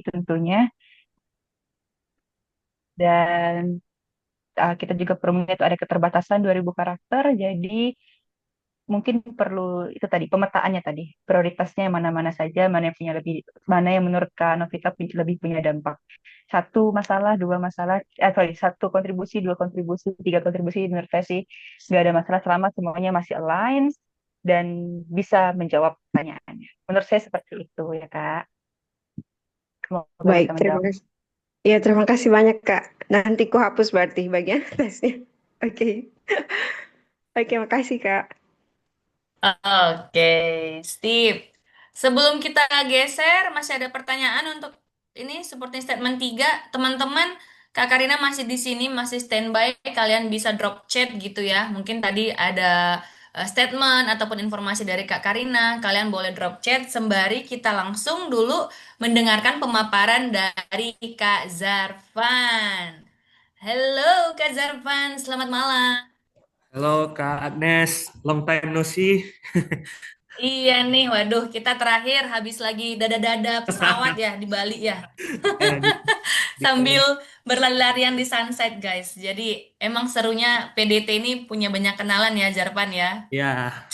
tentunya. Dan kita juga perlu mengingat ada keterbatasan 2000 karakter, jadi mungkin perlu itu tadi pemetaannya tadi prioritasnya yang mana-mana saja, mana yang menurut Kak Novita lebih punya dampak. Satu masalah, dua masalah, sorry, satu kontribusi, dua kontribusi, tiga kontribusi, menurut saya sih nggak ada masalah selama semuanya masih align dan bisa menjawab pertanyaannya. Menurut saya seperti itu ya Kak. Semoga Baik, bisa terima menjawab. kasih. Ya, terima kasih banyak, Kak. Nanti ku hapus berarti bagian tesnya. Oke. Oke, makasih, Kak. Oke, Steve. Sebelum kita geser, masih ada pertanyaan untuk ini supporting statement 3. Teman-teman, Kak Karina masih di sini, masih standby. Kalian bisa drop chat gitu ya. Mungkin tadi ada statement ataupun informasi dari Kak Karina. Kalian boleh drop chat sembari kita langsung dulu mendengarkan pemaparan dari Kak Zarfan. Halo Kak Zarfan, selamat malam. Halo Kak Agnes, long time no see. Iya nih, waduh, kita terakhir habis lagi dada-dada pesawat ya di Bali ya. Ya, gitu. Sambil berlari-larian di sunset, guys. Jadi emang serunya PDT ini punya banyak kenalan ya, Jarpan ya. Ya,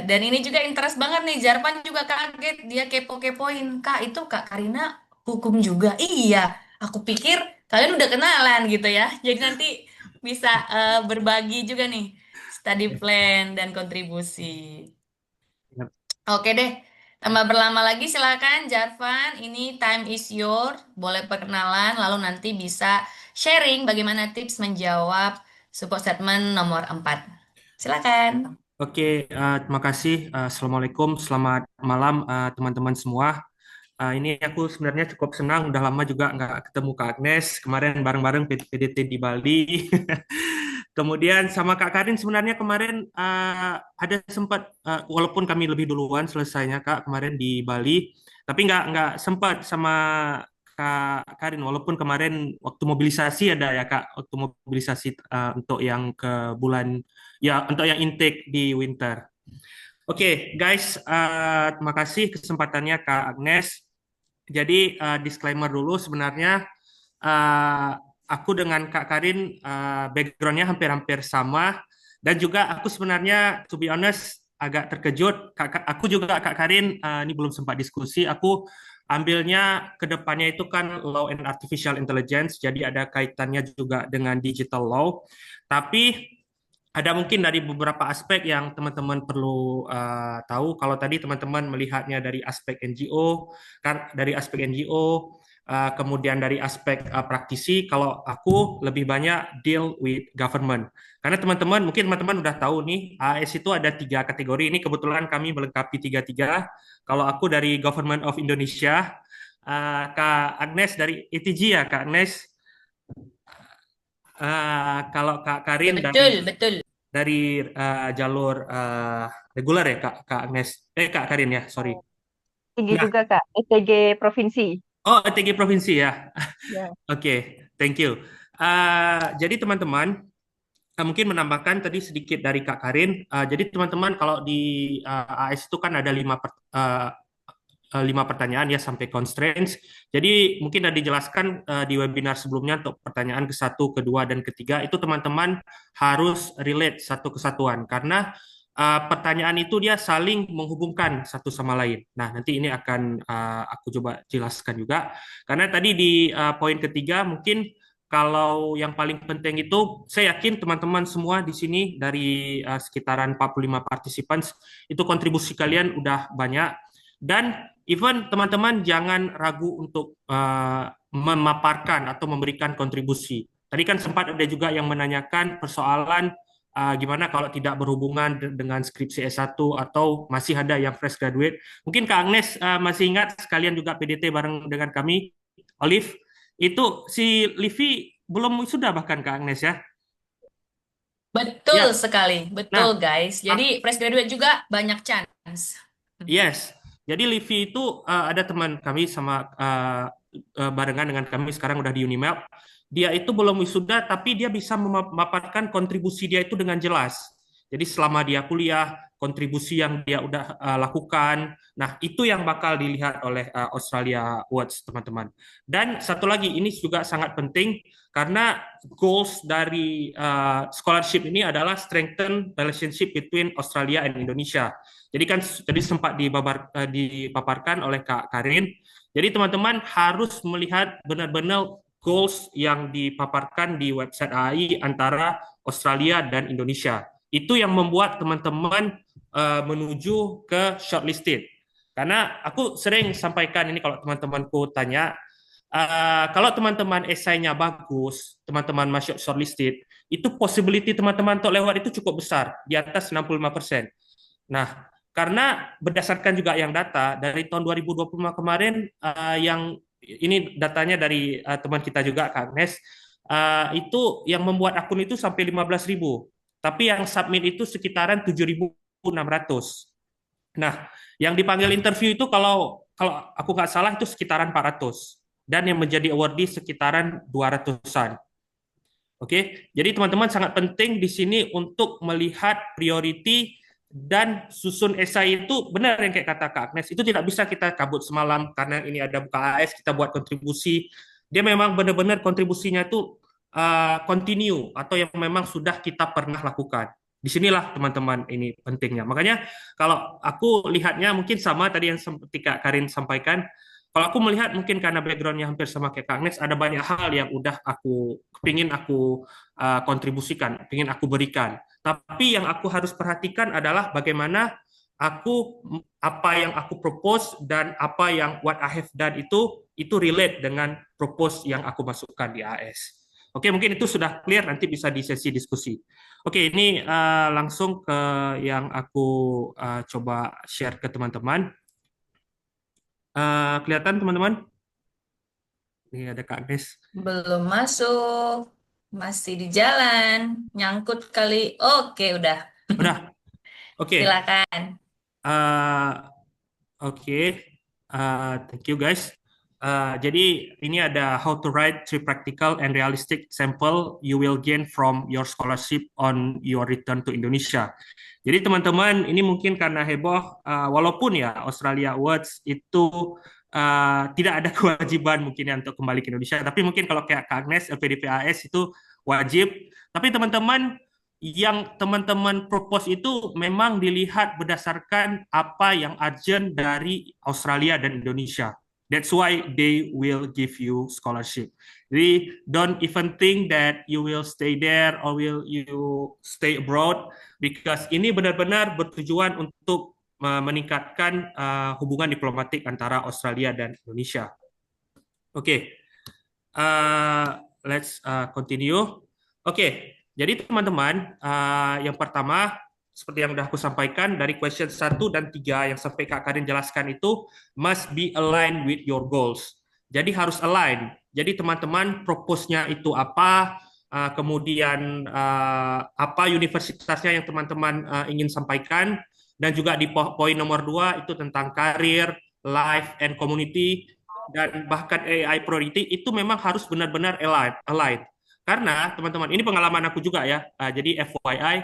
Dan ini juga interest banget nih, Jarpan juga kaget. Dia kepo-kepoin. Kak, itu Kak Karina hukum juga. Iya, aku pikir kalian udah kenalan gitu ya. Jadi nanti bisa berbagi juga nih study plan dan kontribusi. Oke deh, tambah berlama lagi silakan Jarvan. Ini time is your. Boleh perkenalan, lalu nanti bisa sharing bagaimana tips menjawab support statement nomor 4. Silakan. oke. Terima kasih. Assalamualaikum, selamat malam teman-teman semua. Ini aku sebenarnya cukup senang, udah lama juga nggak ketemu Kak Agnes. Kemarin bareng-bareng PDT di Bali. Kemudian sama Kak Karin sebenarnya kemarin ada sempat, walaupun kami lebih duluan selesainya Kak kemarin di Bali, tapi nggak sempat sama Kak Karin, walaupun kemarin waktu mobilisasi ada ya Kak, waktu mobilisasi untuk yang ke bulan, ya untuk yang intake di winter. Oke, guys, terima kasih kesempatannya Kak Agnes. Jadi disclaimer dulu sebenarnya, uh, aku dengan Kak Karin backgroundnya hampir-hampir sama, dan juga aku sebenarnya to be honest agak terkejut. Aku juga Kak Karin, ini belum sempat diskusi. Aku ambilnya ke depannya itu kan law and artificial intelligence, jadi ada kaitannya juga dengan digital law. Tapi ada mungkin dari beberapa aspek yang teman-teman perlu tahu. Kalau tadi teman-teman melihatnya dari aspek NGO, kan dari aspek NGO, kemudian dari aspek praktisi. Kalau aku lebih banyak deal with government. Karena mungkin teman-teman udah tahu nih, AS itu ada 3 kategori. Ini kebetulan kami melengkapi tiga-tiga. Kalau aku dari Government of Indonesia, Kak Agnes dari ETG ya, Kak Agnes. Kalau Kak Ya Karin dari betul, betul. jalur reguler ya Kak Agnes, Kak Karin ya, sorry. ETG Nah, juga Kak, ETG provinsi. oh ETG provinsi ya. Ya. Oke, thank you. Jadi teman-teman, mungkin menambahkan tadi sedikit dari Kak Karin. Jadi teman-teman kalau di AS itu kan ada 5 pertanyaan ya sampai constraints. Jadi mungkin ada dijelaskan di webinar sebelumnya untuk pertanyaan ke-1, kedua, dan ketiga itu teman-teman harus relate satu kesatuan karena pertanyaan itu dia saling menghubungkan satu sama lain. Nah, nanti ini akan aku coba jelaskan juga. Karena tadi di poin ketiga mungkin kalau yang paling penting itu saya yakin teman-teman semua di sini dari sekitaran 45 participants itu kontribusi kalian udah banyak dan even teman-teman jangan ragu untuk memaparkan atau memberikan kontribusi. Tadi kan sempat ada juga yang menanyakan persoalan gimana kalau tidak berhubungan dengan skripsi S1 atau masih ada yang fresh graduate. Mungkin Kak Agnes masih ingat sekalian juga PDT bareng dengan kami, Olive. Itu si Livi belum sudah bahkan Kak Agnes ya. Betul Ya, sekali. Betul, nah, guys. Jadi fresh graduate juga banyak chance. yes. Jadi Livi itu ada teman kami sama barengan dengan kami sekarang udah di Unimap. Dia itu belum wisuda tapi dia bisa memaparkan kontribusi dia itu dengan jelas. Jadi selama dia kuliah, kontribusi yang dia udah lakukan. Nah, itu yang bakal dilihat oleh Australia Awards, teman-teman. Dan satu lagi, ini juga sangat penting karena goals dari scholarship ini adalah strengthen relationship between Australia and Indonesia. Jadi kan tadi sempat dipaparkan oleh Kak Karin. Jadi teman-teman harus melihat benar-benar goals yang dipaparkan di website AI antara Australia dan Indonesia. Itu yang membuat teman-teman menuju ke shortlisted. Karena aku sering sampaikan ini kalau teman-temanku tanya, kalau teman-teman esainya bagus, teman-teman masuk shortlisted, itu possibility teman-teman untuk lewat itu cukup besar, di atas 65%. Nah, karena berdasarkan juga yang data dari tahun 2025 kemarin, yang ini datanya dari teman kita juga, Kak Agnes, itu yang membuat akun itu sampai 15.000, tapi yang submit itu sekitaran 7.600. Nah, yang dipanggil interview itu kalau kalau aku nggak salah itu sekitaran 400, dan yang menjadi awardee sekitaran 200-an. Oke, jadi teman-teman sangat penting di sini untuk melihat priority dan susun esai itu benar yang kayak kata Kak Agnes, itu tidak bisa kita kabut semalam karena ini ada buka AS, kita buat kontribusi. Dia memang benar-benar kontribusinya itu continue atau yang memang sudah kita pernah lakukan. Disinilah teman-teman ini pentingnya. Makanya kalau aku lihatnya mungkin sama tadi yang seperti Kak Karin sampaikan, kalau aku melihat mungkin karena backgroundnya hampir sama kayak Kak Agnes, ada banyak hal yang udah aku pingin aku kontribusikan, pingin aku berikan. Tapi yang aku harus perhatikan adalah bagaimana apa yang aku propose dan apa yang what I have done itu relate dengan propose yang aku masukkan di AS. Oke, mungkin itu sudah clear, nanti bisa di sesi diskusi. Oke, ini langsung ke yang aku coba share ke teman-teman. Kelihatan teman-teman? Ini ada Kak Agnes. Belum masuk, masih di jalan, nyangkut kali. Oke, udah. Udah, oke. Silakan. Oke, thank you guys. Jadi ini ada how to write 3 practical and realistic sample you will gain from your scholarship on your return to Indonesia. Jadi teman-teman, ini mungkin karena heboh, walaupun ya Australia Awards itu tidak ada kewajiban mungkin ya untuk kembali ke Indonesia, tapi mungkin kalau kayak Kak Agnes, LPDPAS itu wajib. Tapi teman-teman, yang teman-teman propose itu memang dilihat berdasarkan apa yang urgent dari Australia dan Indonesia. That's why they will give you scholarship. Jadi don't even think that you will stay there or will you stay abroad, because ini benar-benar bertujuan untuk meningkatkan hubungan diplomatik antara Australia dan Indonesia. Oke, let's continue. Oke, jadi teman-teman, yang pertama seperti yang sudah aku sampaikan dari question 1 dan 3 yang sampai Kak Karin jelaskan itu must be aligned with your goals. Jadi harus align. Jadi teman-teman propose-nya itu apa, kemudian apa universitasnya yang teman-teman ingin sampaikan, dan juga di poin nomor 2 itu tentang karir, life, and community, dan bahkan AI priority itu memang harus benar-benar align. Karena teman-teman, ini pengalaman aku juga ya, jadi FYI,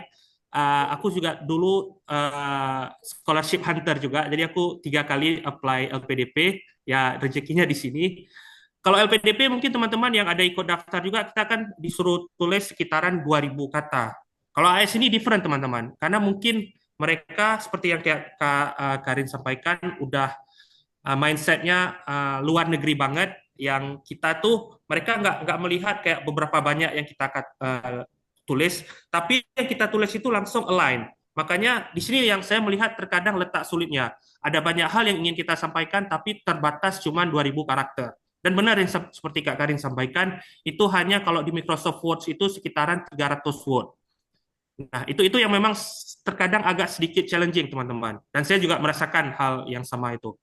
aku juga dulu scholarship hunter juga, jadi aku 3 kali apply LPDP, ya rezekinya di sini. Kalau LPDP mungkin teman-teman yang ada ikut daftar juga, kita kan disuruh tulis sekitaran 2.000 kata. Kalau AS ini different teman-teman, karena mungkin mereka seperti yang kayak Kak Karin sampaikan, udah mindsetnya luar negeri banget, yang kita tuh mereka nggak melihat kayak beberapa banyak yang kita tulis, tapi yang kita tulis itu langsung align. Makanya di sini yang saya melihat terkadang letak sulitnya. Ada banyak hal yang ingin kita sampaikan, tapi terbatas cuma 2.000 karakter. Dan benar yang seperti Kak Karin sampaikan, itu hanya kalau di Microsoft Word itu sekitaran 300 word. Nah, itu yang memang terkadang agak sedikit challenging, teman-teman. Dan saya juga merasakan hal yang sama itu.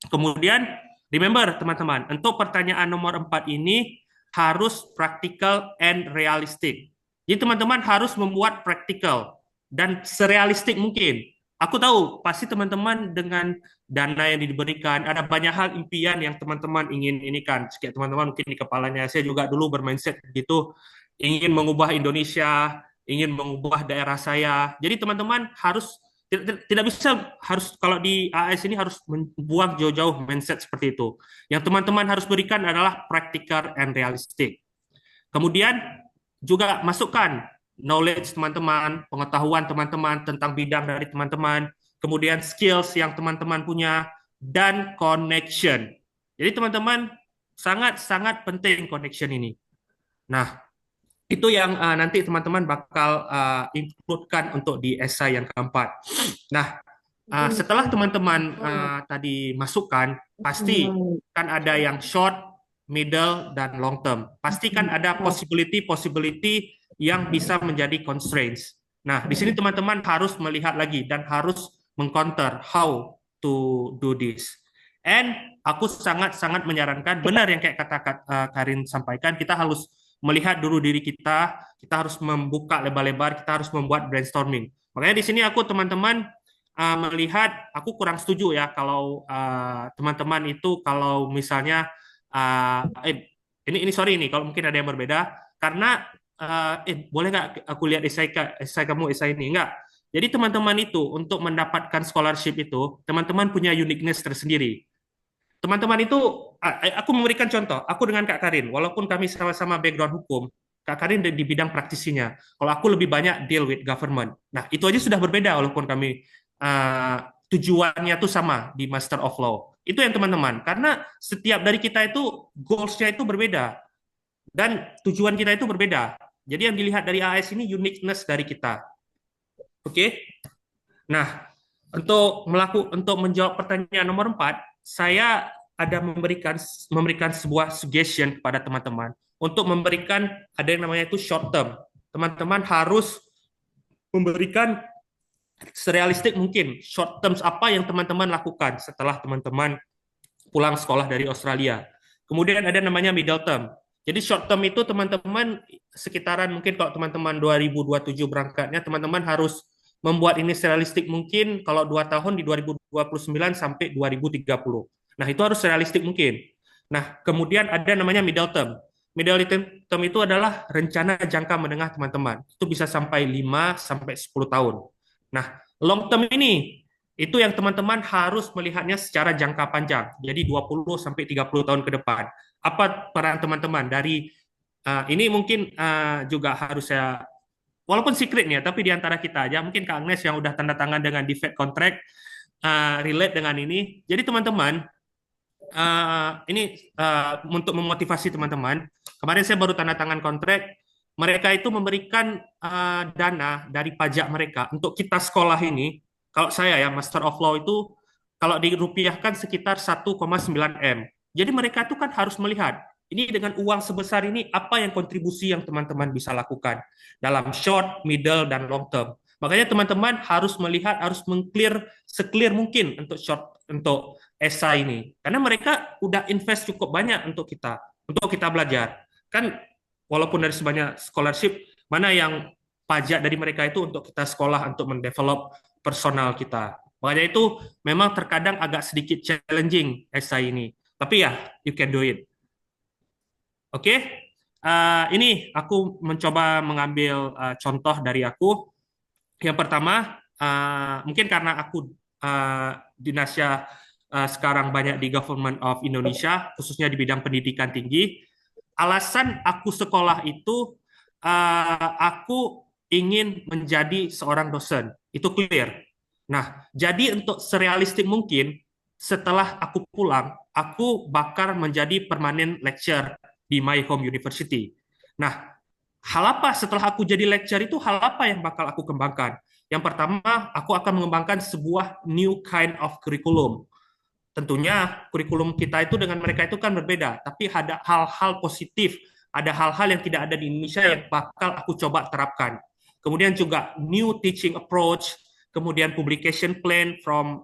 Kemudian, remember, teman-teman, untuk pertanyaan nomor 4 ini harus practical and realistic. Jadi, teman-teman harus membuat practical dan serealistik mungkin. Aku tahu, pasti teman-teman dengan dana yang diberikan, ada banyak hal impian yang teman-teman ingin ini kan. Kayak teman-teman mungkin di kepalanya, saya juga dulu bermindset gitu, ingin mengubah Indonesia, ingin mengubah daerah saya. Jadi teman-teman harus tidak bisa harus kalau di AS ini harus membuang jauh-jauh mindset seperti itu. Yang teman-teman harus berikan adalah practical and realistic. Kemudian juga masukkan knowledge teman-teman, pengetahuan teman-teman tentang bidang dari teman-teman, kemudian skills yang teman-teman punya, dan connection. Jadi teman-teman sangat-sangat penting connection ini. Nah, itu yang nanti teman-teman bakal include-kan untuk di esai yang keempat. Nah, setelah teman-teman tadi masukkan, pasti kan ada yang short, middle, dan long term. Pasti kan ada possibility yang bisa menjadi constraints. Nah, di sini teman-teman harus melihat lagi dan harus mengcounter how to do this. And aku sangat-sangat menyarankan, benar yang kayak kata Karin sampaikan, kita harus melihat dulu diri kita harus membuka lebar-lebar, kita harus membuat brainstorming. Makanya di sini aku teman-teman melihat, aku kurang setuju ya kalau teman-teman itu kalau misalnya ini sorry nih kalau mungkin ada yang berbeda karena boleh nggak aku lihat esai kamu esai ini enggak. Jadi teman-teman itu untuk mendapatkan scholarship itu teman-teman punya uniqueness tersendiri. Teman-teman itu, aku memberikan contoh, aku dengan Kak Karin, walaupun kami sama-sama background hukum, Kak Karin di bidang praktisinya, kalau aku lebih banyak deal with government. Nah, itu aja sudah berbeda walaupun kami tujuannya itu sama di Master of Law. Itu yang teman-teman, karena setiap dari kita itu goals-nya itu berbeda, dan tujuan kita itu berbeda. Jadi yang dilihat dari AS ini uniqueness dari kita. Oke? Nah, untuk menjawab pertanyaan nomor 4, saya ada memberikan sebuah suggestion kepada teman-teman untuk memberikan ada yang namanya itu short term. Teman-teman harus memberikan serealistik mungkin short terms apa yang teman-teman lakukan setelah teman-teman pulang sekolah dari Australia. Kemudian ada namanya middle term. Jadi short term itu teman-teman sekitaran mungkin kalau teman-teman 2027 berangkatnya, teman-teman harus membuat ini realistik mungkin kalau 2 tahun di 2029 sampai 2030. Nah, itu harus realistik mungkin. Nah, kemudian ada namanya middle term. Middle term itu adalah rencana jangka menengah teman-teman. Itu bisa sampai 5 sampai 10 tahun. Nah, long term ini itu yang teman-teman harus melihatnya secara jangka panjang. Jadi 20 sampai 30 tahun ke depan. Apa peran teman-teman dari ini mungkin juga harus saya walaupun secretnya, tapi di antara kita aja, mungkin Kak Agnes yang udah tanda tangan dengan defect contract, relate dengan ini. Jadi teman-teman, ini untuk memotivasi teman-teman, kemarin saya baru tanda tangan kontrak, mereka itu memberikan dana dari pajak mereka untuk kita sekolah ini, kalau saya ya, Master of Law itu, kalau dirupiahkan sekitar 1,9 M. Jadi mereka itu kan harus melihat, ini dengan uang sebesar ini, apa yang kontribusi yang teman-teman bisa lakukan dalam short, middle, dan long term. Makanya teman-teman harus melihat, harus se-clear mungkin untuk esai ini. Karena mereka udah invest cukup banyak untuk kita belajar. Kan walaupun dari sebanyak scholarship, mana yang pajak dari mereka itu untuk kita sekolah, untuk mendevelop personal kita. Makanya itu memang terkadang agak sedikit challenging esai ini. Tapi ya, you can do it. Oke, ini aku mencoba mengambil contoh dari aku. Yang pertama, mungkin karena aku dinasnya sekarang banyak di Government of Indonesia, khususnya di bidang pendidikan tinggi. Alasan aku sekolah itu, aku ingin menjadi seorang dosen. Itu clear. Nah, jadi untuk serealistik mungkin, setelah aku pulang, aku bakal menjadi permanent lecturer di my home university. Nah, hal apa setelah aku jadi lecturer itu, hal apa yang bakal aku kembangkan? Yang pertama, aku akan mengembangkan sebuah new kind of curriculum. Tentunya kurikulum kita itu dengan mereka itu kan berbeda, tapi ada hal-hal positif, ada hal-hal yang tidak ada di Indonesia yang bakal aku coba terapkan. Kemudian juga new teaching approach, kemudian publication plan from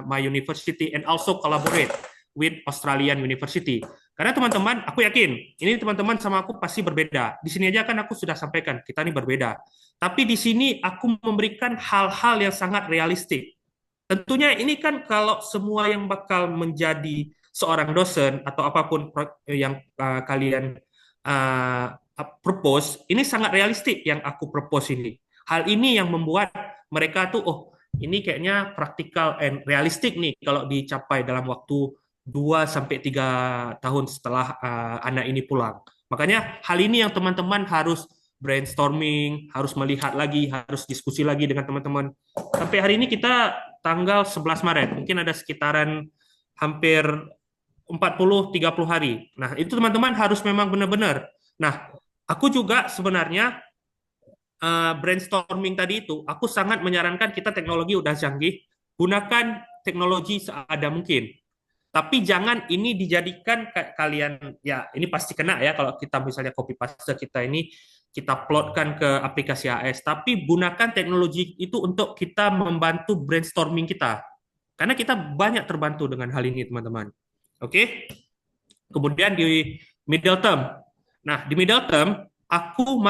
my university and also collaborate with Australian University. Karena teman-teman, aku yakin, ini teman-teman sama aku pasti berbeda. Di sini aja kan aku sudah sampaikan, kita ini berbeda. Tapi di sini aku memberikan hal-hal yang sangat realistik. Tentunya ini kan kalau semua yang bakal menjadi seorang dosen atau apapun yang kalian propose, ini sangat realistik yang aku propose ini. Hal ini yang membuat mereka tuh, oh ini kayaknya praktikal and realistik nih kalau dicapai dalam waktu 2 sampai 3 tahun setelah anak ini pulang. Makanya hal ini yang teman-teman harus brainstorming, harus melihat lagi, harus diskusi lagi dengan teman-teman. Sampai hari ini kita tanggal 11 Maret, mungkin ada sekitaran hampir 40-30 hari. Nah, itu teman-teman harus memang benar-benar. Nah, aku juga sebenarnya brainstorming tadi itu, aku sangat menyarankan kita teknologi udah canggih, gunakan teknologi seada mungkin. Tapi jangan ini dijadikan kalian, ya ini pasti kena ya kalau kita misalnya copy paste kita ini, kita plotkan ke aplikasi AS. Tapi gunakan teknologi itu untuk kita membantu brainstorming kita. Karena kita banyak terbantu dengan hal ini teman-teman. Oke? Kemudian di middle term. Nah, di middle term, aku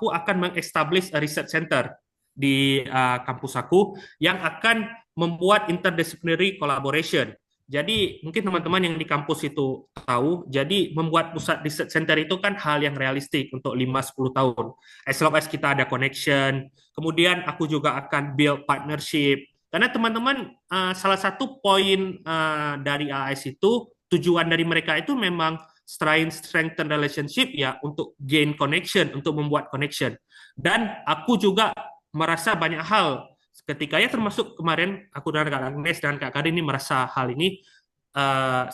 akan mengestablish a research center di kampus aku yang akan membuat interdisciplinary collaboration. Jadi mungkin teman-teman yang di kampus itu tahu, jadi membuat pusat research center itu kan hal yang realistik untuk 5-10 tahun. As long as kita ada connection, kemudian aku juga akan build partnership. Karena teman-teman, salah satu poin dari AS itu, tujuan dari mereka itu memang strengthen relationship ya, untuk gain connection, untuk membuat connection. Dan aku juga merasa banyak hal ketika ya, termasuk kemarin aku dan Kak Agnes dan Kak Karin ini merasa hal ini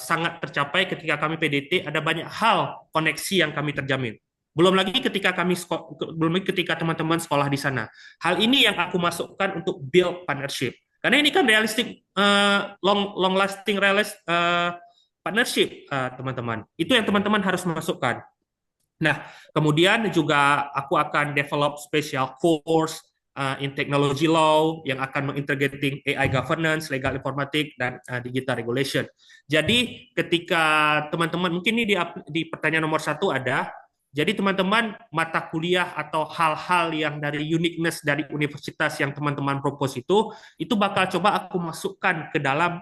sangat tercapai ketika kami PDT, ada banyak hal koneksi yang kami terjamin. Belum lagi ketika teman-teman sekolah di sana. Hal ini yang aku masukkan untuk build partnership. Karena ini kan realistic, long lasting partnership, teman-teman. Itu yang teman-teman harus masukkan. Nah, kemudian juga aku akan develop special course in technology law yang akan mengintegrating AI governance, legal informatik, dan digital regulation. Jadi ketika teman-teman, mungkin ini di pertanyaan nomor 1 ada, jadi teman-teman mata kuliah atau hal-hal yang dari uniqueness dari universitas yang teman-teman propose itu bakal coba aku masukkan ke dalam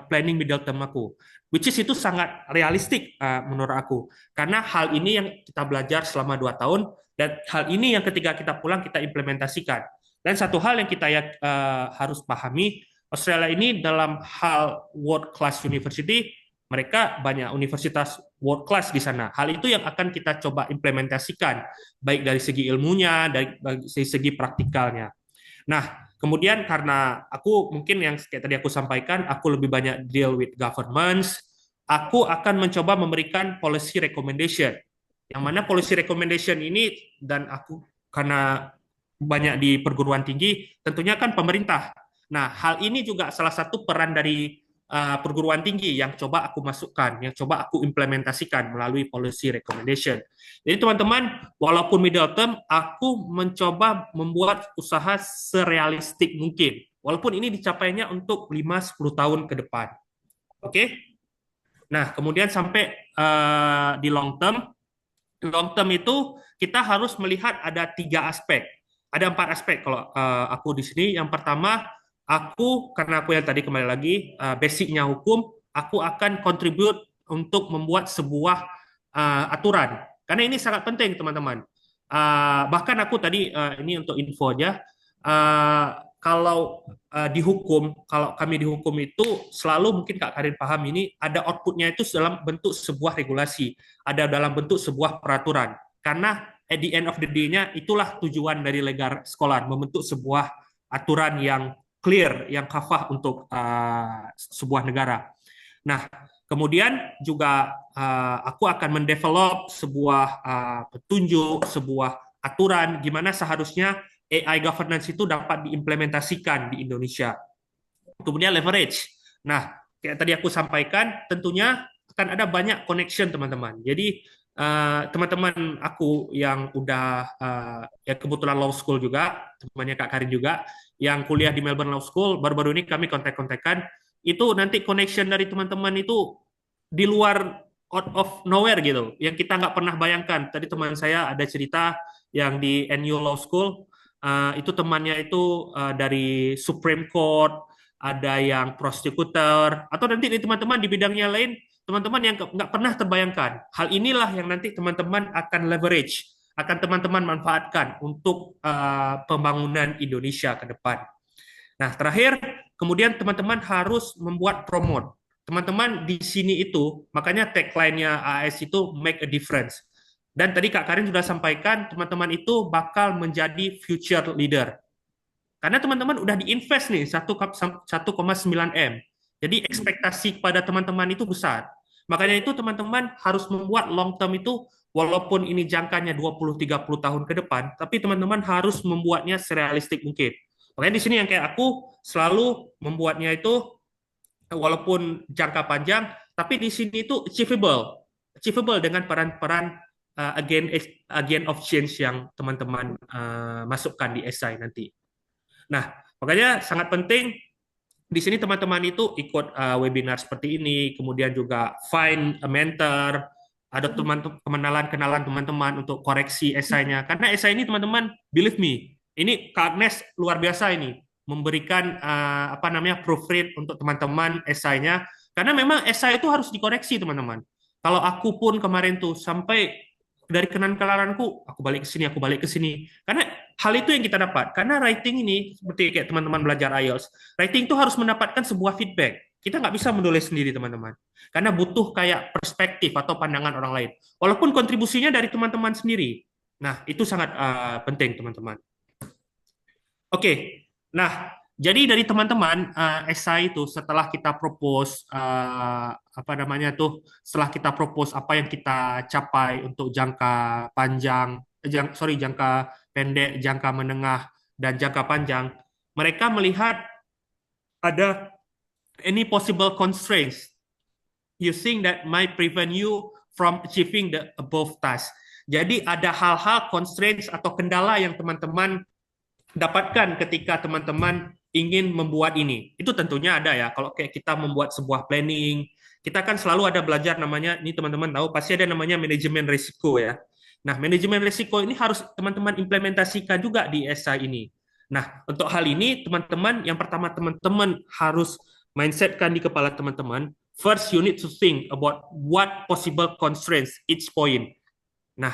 planning middle term aku. Which is itu sangat realistik menurut aku. Karena hal ini yang kita belajar selama 2 tahun, dan hal ini yang ketika kita pulang kita implementasikan. Dan satu hal yang kita harus pahami, Australia ini dalam hal world class university, mereka banyak universitas world class di sana. Hal itu yang akan kita coba implementasikan, baik dari segi ilmunya, dari segi praktikalnya. Nah, kemudian karena aku mungkin yang kayak tadi aku sampaikan, aku lebih banyak deal with governments, aku akan mencoba memberikan policy recommendation. Yang mana policy recommendation ini, dan aku karena banyak di perguruan tinggi, tentunya kan pemerintah. Nah, hal ini juga salah satu peran dari perguruan tinggi yang coba aku masukkan, yang coba aku implementasikan melalui policy recommendation. Jadi teman-teman, walaupun middle term, aku mencoba membuat usaha serealistik mungkin. Walaupun ini dicapainya untuk 5-10 tahun ke depan. Oke? Nah, kemudian sampai di long term. Long term itu kita harus melihat ada 3 aspek. Ada 4 aspek kalau aku di sini. Yang pertama, karena aku yang tadi kembali lagi, basicnya hukum, aku akan contribute untuk membuat sebuah aturan. Karena ini sangat penting, teman-teman. Bahkan aku tadi, ini untuk info aja, kalau kalau kami dihukum itu selalu, mungkin Kak Karin paham ini, ada outputnya itu dalam bentuk sebuah regulasi, ada dalam bentuk sebuah peraturan. Karena at the end of the day-nya, itulah tujuan dari legal scholar, membentuk sebuah aturan yang clear, yang kafah untuk sebuah negara. Nah, kemudian juga aku akan mendevelop sebuah petunjuk, sebuah aturan gimana seharusnya AI governance itu dapat diimplementasikan di Indonesia. Kemudian leverage. Nah, kayak tadi aku sampaikan, tentunya akan ada banyak connection, teman-teman. Jadi teman-teman aku yang udah ya kebetulan law school juga, temannya Kak Karin juga, yang kuliah di Melbourne Law School, baru-baru ini kami kontak-kontakan, itu nanti connection dari teman-teman itu di luar, out of nowhere gitu, yang kita nggak pernah bayangkan. Tadi teman saya ada cerita yang di NU Law School, itu temannya itu dari Supreme Court, ada yang prosecutor, atau nanti teman-teman di bidangnya lain, teman-teman yang nggak pernah terbayangkan. Hal inilah yang nanti teman-teman akan leverage, akan teman-teman manfaatkan untuk pembangunan Indonesia ke depan. Nah, terakhir, kemudian teman-teman harus membuat promote. Teman-teman di sini itu, makanya tagline-nya AS itu make a difference. Dan tadi Kak Karin sudah sampaikan, teman-teman itu bakal menjadi future leader. Karena teman-teman udah diinvest nih 1,9 M. Jadi ekspektasi pada teman-teman itu besar. Makanya itu teman-teman harus membuat long term itu walaupun ini jangkanya 20-30 tahun ke depan, tapi teman-teman harus membuatnya serealistik mungkin. Makanya di sini yang kayak aku selalu membuatnya itu walaupun jangka panjang, tapi di sini itu achievable dengan peran-peran agent of change yang teman-teman masukkan di esai nanti. Nah, makanya sangat penting di sini teman-teman itu ikut webinar seperti ini, kemudian juga find a mentor, ada kenalan teman-teman untuk koreksi esainya. Karena esai ini teman-teman, believe me, ini Kak Agnes luar biasa ini memberikan proofread untuk teman-teman esainya. Karena memang esai itu harus dikoreksi teman-teman. Kalau aku pun kemarin tuh sampai dari kenalan-kenalanku, aku balik ke sini. Karena hal itu yang kita dapat. Karena writing ini, seperti kayak teman-teman belajar IELTS, writing itu harus mendapatkan sebuah feedback. Kita nggak bisa menulis sendiri, teman-teman. Karena butuh kayak perspektif atau pandangan orang lain. Walaupun kontribusinya dari teman-teman sendiri. Nah, itu sangat penting, teman-teman. Oke, nah, jadi dari teman-teman, esai itu setelah kita propose, setelah kita propose apa yang kita capai untuk jangka panjang, jangka pendek, jangka menengah, dan jangka panjang, mereka melihat ada any possible constraints you think that might prevent you from achieving the above task. Jadi ada hal-hal constraints atau kendala yang teman-teman dapatkan ketika teman-teman ingin membuat ini. Itu tentunya ada ya. Kalau kayak kita membuat sebuah planning, kita kan selalu ada belajar namanya, ini teman-teman tahu, pasti ada namanya manajemen risiko ya. Nah, manajemen risiko ini harus teman-teman implementasikan juga di esai ini. Nah, untuk hal ini, teman-teman, yang pertama teman-teman harus mindsetkan di kepala teman-teman, first you need to think about what possible constraints each point. Nah,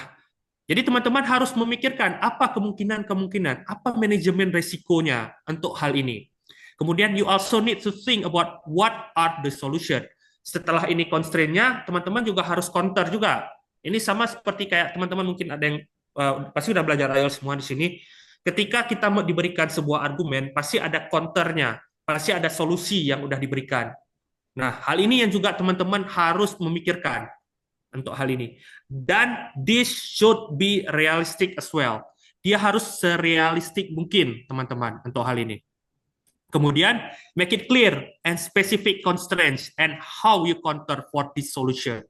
jadi teman-teman harus memikirkan apa kemungkinan-kemungkinan, apa manajemen risikonya untuk hal ini. Kemudian you also need to think about what are the solution. Setelah ini constraint-nya, teman-teman juga harus counter juga. Ini sama seperti kayak teman-teman mungkin ada yang pasti udah belajar IELTS semua di sini. Ketika kita diberikan sebuah argumen, pasti ada counternya, pasti ada solusi yang udah diberikan. Nah, hal ini yang juga teman-teman harus memikirkan untuk hal ini. Dan this should be realistic as well. Dia harus serealistik mungkin, teman-teman, untuk hal ini. Kemudian, make it clear and specific constraints and how you counter for this solution.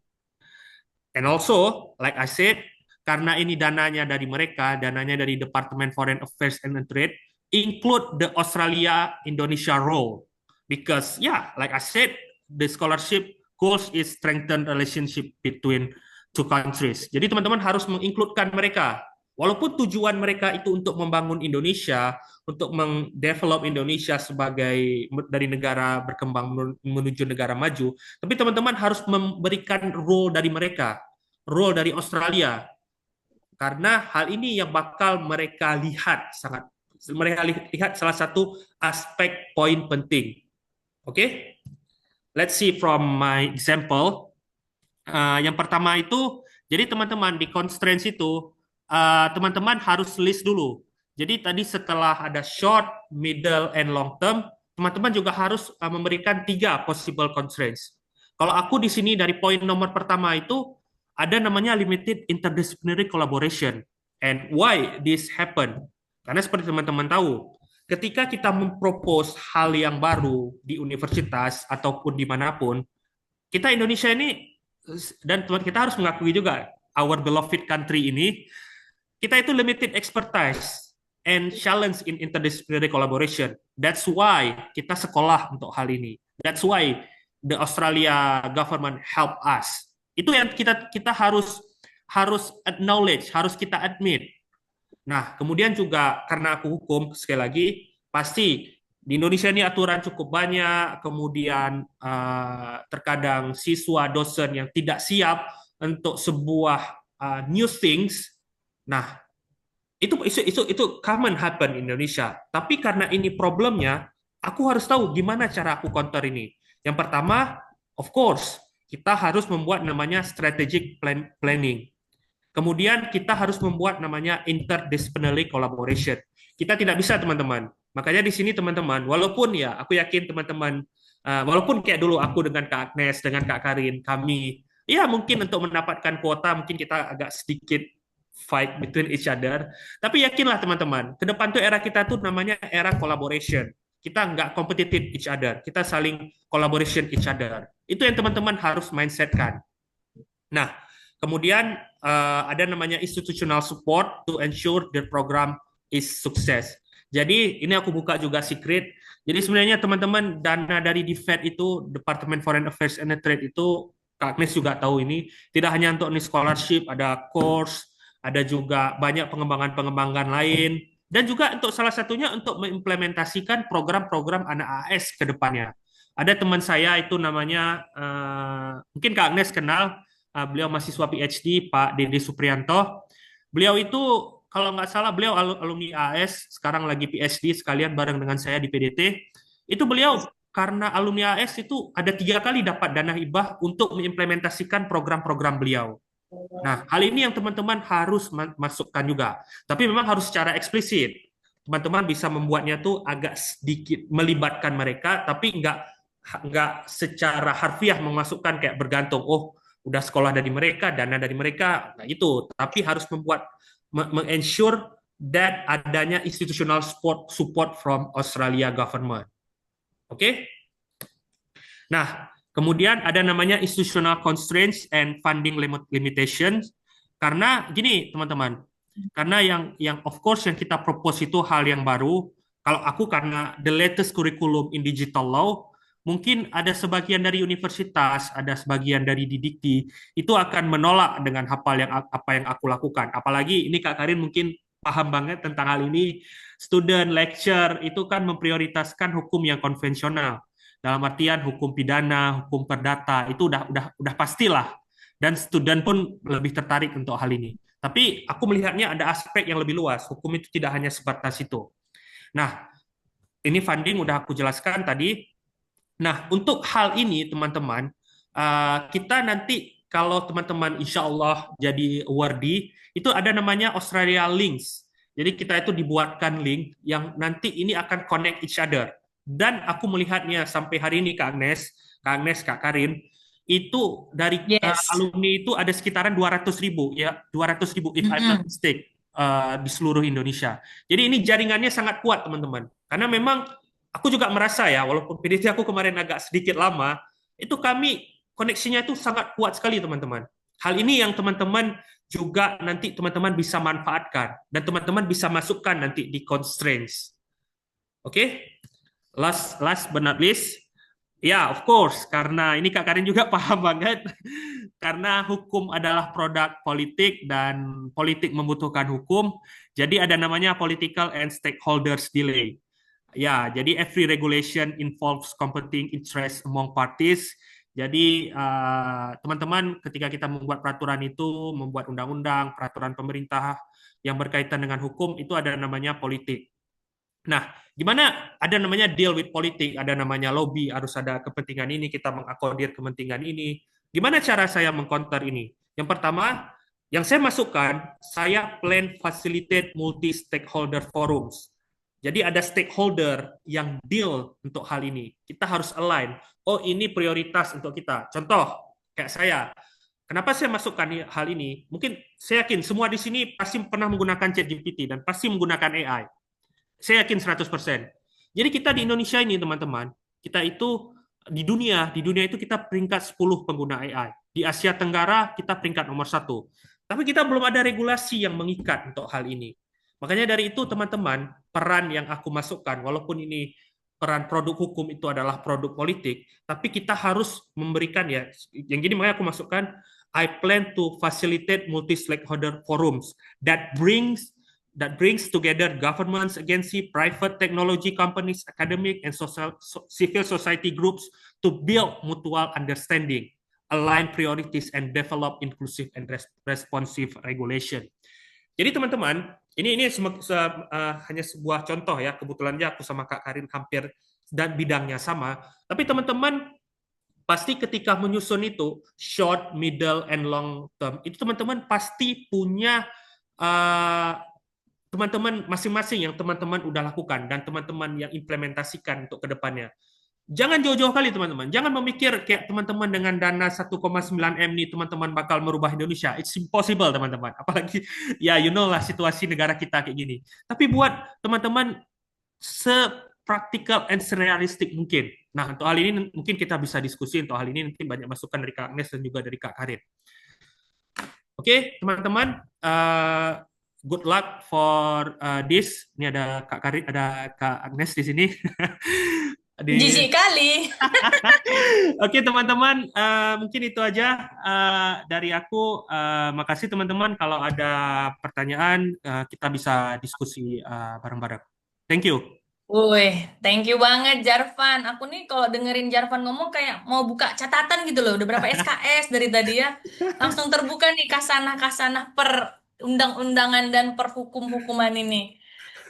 And also, like I said, karena ini dananya dari mereka, dananya dari Department Foreign Affairs and Trade, include the Australia-Indonesia role. Because, yeah, like I said, the scholarship goals is strengthen relationship between two countries. Jadi teman-teman harus menginkludkan mereka. Walaupun tujuan mereka itu untuk membangun Indonesia, untuk mendevelop Indonesia sebagai dari negara berkembang menuju negara maju, tapi teman-teman harus memberikan role dari mereka, role dari Australia. Karena hal ini yang bakal mereka lihat salah satu aspek poin penting. Oke? Let's see from my example. Yang pertama itu, jadi teman-teman di constraints itu, teman-teman harus list dulu. Jadi tadi setelah ada short, middle, and long term, teman-teman juga harus memberikan 3 possible constraints. Kalau aku di sini dari poin nomor pertama itu, ada namanya limited interdisciplinary collaboration. And why this happen? Karena seperti teman-teman tahu, ketika kita mempropos hal yang baru di universitas ataupun dimanapun, kita Indonesia ini, dan kita harus mengakui juga, our beloved country ini, kita itu limited expertise and challenge in interdisciplinary collaboration. That's why kita sekolah untuk hal ini. That's why the Australia government help us. Itu yang kita harus acknowledge, harus kita admit. Nah, kemudian juga karena aku hukum, sekali lagi, pasti di Indonesia ini aturan cukup banyak, kemudian terkadang siswa, dosen yang tidak siap untuk sebuah new things, Nah, itu common happen in Indonesia. Tapi karena ini problemnya, aku harus tahu gimana cara aku counter ini. Yang pertama, of course, kita harus membuat namanya strategic planning. Kemudian kita harus membuat namanya interdisciplinary collaboration. Kita tidak bisa, teman-teman. Makanya di sini, teman-teman, walaupun ya aku yakin teman-teman, walaupun kayak dulu aku dengan Kak Agnes, dengan Kak Karin, kami ya mungkin untuk mendapatkan kuota mungkin kita agak sedikit fight between each other. Tapi yakinlah teman-teman, ke depan tuh era kita tuh namanya era collaboration. Kita nggak competitive each other, kita saling collaboration each other. Itu yang teman-teman harus mindsetkan. Nah, kemudian ada namanya institutional support to ensure the program is success. Jadi ini aku buka juga secret. Jadi sebenarnya teman-teman dana dari DFED itu, Department Foreign Affairs and Trade itu, Kak Agnes juga tahu ini, tidak hanya untuk nih scholarship, ada course, ada juga banyak pengembangan-pengembangan lain, dan juga untuk salah satunya untuk mengimplementasikan program-program anak AS ke depannya. Ada teman saya itu namanya, mungkin Kak Agnes kenal, beliau mahasiswa PhD, Pak Dede Suprianto. Beliau itu kalau nggak salah beliau alumni AS, sekarang lagi PhD sekalian bareng dengan saya di PDT. Itu beliau karena alumni AS itu ada 3 kali dapat dana hibah untuk mengimplementasikan program-program beliau. Nah, hal ini yang teman-teman harus masukkan juga. Tapi memang harus secara eksplisit. Teman-teman bisa membuatnya tuh agak sedikit melibatkan mereka, tapi nggak secara harfiah memasukkan kayak bergantung. Oh, udah sekolah dari mereka, dana dari mereka, nah itu. Tapi harus membuat meng-ensure that adanya institutional support from Australia government. Oke? Nah, kemudian ada namanya institutional constraints and funding limitations. Karena gini, teman-teman, karena yang of course yang kita propose itu hal yang baru. Kalau aku karena the latest curriculum in digital law, mungkin ada sebagian dari universitas, ada sebagian dari Didikti itu akan menolak dengan apa yang aku lakukan. Apalagi ini Kak Karin mungkin paham banget tentang hal ini. Student lecture itu kan memprioritaskan hukum yang konvensional. Dalam artian hukum pidana, hukum perdata itu udah pastilah. Dan student pun lebih tertarik untuk hal ini. Tapi aku melihatnya ada aspek yang lebih luas. Hukum itu tidak hanya sebatas itu. Nah, ini funding udah aku jelaskan tadi. Nah, untuk hal ini teman-teman, kita nanti kalau teman-teman insya Allah jadi awardee, itu ada namanya Australia Links. Jadi kita itu dibuatkan link yang nanti ini akan connect each other. Dan aku melihatnya sampai hari ini Kak Agnes, Kak Karin, itu dari Yes. alumni itu ada sekitaran 200.000 ya, 200.000 if I'm not mistaken di seluruh Indonesia. Jadi ini jaringannya sangat kuat teman-teman. Karena memang aku juga merasa ya, walaupun PDT aku kemarin agak sedikit lama, itu kami koneksinya itu sangat kuat sekali teman-teman. Hal ini yang teman-teman juga nanti teman-teman bisa manfaatkan dan teman-teman bisa masukkan nanti di constraints. Oke? Last but not least, ya, of course, karena ini Kak Karin juga paham banget, karena hukum adalah produk politik dan politik membutuhkan hukum, jadi ada namanya political and stakeholders delay. Ya, jadi every regulation involves competing interest among parties. Jadi teman-teman ketika kita membuat peraturan itu, membuat undang-undang, peraturan pemerintah yang berkaitan dengan hukum itu ada namanya politik. Nah, gimana ada namanya deal with politik, ada namanya lobby, harus ada kepentingan ini, kita mengakomodir kepentingan ini. Gimana cara saya mengcounter ini? Yang pertama, yang saya masukkan, saya plan facilitate multi-stakeholder forums. Jadi ada stakeholder yang deal untuk hal ini. Kita harus align. Oh, ini prioritas untuk kita. Contoh, kayak saya. Kenapa saya masukkan hal ini? Mungkin saya yakin semua di sini pasti pernah menggunakan ChatGPT dan pasti menggunakan AI. Saya yakin 100%. Jadi kita di Indonesia ini, teman-teman, kita itu di dunia itu kita peringkat 10 pengguna AI. Di Asia Tenggara kita peringkat nomor 1. Tapi kita belum ada regulasi yang mengikat untuk hal ini. Makanya dari itu, teman-teman, peran yang aku masukkan, walaupun ini peran produk hukum itu adalah produk politik, tapi kita harus memberikan ya, yang jadi makanya aku masukkan, I plan to facilitate multi-stakeholder forums that brings together governments, agency, private technology companies, academic, and civil society groups to build mutual understanding, align priorities, and develop inclusive and responsive regulation. Jadi teman-teman, ini hanya sebuah contoh ya. Kebetulan aja aku sama Kak Karin hampir dan bidangnya sama. Tapi teman-teman pasti ketika menyusun itu short, middle, and long term, itu teman-teman pasti punya teman-teman masing-masing yang teman-teman udah lakukan dan teman-teman yang implementasikan untuk kedepannya. Jangan jauh-jauh kali teman-teman. Jangan memikir kayak teman-teman dengan dana 1,9 M nih teman-teman bakal merubah Indonesia. It's impossible teman-teman. Apalagi ya you know lah situasi negara kita kayak gini. Tapi buat teman-teman sepraktikal and serealistik mungkin. Nah, untuk hal ini mungkin kita bisa diskusi untuk hal ini nanti banyak masukan dari Kak Agnes dan juga dari Kak Karin. Oke, teman-teman, good luck for this. Ini ada Kak Karin, ada Kak Agnes di sini. Jijik kali. Oke, teman-teman, mungkin itu aja dari aku. Makasih teman-teman. Kalau ada pertanyaan, kita bisa diskusi bareng-bareng. Thank you. Woi, thank you banget Jarvan. Aku nih kalau dengerin Jarvan ngomong kayak mau buka catatan gitu loh. Udah berapa SKS dari tadi ya. Langsung terbuka nih kasanah-kasanah per undang-undangan dan per hukum-hukuman ini.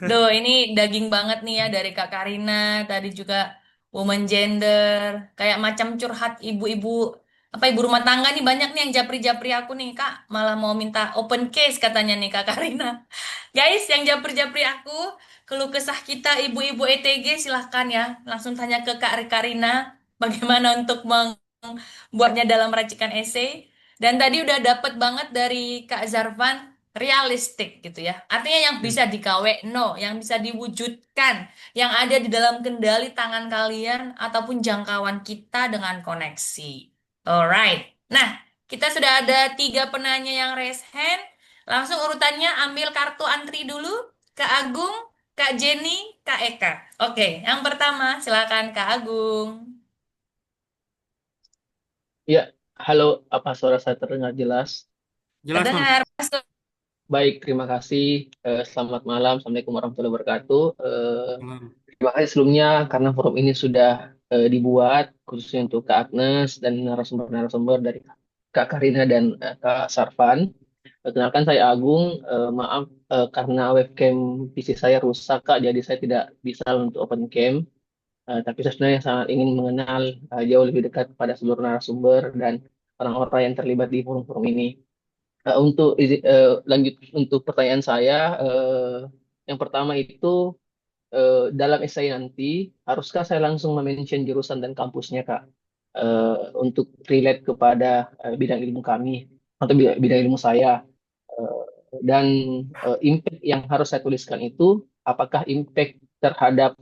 Duh, ini daging banget nih ya dari Kak Karina. Tadi juga woman gender. Kayak macam curhat ibu-ibu. Apa ibu rumah tangga nih banyak nih yang japri-japri aku nih. Kak, malah mau minta open case katanya nih Kak Karina. Guys, yang japri-japri aku, keluh kesah kita ibu-ibu ETG silahkan ya. Langsung tanya ke Kak Karina bagaimana untuk membuatnya dalam racikan esai. Dan tadi udah dapet banget dari Kak Zarvan, realistik gitu ya. Artinya yang bisa no, yang bisa diwujudkan, yang ada di dalam kendali tangan kalian ataupun jangkauan kita dengan koneksi. Alright. Nah, kita sudah ada 3 penanya yang raise hand. Langsung urutannya ambil kartu antri dulu. Kak Agung, Kak Jenny, Kak Eka. Oke, yang pertama silakan Kak Agung. Ya, halo, apa suara saya terdengar jelas? Jelas, Mas. Terdengar, masuk. Baik, terima kasih. Selamat malam, Assalamualaikum warahmatullahi wabarakatuh. Malam. Terima kasih sebelumnya karena forum ini sudah dibuat khususnya untuk Kak Agnes dan narasumber-narasumber dari Kak Karina dan Kak Sarvan. Kenalkan saya Agung. Maaf karena webcam PC saya rusak Kak, jadi saya tidak bisa untuk open cam. Tapi saya sebenarnya sangat ingin mengenal jauh lebih dekat pada seluruh narasumber dan orang-orang yang terlibat di forum-forum ini. Lanjut untuk pertanyaan saya, yang pertama itu dalam essay nanti haruskah saya langsung mention jurusan dan kampusnya Kak, untuk relate kepada bidang ilmu kami atau bidang ilmu saya. Eh, dan impact yang harus saya tuliskan itu apakah impact terhadap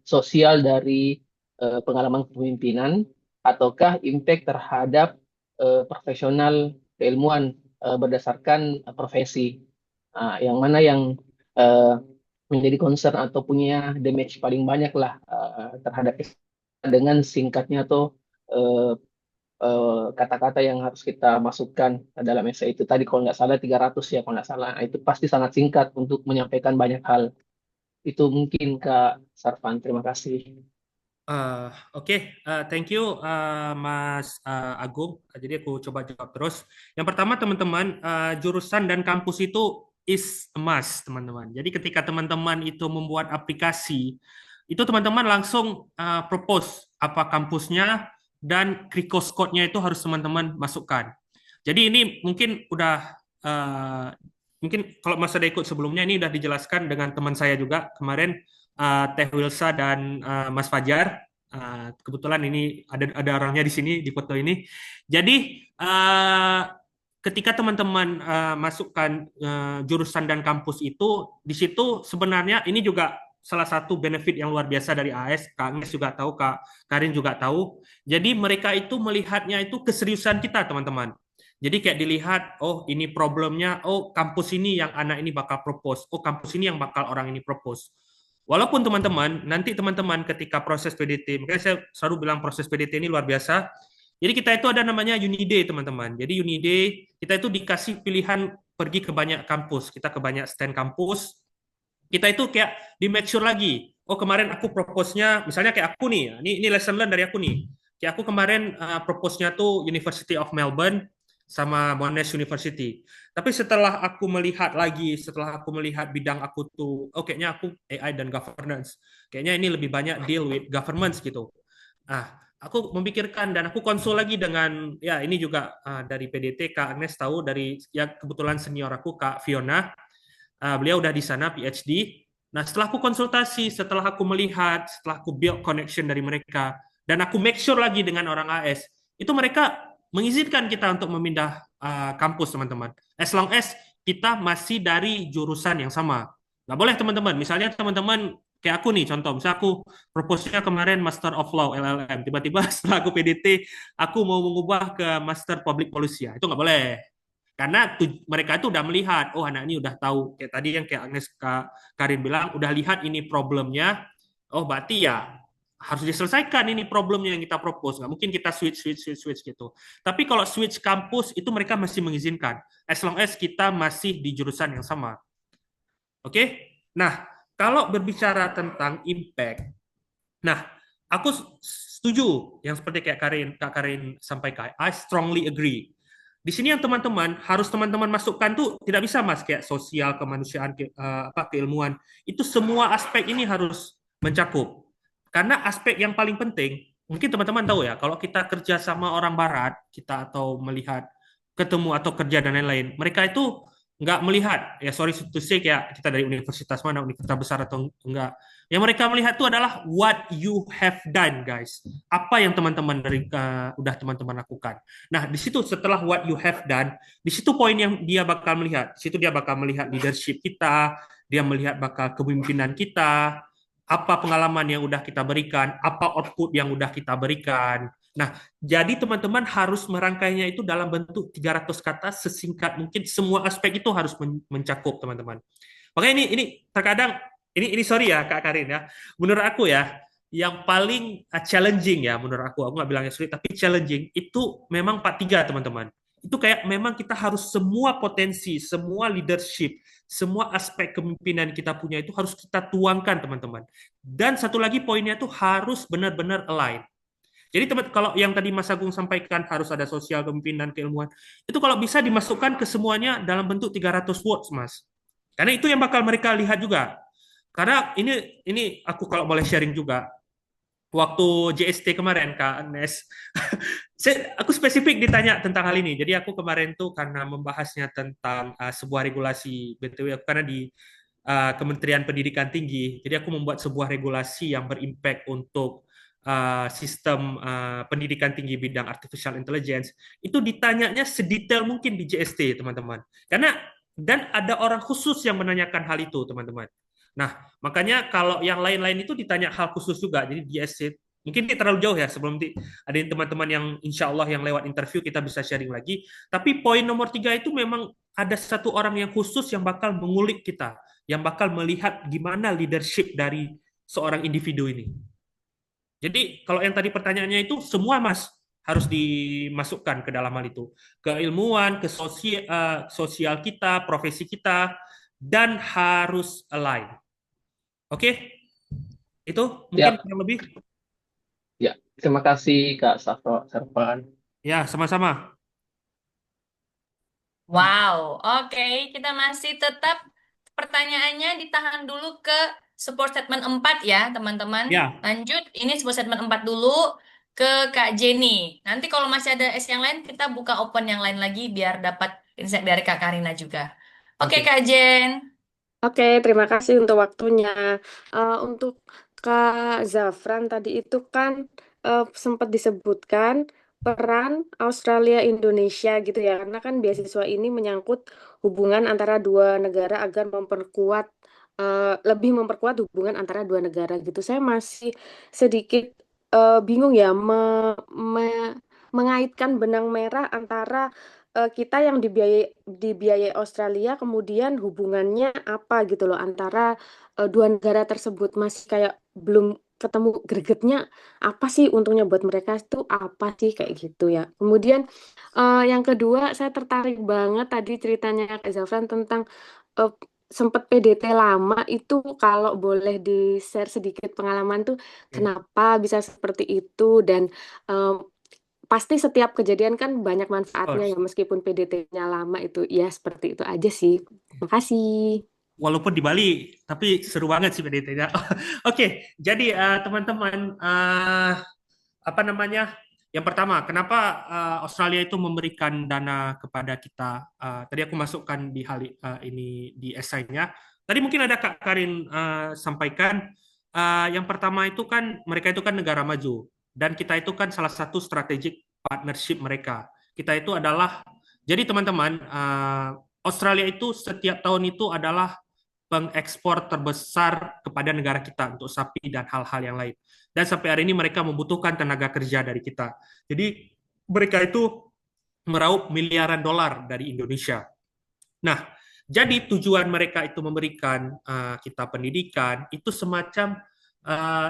sosial dari pengalaman kepemimpinan ataukah impact terhadap profesional keilmuan berdasarkan profesi. Yang mana yang eh, menjadi concern atau punya damage paling banyak lah terhadap dengan singkatnya atau eh, kata-kata yang harus kita masukkan dalam essay itu tadi kalau nggak salah 300 ya kalau nggak salah. Nah, itu pasti sangat singkat untuk menyampaikan banyak hal. Itu mungkin Kak Sarvan. Terima kasih. Oke, thank you Mas Agung. Jadi aku coba jawab terus. Yang pertama teman-teman, jurusan dan kampus itu is a must teman-teman. Jadi ketika teman-teman itu membuat aplikasi, itu teman-teman langsung propose apa kampusnya dan Krikos code-nya itu harus teman-teman masukkan. Jadi ini mungkin udah mungkin kalau Mas ada ikut sebelumnya ini udah dijelaskan dengan teman saya juga kemarin Teh Wilsa dan Mas Fajar. Kebetulan ini ada orangnya di sini di foto ini. Jadi ketika teman-teman masukkan jurusan dan kampus itu, di situ sebenarnya ini juga salah satu benefit yang luar biasa dari AS. Kak Agnes juga tahu, Kak Karin juga tahu. Jadi mereka itu melihatnya itu keseriusan kita, teman-teman. Jadi kayak dilihat, oh ini problemnya, oh kampus ini yang anak ini bakal propose, oh kampus ini yang bakal orang ini propose. Walaupun teman-teman, nanti teman-teman ketika proses PDT, makanya saya selalu bilang proses PDT ini luar biasa. Jadi kita itu ada namanya Uniday, teman-teman. Jadi Uniday, kita itu dikasih pilihan pergi ke banyak kampus. Kita ke banyak stand kampus. Kita itu kayak di make sure lagi. Oh kemarin aku propose-nya, misalnya kayak aku nih, ini lesson learn dari aku nih. Kayak aku kemarin propose-nya tuh University of Melbourne, sama Monash University. Tapi setelah aku melihat lagi, setelah aku melihat bidang aku tuh, oh kayaknya aku AI dan governance. Kayaknya ini lebih banyak deal with governments gitu. Aku memikirkan dan aku konsul lagi dengan ya ini juga dari PDT Kak Agnes tahu dari ya kebetulan senior aku Kak Fiona. Beliau udah di sana PhD. Nah, setelah aku konsultasi, setelah aku melihat, setelah aku build connection dari mereka, dan aku make sure lagi dengan orang AS, itu mereka mengizinkan kita untuk memindah kampus, teman-teman. As long as kita masih dari jurusan yang sama. Nggak boleh, teman-teman. Misalnya teman-teman, kayak aku nih, contoh. Misalnya aku proposnya kemarin Master of Law, LLM. Tiba-tiba setelah aku PDT, aku mau mengubah ke Master Public Policy. Itu nggak boleh. Karena mereka itu udah melihat, oh anak ini udah tahu. Kayak tadi yang kayak Agnes Karin bilang, udah lihat ini problemnya, oh berarti ya harus diselesaikan ini problemnya yang kita propose. Nggak mungkin kita switch gitu. Tapi kalau switch kampus itu mereka masih mengizinkan. As long as kita masih di jurusan yang sama. Oke? Nah, kalau berbicara tentang impact, nah, aku setuju yang seperti kayak Kak Karin sampaikan. I strongly agree. Di sini yang teman-teman harus teman-teman masukkan tuh tidak bisa Mas kayak sosial, kemanusiaan, keilmuan. Itu semua aspek ini harus mencakup. Karena aspek yang paling penting, mungkin teman-teman tahu ya, kalau kita kerja sama orang barat, kita atau melihat ketemu atau kerja dan lain-lain, mereka itu nggak melihat, ya sorry to say kayak kita dari universitas mana, universitas besar atau enggak. Yang mereka melihat itu adalah what you have done, guys. Apa yang teman-teman dari udah teman-teman lakukan. Nah, di situ setelah what you have done, di situ poin yang dia bakal melihat. Di situ dia bakal melihat leadership kita, dia melihat bakal kepemimpinan kita, apa pengalaman yang udah kita berikan, apa output yang udah kita berikan. Nah, jadi teman-teman harus merangkainya itu dalam bentuk 300 kata sesingkat mungkin, semua aspek itu harus mencakup, teman-teman. Makanya ini terkadang ini sorry ya Kak Karin ya. Menurut aku ya, yang paling challenging ya menurut aku nggak bilangnya sulit tapi challenging itu memang 43 teman-teman. Itu kayak memang kita harus semua potensi, semua leadership, semua aspek kepemimpinan kita punya itu harus kita tuangkan teman-teman. Dan satu lagi poinnya itu harus benar-benar align. Jadi teman kalau yang tadi Mas Agung sampaikan harus ada sosial kepemimpinan keilmuan, itu kalau bisa dimasukkan ke semuanya dalam bentuk 300 words, Mas. Karena itu yang bakal mereka lihat juga. Karena ini aku kalau boleh sharing juga, waktu JST kemarin Kak Agnes, aku spesifik ditanya tentang hal ini. Jadi aku kemarin tuh karena membahasnya tentang sebuah regulasi BTW aku karena di Kementerian Pendidikan Tinggi. Jadi aku membuat sebuah regulasi yang berimpact untuk sistem pendidikan tinggi bidang artificial intelligence. Itu ditanyanya sedetail mungkin di JST, teman-teman. Karena dan ada orang khusus yang menanyakan hal itu, teman-teman. Nah, makanya kalau yang lain-lain itu ditanya hal khusus juga. Jadi di JST mungkin ini terlalu jauh ya sebelum ada teman-teman yang insya Allah yang lewat interview kita bisa sharing lagi. Tapi poin nomor 3 itu memang ada satu orang yang khusus yang bakal mengulik kita, yang bakal melihat gimana leadership dari seorang individu ini. Jadi kalau yang tadi pertanyaannya itu semua Mas harus dimasukkan ke dalam hal itu. Keilmuan, ke sosial kita, profesi kita, dan harus align. Oke? Itu mungkin Ya, kurang lebih. ya. Terima kasih Kak Sarvan. Ya, sama-sama. Wow, oke. Kita masih tetap pertanyaannya ditahan dulu ke support statement 4 ya, teman-teman. Ya, Lanjut, ini support statement 4 dulu ke Kak Jenny. Nanti kalau masih ada S yang lain, kita buka open yang lain lagi biar dapat insight dari Kak Karina juga. Oke, oke. Kak Jen. Oke, terima kasih untuk waktunya. Untuk Kak Zafran tadi itu kan sempat disebutkan peran Australia Indonesia gitu ya, karena kan beasiswa ini menyangkut hubungan antara dua negara agar lebih memperkuat hubungan antara dua negara gitu. Saya masih sedikit bingung ya mengaitkan benang merah antara kita yang dibiayai Australia, kemudian hubungannya apa gitu loh antara dua negara tersebut. Masih kayak belum ketemu gregetnya apa sih untungnya buat mereka itu apa sih kayak gitu ya. Kemudian yang kedua saya tertarik banget tadi ceritanya Kak Zafran tentang eh, sempat PDT lama itu kalau boleh di-share sedikit pengalaman tuh Oke. kenapa bisa seperti itu dan pasti setiap kejadian kan banyak manfaatnya course. ya meskipun PDT-nya lama itu. Ya seperti itu aja sih. Makasih. Walaupun di Bali, tapi seru banget sih PDT-nya. Oke, jadi teman-teman, apa namanya? Yang pertama, kenapa Australia itu memberikan dana kepada kita? Tadi aku masukkan di hal ini di esainya. Tadi mungkin ada Kak Karin sampaikan. Yang pertama itu kan mereka itu kan negara maju dan kita itu kan salah satu strategic partnership mereka. Kita itu adalah jadi teman-teman Australia itu setiap tahun itu adalah pengekspor terbesar kepada negara kita untuk sapi dan hal-hal yang lain. Dan sampai hari ini mereka membutuhkan tenaga kerja dari kita. Jadi mereka itu meraup miliaran dolar dari Indonesia. Nah, jadi tujuan mereka itu memberikan kita pendidikan itu semacam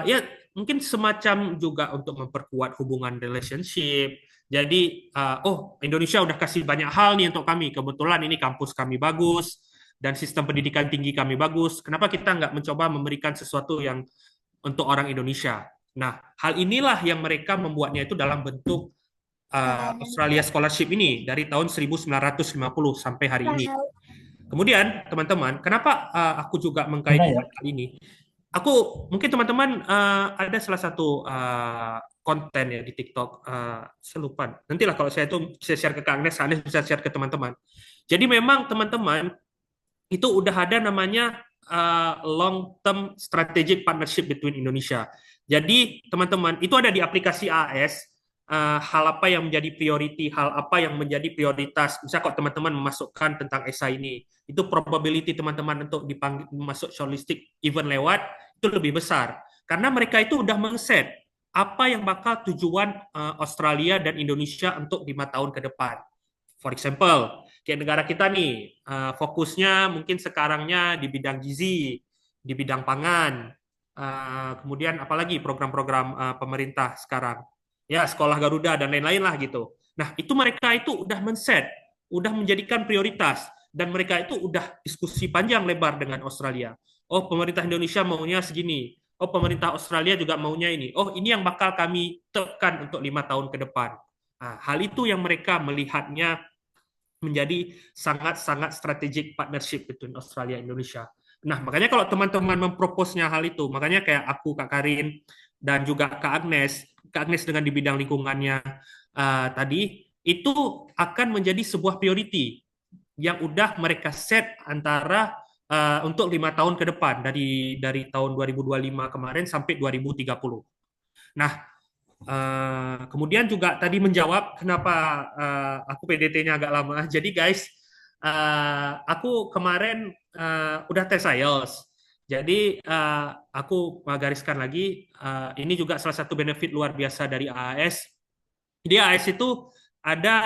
ya mungkin semacam juga untuk memperkuat hubungan relationship. Jadi oh Indonesia udah kasih banyak hal nih untuk kami. Kebetulan ini kampus kami bagus dan sistem pendidikan tinggi kami bagus. Kenapa kita nggak mencoba memberikan sesuatu yang untuk orang Indonesia? Nah, hal inilah yang mereka membuatnya itu dalam bentuk Australia Scholarship ini dari tahun 1950 sampai hari ini. Kemudian, teman-teman, kenapa aku juga mengkaitkan hal ini? Aku mungkin teman-teman ada salah satu konten ya di TikTok, saya lupa. Nantilah kalau saya itu bisa share ke Kak Agnes bisa share ke teman-teman. Jadi memang teman-teman itu udah ada namanya long term strategic partnership between Indonesia. Jadi teman-teman itu ada di aplikasi AS hal apa yang menjadi priority, hal apa yang menjadi prioritas. Misalnya kalau teman-teman memasukkan tentang esai ini, itu probability teman-teman untuk dipanggil masuk shortlistic event lewat itu lebih besar. Karena mereka itu udah mengset apa yang bakal tujuan Australia dan Indonesia untuk 5 tahun ke depan. For example, kayak negara kita nih, fokusnya mungkin sekarangnya di bidang gizi, di bidang pangan, kemudian apalagi program-program pemerintah sekarang. Ya, sekolah Garuda dan lain-lain lah gitu. Nah, itu mereka itu udah men-set, udah menjadikan prioritas, dan mereka itu udah diskusi panjang lebar dengan Australia. Oh, pemerintah Indonesia maunya segini. Oh, pemerintah Australia juga maunya ini. Oh, ini yang bakal kami tekan untuk 5 tahun ke depan. Nah, hal itu yang mereka melihatnya menjadi sangat-sangat strategic partnership between Australia dan Indonesia. Nah, makanya kalau teman-teman memproposnya hal itu, makanya kayak aku, Kak Karin, dan juga Kak Agnes dengan di bidang lingkungannya tadi, itu akan menjadi sebuah priority yang udah mereka set antara untuk 5 tahun ke depan, dari tahun 2025 kemarin sampai 2030. Nah, kemudian juga tadi menjawab kenapa aku PDT-nya agak lama. Jadi guys, aku kemarin udah tes IELTS. Jadi aku gariskan lagi, ini juga salah satu benefit luar biasa dari AAS. Jadi AAS itu ada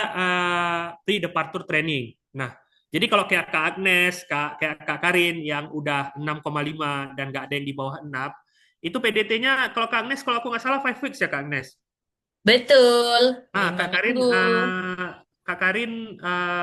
pre-departure training. Nah, jadi kalau kayak Kak Agnes, kayak Kak Karin yang udah 6,5 dan nggak ada yang di bawah 6, itu PDT-nya kalau Kak Agnes, kalau aku nggak salah 5 weeks ya Kak Agnes. Betul, Kak 5 Karin, minggu.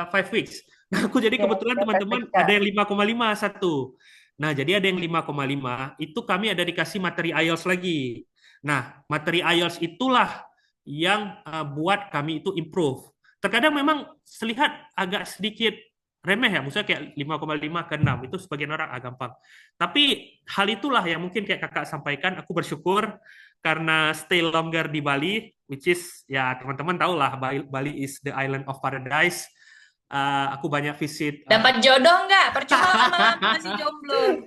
5 weeks. Nah, aku jadi Ya, kebetulan dapat teman-teman Kak. ada yang 5,5 satu. Nah, jadi ada yang 5,5 itu kami ada dikasih materi IELTS lagi. Nah, materi IELTS itulah yang buat kami itu improve. Terkadang memang terlihat agak sedikit remeh ya, misalnya kayak 5,5 ke 6 itu sebagian orang agak gampang. Tapi hal itulah yang mungkin kayak kakak sampaikan, aku bersyukur karena stay longer di Bali, which is ya teman-teman tahu lah Bali is the island of paradise. Aku banyak visit. Dapat jodoh nggak? Percuma masih jomblo.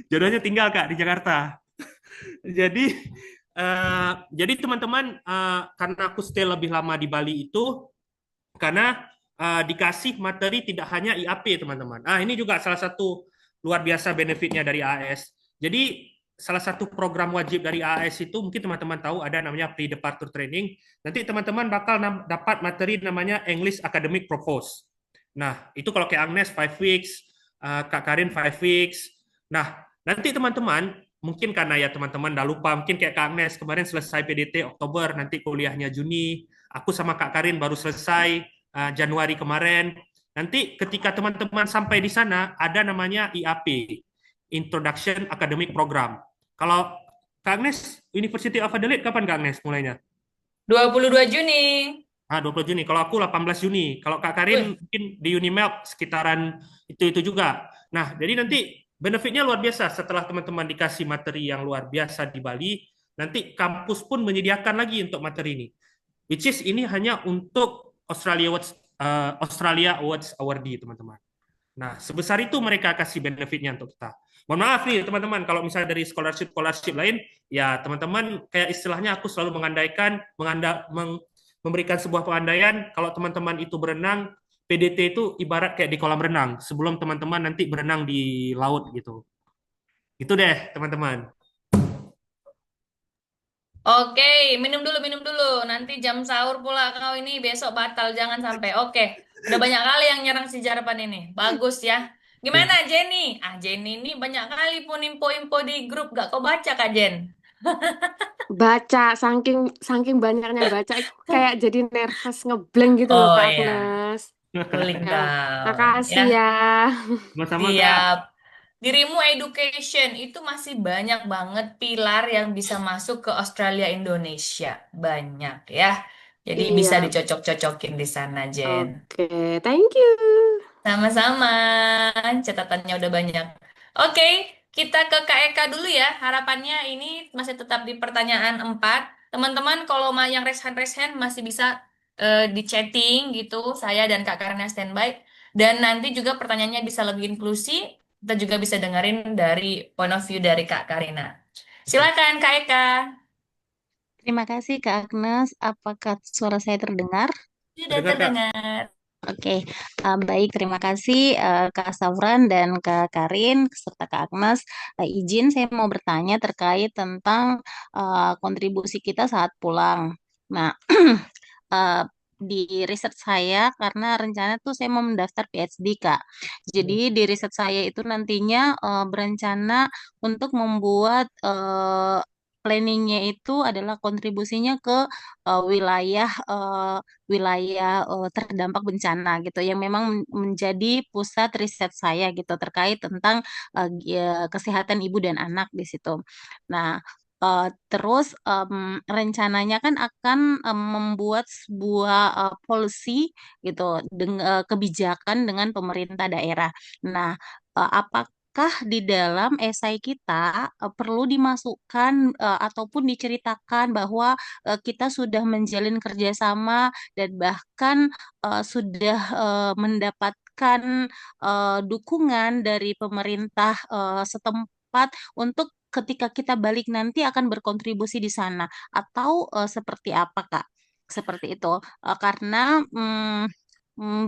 Jodohnya tinggal Kak di Jakarta. Jadi teman-teman karena aku stay lebih lama di Bali itu karena dikasih materi tidak hanya IAP teman-teman. Ini juga salah satu luar biasa benefitnya dari AS. Jadi salah satu program wajib dari AS itu mungkin teman-teman tahu ada namanya pre-departure training. Nanti teman-teman bakal dapat materi namanya English Academic Propose. Nah, itu kalau kayak Agnes 5 weeks, Kak Karin 5 weeks. Nah, nanti teman-teman mungkin karena ya teman-teman udah lupa, mungkin kayak Kak Agnes kemarin selesai PDT Oktober, nanti kuliahnya Juni. Aku sama Kak Karin baru selesai Januari kemarin. Nanti ketika teman-teman sampai di sana ada namanya IAP, Introduction Academic Program. Kalau Kak Agnes, University of Adelaide kapan Kak Agnes mulainya? 22 Juni. 20 Juni. Kalau aku 18 Juni. Kalau Kak Karin Wih, mungkin di Unimelp sekitaran itu juga. Nah, jadi nanti benefitnya luar biasa setelah teman-teman dikasih materi yang luar biasa di Bali, nanti kampus pun menyediakan lagi untuk materi ini. Which is ini hanya untuk Australia Awards Awardee, teman-teman. Nah, sebesar itu mereka kasih benefitnya untuk kita. Mohon maaf nih teman-teman, kalau misalnya dari scholarship lain, ya teman-teman kayak istilahnya aku selalu memberikan sebuah pengandaian, kalau teman-teman itu berenang, PDT itu ibarat kayak di kolam renang, sebelum teman-teman nanti berenang di laut gitu. Itu deh teman-teman. oke, minum dulu, minum dulu. Nanti jam sahur pula kau ini besok batal, jangan sampai. Oke, udah banyak kali yang nyerang si Jarpan ini. Bagus ya. Gimana Oke. Jenny? Ah, Jenny ini banyak kali pun info-info di grup. Gak kau baca Kak Jen? Baca, saking saking banyaknya baca, aku kayak jadi nervous ngeblank gitu loh Oh Kak iya, Agnes. cooling Ya, down. makasih Ya, ya. Sama-sama Kak. siap. Dirimu education itu masih banyak banget pilar yang bisa masuk ke Australia Indonesia. Banyak ya. Jadi bisa Iya, dicocok-cocokin di sana, Jen. oke, thank you. Sama-sama. Catatannya udah banyak. Oke, kita ke Kak Eka dulu ya. Harapannya ini masih tetap di pertanyaan 4. Teman-teman kalau yang raise hand masih bisa di chatting gitu. Saya dan Kak Karina standby. Dan nanti juga pertanyaannya bisa lebih inklusi. Kita juga bisa dengerin dari point of view dari Kak Karina. Oke. Silakan Kak Eka. Terima kasih Kak Agnes. Apakah suara saya terdengar? Sudah Terdengar Kak? terdengar. Oke, baik. Terima kasih Kak Safran dan Kak Karin serta Kak Agnes. Izin saya mau bertanya terkait tentang kontribusi kita saat pulang. Nah, eh, di riset saya karena rencana tuh saya mau mendaftar PhD Kak. Jadi di riset saya itu nantinya berencana untuk membuat planningnya itu adalah kontribusinya ke wilayah terdampak bencana gitu yang memang menjadi pusat riset saya gitu terkait tentang kesehatan ibu dan anak di situ. Nah, terus rencananya kan akan membuat sebuah policy gitu, kebijakan dengan pemerintah daerah. Nah, apakah di dalam esai kita perlu dimasukkan ataupun diceritakan bahwa kita sudah menjalin kerjasama dan bahkan sudah mendapatkan dukungan dari pemerintah setempat untuk ketika kita balik nanti akan berkontribusi di sana atau seperti apa Kak? Seperti itu. Karena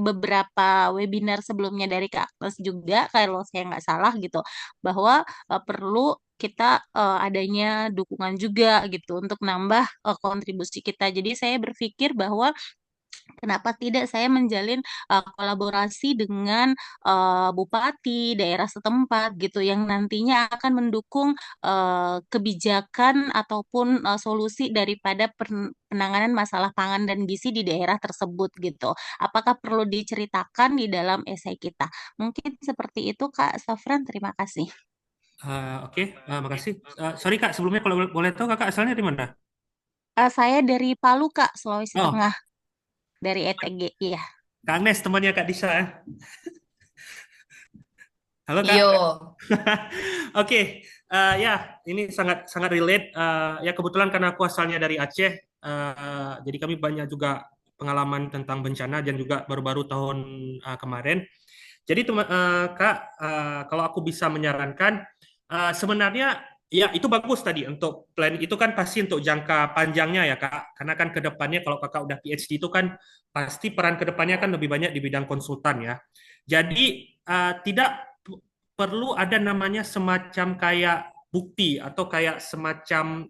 beberapa webinar sebelumnya dari Kak Agnes juga kalau saya nggak salah gitu bahwa perlu kita adanya dukungan juga gitu untuk nambah kontribusi kita. Jadi saya berpikir bahwa kenapa tidak saya menjalin kolaborasi dengan bupati daerah setempat gitu yang nantinya akan mendukung kebijakan ataupun solusi daripada penanganan masalah pangan dan gizi di daerah tersebut gitu. Apakah perlu diceritakan di dalam esai kita? Mungkin seperti itu Kak Safran, terima kasih. Oke, makasih. Sorry Kak, sebelumnya kalau boleh tahu Kakak asalnya dari mana? Saya dari Palu Kak, Sulawesi Oh, Tengah, dari ETG, iya. Kak Agnes, temannya Kak Disa. Halo Kak. Yo. Oke, ya ini sangat sangat relate. Ya kebetulan karena aku asalnya dari Aceh, jadi kami banyak juga pengalaman tentang bencana dan juga baru-baru tahun kemarin. Jadi Kak, kalau aku bisa menyarankan, sebenarnya ya itu bagus tadi untuk plan itu kan pasti untuk jangka panjangnya ya Kak, karena kan ke depannya kalau Kakak udah PhD itu kan pasti peran ke depannya kan lebih banyak di bidang konsultan ya. Jadi tidak perlu ada namanya semacam kayak bukti atau kayak semacam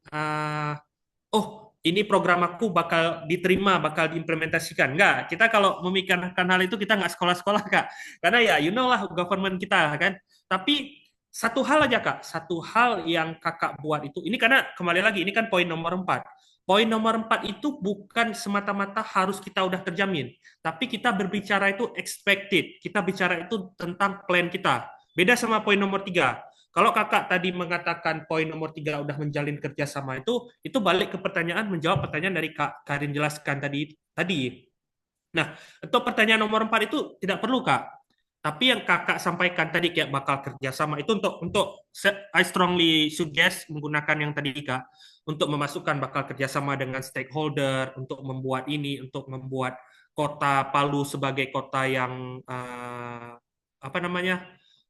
oh ini program aku bakal diterima, bakal diimplementasikan. Enggak, kita kalau memikirkan hal itu kita nggak sekolah-sekolah Kak. Karena ya you know lah government kita kan. Tapi satu hal aja Kak, satu hal yang Kakak buat itu, ini karena kembali lagi, ini kan poin nomor 4. Poin nomor 4 itu bukan semata-mata harus kita udah terjamin. Tapi kita berbicara itu expected. Kita bicara itu tentang plan kita. Beda sama poin nomor 3. Kalau kakak tadi mengatakan poin nomor 3 udah menjalin kerjasama itu balik ke pertanyaan, menjawab pertanyaan dari Kak Karin jelaskan tadi. Nah, untuk pertanyaan nomor 4 itu tidak perlu Kak. Tapi yang kakak sampaikan tadi kayak bakal kerjasama itu untuk I strongly suggest menggunakan yang tadi Kak, untuk memasukkan bakal kerjasama dengan stakeholder, untuk membuat untuk membuat kota Palu sebagai kota yang apa namanya,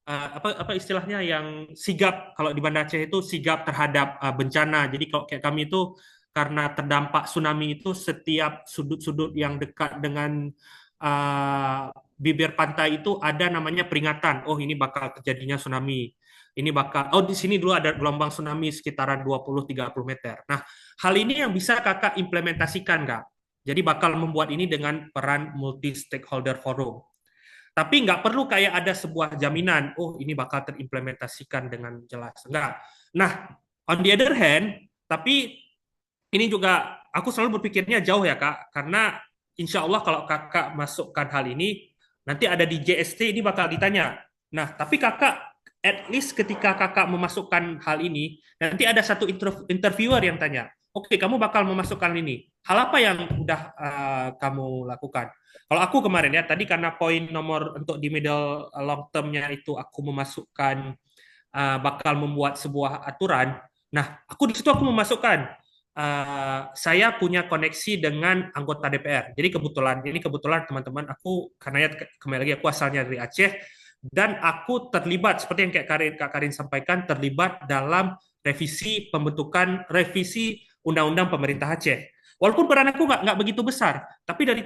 apa istilahnya, yang sigap. Kalau di Banda Aceh itu sigap terhadap bencana. Jadi kalau kayak kami itu karena terdampak tsunami itu, setiap sudut-sudut yang dekat dengan bibir pantai itu ada namanya peringatan. Oh, ini bakal terjadinya tsunami. Di sini dulu ada gelombang tsunami sekitaran 20-30 meter. Nah, hal ini yang bisa kakak implementasikan, Kak. Jadi bakal membuat ini dengan peran multi stakeholder forum. Tapi nggak perlu kayak ada sebuah jaminan, oh ini bakal terimplementasikan dengan jelas. Enggak. Nah, on the other hand, tapi ini juga aku selalu berpikirnya jauh ya Kak, karena insya Allah kalau kakak masukkan hal ini, nanti ada di JST ini bakal ditanya. Nah, tapi kakak, at least ketika kakak memasukkan hal ini, nanti ada satu interviewer yang tanya, oke, kamu bakal memasukkan ini. Hal apa yang udah kamu lakukan? Kalau aku kemarin ya, tadi karena poin nomor untuk di middle long term-nya itu aku memasukkan bakal membuat sebuah aturan. Nah, aku di situ aku memasukkan saya punya koneksi dengan anggota DPR. Jadi kebetulan teman-teman aku, karena ya kembali lagi aku asalnya dari Aceh, dan aku terlibat seperti yang kayak Kak Karin sampaikan, terlibat dalam revisi Undang-Undang Pemerintah Aceh. Walaupun peran aku nggak begitu besar, tapi dari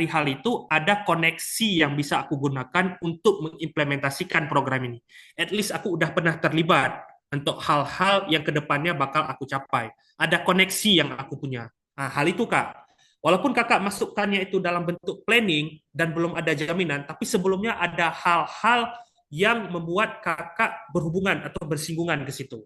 hal itu ada koneksi yang bisa aku gunakan untuk mengimplementasikan program ini. At least aku udah pernah terlibat untuk hal-hal yang kedepannya bakal aku capai. Ada koneksi yang aku punya. Nah, hal itu Kak. Walaupun kakak masukkannya itu dalam bentuk planning dan belum ada jaminan, tapi sebelumnya ada hal-hal yang membuat kakak berhubungan atau bersinggungan ke situ.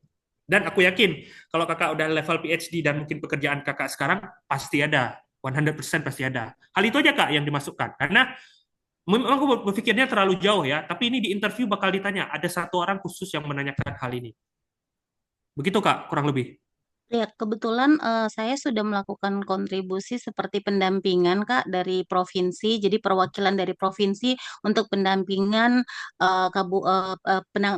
Dan aku yakin kalau kakak udah level PhD dan mungkin pekerjaan kakak sekarang pasti ada, 100% pasti ada. Hal itu aja Kak yang dimasukkan. Karena memang aku berpikirnya terlalu jauh ya, tapi ini di interview bakal ditanya, ada satu orang khusus yang menanyakan hal ini. Begitu Kak, kurang lebih. Ya, kebetulan saya sudah melakukan kontribusi seperti pendampingan, Kak, dari provinsi. Jadi perwakilan dari provinsi untuk pendampingan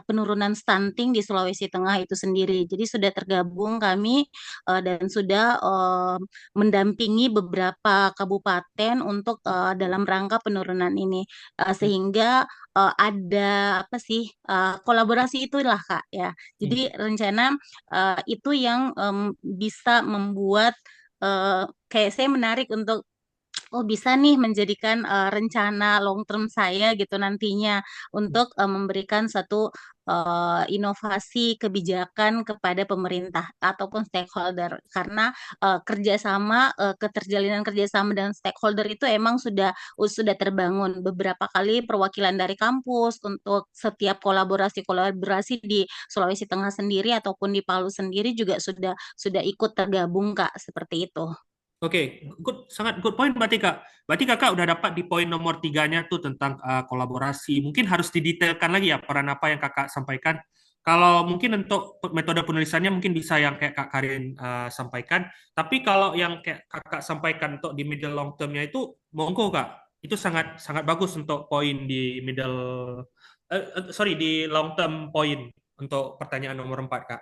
penurunan stunting di Sulawesi Tengah itu sendiri. Jadi sudah tergabung kami dan sudah mendampingi beberapa kabupaten untuk dalam rangka penurunan ini. Sehingga ada apa sih kolaborasi itulah, Kak, ya. Jadi rencana itu yang bisa membuat kayak saya menarik untuk oh bisa nih menjadikan rencana long term saya gitu nantinya untuk memberikan satu inovasi kebijakan kepada pemerintah ataupun stakeholder karena keterjalinan kerjasama dengan stakeholder itu emang sudah terbangun beberapa kali perwakilan dari kampus untuk setiap kolaborasi di Sulawesi Tengah sendiri ataupun di Palu sendiri juga sudah ikut tergabung Kak seperti itu. Oke, sangat good point berarti Kak. Berarti Kakak udah dapat di poin nomor 3-nya tuh tentang kolaborasi. Mungkin harus didetailkan lagi ya peran apa yang Kakak sampaikan. Kalau mungkin untuk metode penulisannya mungkin bisa yang kayak Kak Karin sampaikan. Tapi kalau yang kayak Kakak sampaikan untuk di middle long term-nya itu, monggo Kak. Itu sangat sangat bagus untuk poin di di long term poin untuk pertanyaan nomor 4 Kak.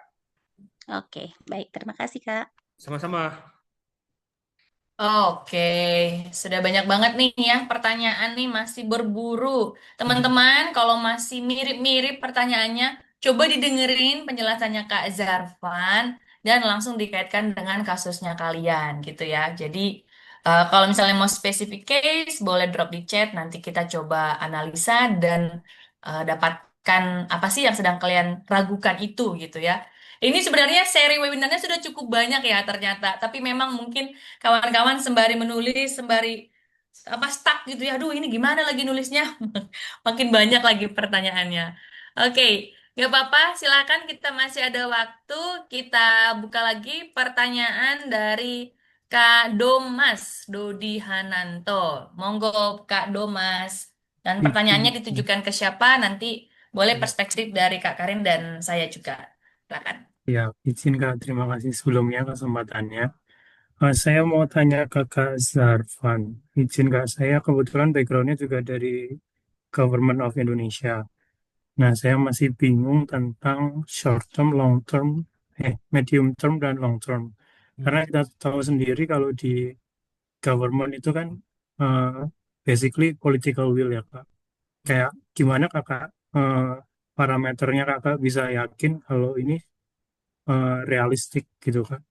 Oke, baik. Terima kasih, Kak. Sama-sama. Oke, sudah banyak banget nih ya pertanyaan nih masih berburu. Teman-teman, kalau masih mirip-mirip pertanyaannya, coba didengerin penjelasannya Kak Zarfan dan langsung dikaitkan dengan kasusnya kalian gitu ya. Jadi kalau misalnya mau specific case, boleh drop di chat, nanti kita coba analisa dan dapatkan apa sih yang sedang kalian ragukan itu gitu ya. Ini sebenarnya seri webinarnya sudah cukup banyak ya ternyata, tapi memang mungkin kawan-kawan sembari menulis, sembari apa stuck gitu ya. Aduh, ini gimana lagi nulisnya? Makin banyak lagi pertanyaannya. Oke, nggak apa-apa. Silakan kita masih ada waktu. Kita buka lagi pertanyaan dari Kak Domas, Dodi Hananto. Monggo Kak Domas. Dan pertanyaannya ditujukan ke siapa? Nanti Boleh perspektif dari Kak Karin dan saya juga. Silakan. Ya, izin Kak, terima kasih sebelumnya kesempatannya. Saya mau tanya ke Kak Zarfan. Izin Kak, saya kebetulan backgroundnya juga dari Government of Indonesia. Nah, saya masih bingung tentang short term, long term, medium term, dan long term. Karena kita tahu sendiri kalau di government itu kan eh, basically political will ya Kak. Kayak gimana Kakak, parameternya Kakak bisa yakin kalau ini realistik gitu Kak.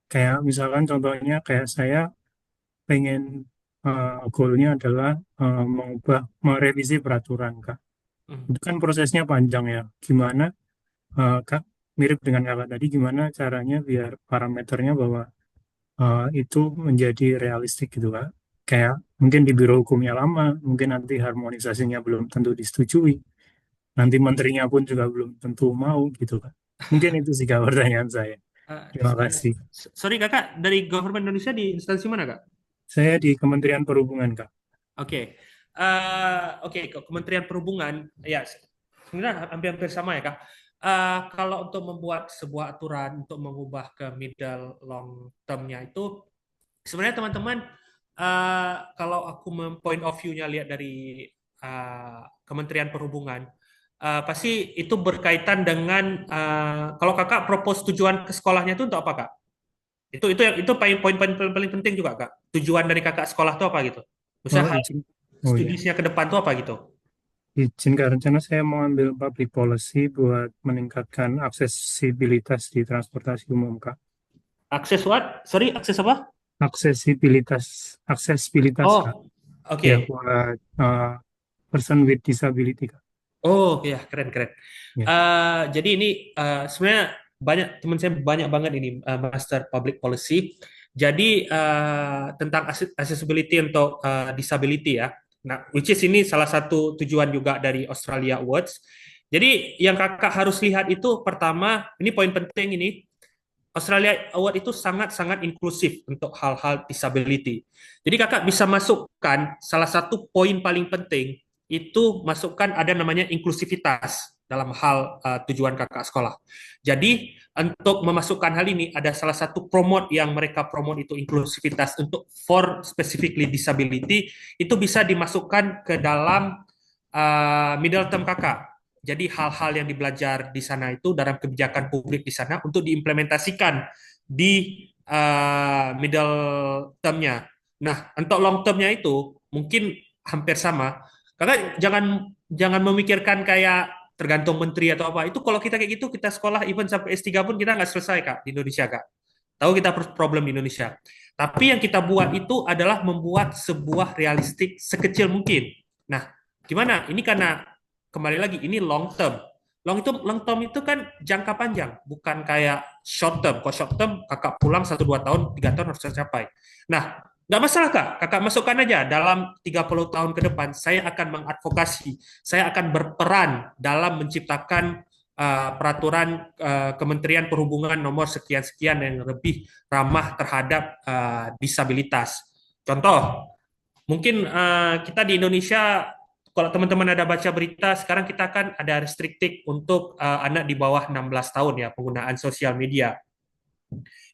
Kayak misalkan contohnya kayak saya pengen goalnya adalah merevisi peraturan Kak. Itu kan prosesnya panjang ya. Gimana Kak, mirip dengan Kakak tadi, gimana caranya biar parameternya bahwa itu menjadi realistik gitu Kak. Kayak mungkin di biro hukumnya lama, mungkin nanti harmonisasinya belum tentu disetujui, nanti menterinya pun juga belum tentu mau gitu Kak. Mungkin itu sih Kak pertanyaan saya. Terima kasih. Sorry Kakak, dari government Indonesia di instansi mana Kak? Saya di Kementerian Perhubungan Kak. Oke. Oke, ke Kementerian Perhubungan, ya sebenarnya hampir-hampir sama ya Kak. Kalau untuk membuat sebuah aturan untuk mengubah ke middle long term-nya itu, sebenarnya teman-teman, kalau aku point of view-nya lihat dari Kementerian Perhubungan, pasti itu berkaitan dengan kalau Kakak propose tujuan ke sekolahnya itu untuk apa Kak? Itu poin-poin paling penting juga Kak. Tujuan dari Kakak sekolah itu apa gitu? Oh, Misalnya izin. Oh ya, studiesnya ke depan tuh apa gitu? izin Kak, rencana saya mau ambil public policy buat meningkatkan aksesibilitas di transportasi umum Kak. Akses what? Sorry, akses apa? Aksesibilitas Kak. Oh, oke. Ya, buat person with disability Kak. Oh, ya, keren. Ya. Jadi ini sebenarnya banyak teman saya banyak banget ini master public policy. Jadi tentang accessibility untuk disability ya. Nah, which is ini salah satu tujuan juga dari Australia Awards. Jadi yang kakak harus lihat itu pertama, ini poin penting ini, Australia Award itu sangat-sangat inklusif untuk hal-hal disability. Jadi kakak bisa masukkan salah satu poin paling penting itu masukkan ada namanya inklusivitas dalam hal tujuan kakak sekolah. Jadi untuk memasukkan hal ini ada salah satu promote yang mereka promote itu inklusivitas untuk for specifically disability itu bisa dimasukkan ke dalam middle term kakak. Jadi hal-hal yang dibelajar di sana itu dalam kebijakan publik di sana untuk diimplementasikan di middle term-nya. Nah, untuk long term-nya itu mungkin hampir sama. Kakak jangan memikirkan kayak tergantung menteri atau apa. Itu kalau kita kayak gitu, kita sekolah even sampai S3 pun kita nggak selesai Kak di Indonesia Kak. Tahu kita problem di Indonesia. Tapi yang kita buat itu adalah membuat sebuah realistik sekecil mungkin. Nah, gimana? Ini karena kembali lagi ini long term. Long term itu kan jangka panjang, bukan kayak short term. Kalau short term kakak pulang 1-2 tahun, 3 tahun harus tercapai. Nah, nggak masalah Kak, kakak masukkan aja dalam 30 tahun ke depan saya akan mengadvokasi, saya akan berperan dalam menciptakan peraturan Kementerian Perhubungan nomor sekian-sekian yang lebih ramah terhadap disabilitas. Contoh, mungkin kita di Indonesia kalau teman-teman ada baca berita, sekarang kita kan ada restricted untuk anak di bawah 16 tahun ya, penggunaan sosial media.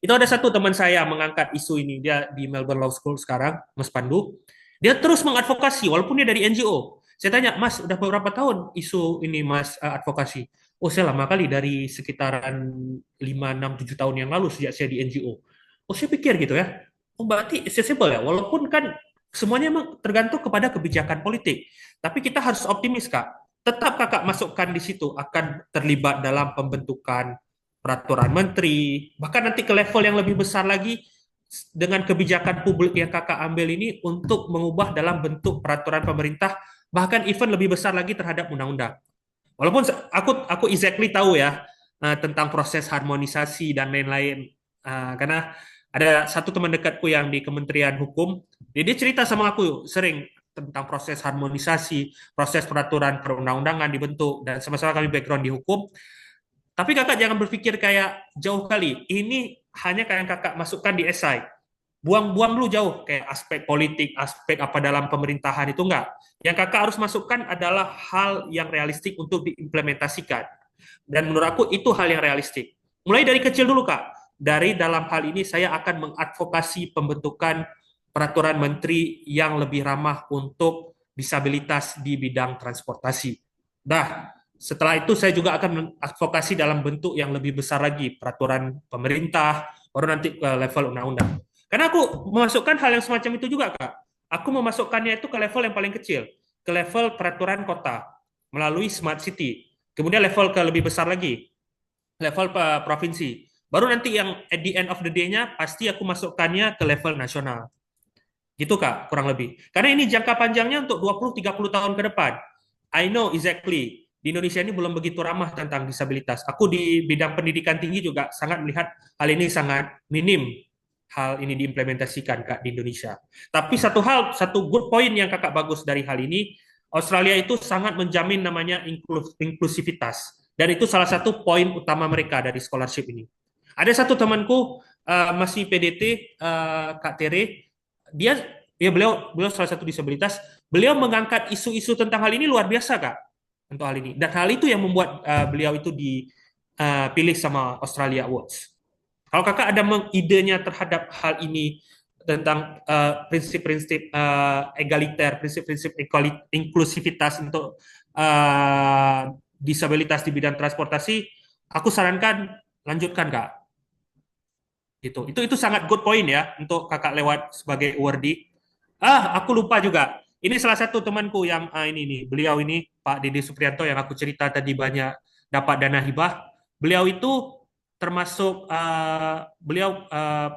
Itu ada satu teman saya mengangkat isu ini, dia di Melbourne Law School sekarang, Mas Pandu. Dia terus mengadvokasi, walaupun dia dari NGO. Saya tanya, Mas, udah beberapa tahun isu ini Mas advokasi? Oh, saya lama kali, dari sekitaran 5, 6, 7 tahun yang lalu sejak saya di NGO. Oh, saya pikir gitu ya. Oh, berarti accessible ya, walaupun kan semuanya memang tergantung kepada kebijakan politik. Tapi kita harus optimis, Kak. Tetap kakak masukkan di situ akan terlibat dalam pembentukan peraturan menteri, bahkan nanti ke level yang lebih besar lagi dengan kebijakan publik yang kakak ambil ini untuk mengubah dalam bentuk peraturan pemerintah, bahkan even lebih besar lagi terhadap undang-undang. Walaupun aku exactly tahu ya tentang proses harmonisasi dan lain-lain, karena ada satu teman dekatku yang di Kementerian Hukum, dia cerita sama aku sering tentang proses harmonisasi, proses peraturan perundang-undangan dibentuk, dan sama-sama kami background di hukum. Tapi kakak jangan berpikir kayak jauh kali. Ini hanya kayak kakak masukkan di esai. Buang-buang dulu jauh kayak aspek politik, aspek apa dalam pemerintahan itu enggak. Yang kakak harus masukkan adalah hal yang realistik untuk diimplementasikan. Dan menurut aku itu hal yang realistik. Mulai dari kecil dulu kak. Dari dalam hal ini saya akan mengadvokasi pembentukan peraturan menteri yang lebih ramah untuk disabilitas di bidang transportasi. Nah, setelah itu saya juga akan mengadvokasi dalam bentuk yang lebih besar lagi, peraturan pemerintah, baru nanti ke level undang-undang. Karena aku memasukkan hal yang semacam itu juga, Kak. Aku memasukkannya itu ke level yang paling kecil, ke level peraturan kota, melalui smart city. Kemudian level ke lebih besar lagi, level provinsi. Baru nanti yang at the end of the day-nya, pasti aku masukkannya ke level nasional. Gitu Kak, kurang lebih. Karena ini jangka panjangnya untuk 20-30 tahun ke depan. I know exactly. Di Indonesia ini belum begitu ramah tentang disabilitas. Aku di bidang pendidikan tinggi juga sangat melihat hal ini sangat minim hal ini diimplementasikan Kak di Indonesia. Tapi satu good point yang Kakak bagus dari hal ini, Australia itu sangat menjamin namanya inklusivitas. Dan itu salah satu poin utama mereka dari scholarship ini. Ada satu temanku masih PDT, Kak Tere, dia beliau salah satu disabilitas, beliau mengangkat isu-isu tentang hal ini luar biasa Kak untuk hal ini. Dan hal itu yang membuat beliau itu dipilih sama Australia Awards. Kalau kakak ada idenya terhadap hal ini tentang prinsip-prinsip egaliter, prinsip-prinsip inklusivitas untuk disabilitas di bidang transportasi, aku sarankan lanjutkan kak. Itu sangat good point ya untuk kakak lewat sebagai awardee. Aku lupa juga. Ini salah satu temanku yang ini nih, beliau ini Pak Dede Suprianto yang aku cerita tadi banyak dapat dana hibah. Beliau itu termasuk beliau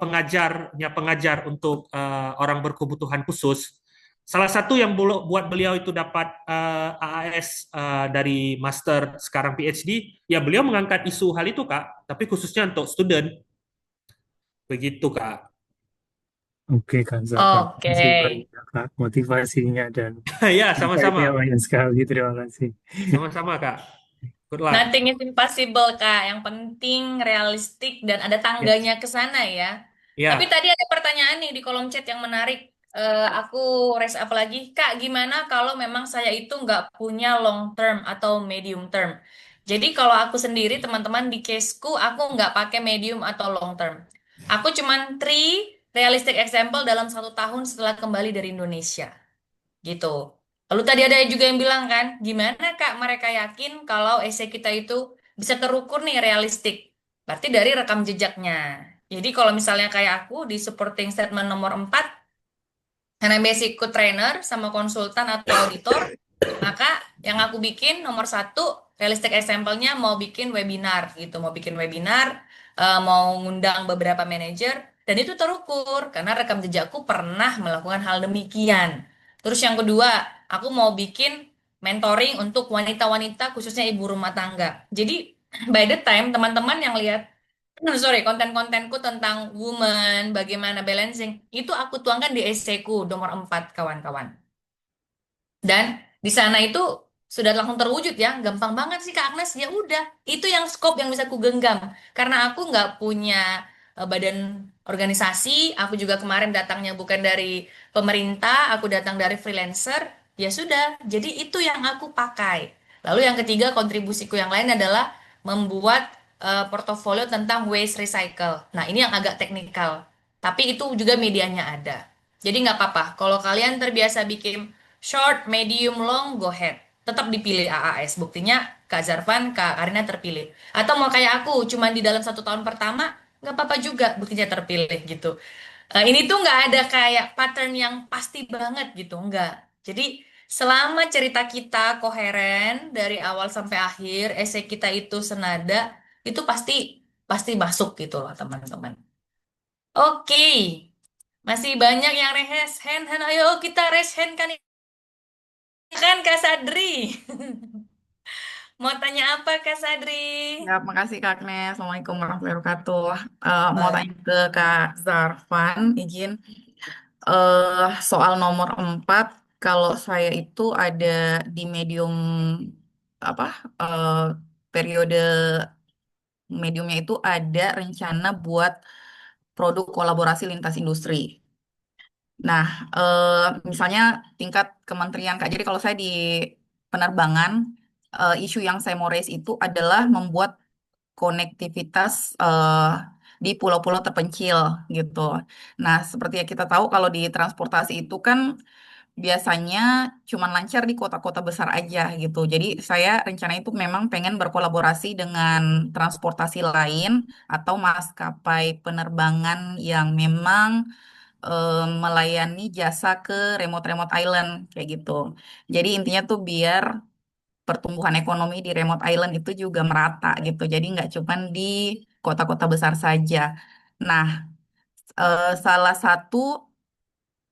pengajar untuk orang berkebutuhan khusus. Salah satu yang buat beliau itu dapat AAS dari master sekarang PhD, ya beliau mengangkat isu hal itu Kak, tapi khususnya untuk student. Begitu Kak. Oke, Kak Zafar. Oke. Terima kasih banyak, Kak, motivasinya dan Ya, insight-nya sama-sama. banyak sekali. Terima kasih. Sama-sama Kak. Good luck. Nothing is impossible, Kak. Yang penting realistik dan ada Yes. tangganya ke sana ya. Tapi Ya, tadi ada pertanyaan nih di kolom chat yang menarik. Aku raise up lagi. Kak, gimana kalau memang saya itu nggak punya long term atau medium term? Jadi kalau aku sendiri, teman-teman di caseku, aku nggak pakai medium atau long term. Aku cuman three realistic example dalam 1 tahun setelah kembali dari Indonesia gitu. Lalu tadi ada juga yang bilang kan, gimana Kak mereka yakin kalau esai kita itu bisa terukur nih realistik? Berarti dari rekam jejaknya. Jadi kalau misalnya kayak aku di supporting statement nomor 4, karena basicku trainer sama konsultan atau auditor, maka yang aku bikin nomor 1, realistic example-nya mau bikin webinar gitu, mau bikin webinar, mau ngundang beberapa manajer, dan itu terukur karena rekam jejakku pernah melakukan hal demikian. Terus yang kedua, aku mau bikin mentoring untuk wanita-wanita khususnya ibu rumah tangga. Jadi by the time teman-teman yang lihat sorry, konten-kontenku tentang woman, bagaimana balancing, itu aku tuangkan di esaiku nomor 4, kawan-kawan. Dan di sana itu sudah langsung terwujud ya, gampang banget sih Kak Agnes. Ya udah, itu yang scope yang bisa ku genggam. Karena aku nggak punya badan organisasi, aku juga kemarin datangnya bukan dari pemerintah, aku datang dari freelancer. Ya sudah, jadi itu yang aku pakai. Lalu yang ketiga, kontribusiku yang lain adalah membuat portofolio tentang waste recycle. Nah, ini yang agak teknikal. Tapi itu juga medianya ada. Jadi nggak apa-apa. Kalau kalian terbiasa bikin short, medium, long, go ahead. Tetap dipilih AAS. Buktinya Kak Zarvan, Kak Karina terpilih. Atau mau kayak aku, cuman di dalam 1 tahun pertama, nggak apa-apa juga buktinya terpilih gitu. Ini tuh nggak ada kayak pattern yang pasti banget gitu, nggak. Jadi selama cerita kita koheren dari awal sampai akhir, esai kita itu senada, itu pasti pasti masuk gitu loh teman-teman. Oke, masih banyak yang raise hand, hand. Ayo kita raise hand kan kan Kak Sadri. Mau tanya apa Kak Sadri? Ya, makasih Kak Agnes. Assalamualaikum warahmatullahi wabarakatuh. Mau tanya ke Kak Zarfan, izin. Soal nomor 4, kalau saya itu ada di medium apa periode mediumnya itu ada rencana buat produk kolaborasi lintas industri. Nah, misalnya tingkat kementerian, Kak. Jadi kalau saya di penerbangan, isu yang saya mau raise itu adalah membuat konektivitas di pulau-pulau terpencil gitu. Nah, seperti yang kita tahu kalau di transportasi itu kan biasanya cuman lancar di kota-kota besar aja gitu. Jadi saya rencana itu memang pengen berkolaborasi dengan transportasi lain atau maskapai penerbangan yang memang melayani jasa ke remote-remote island kayak gitu. Jadi intinya tuh biar pertumbuhan ekonomi di remote island itu juga merata gitu. Jadi nggak cuman di kota-kota besar saja. Nah, salah satu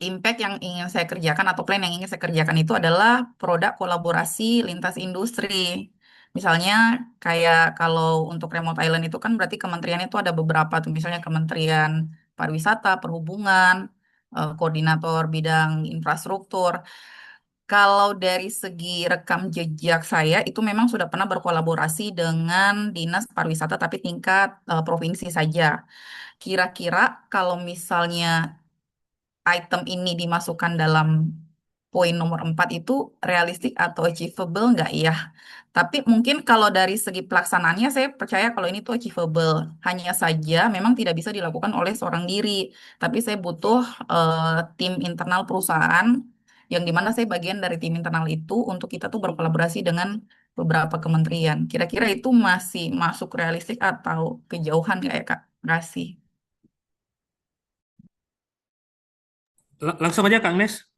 impact yang ingin saya kerjakan atau plan yang ingin saya kerjakan itu adalah produk kolaborasi lintas industri. Misalnya kayak kalau untuk remote island itu kan berarti kementerian itu ada beberapa tuh, misalnya Kementerian Pariwisata, Perhubungan, koordinator bidang infrastruktur. Kalau dari segi rekam jejak saya itu memang sudah pernah berkolaborasi dengan Dinas Pariwisata tapi tingkat provinsi saja. Kira-kira kalau misalnya item ini dimasukkan dalam poin nomor 4 itu realistik atau achievable nggak ya? Tapi mungkin kalau dari segi pelaksanaannya saya percaya kalau ini tuh achievable. Hanya saja memang tidak bisa dilakukan oleh seorang diri. Tapi saya butuh tim internal perusahaan yang dimana saya bagian dari tim internal itu untuk kita tuh berkolaborasi dengan beberapa kementerian. Kira-kira itu masih masuk realistik atau kejauhan nggak ya, Kak? Terima kasih. Langsung aja Kak Agnes.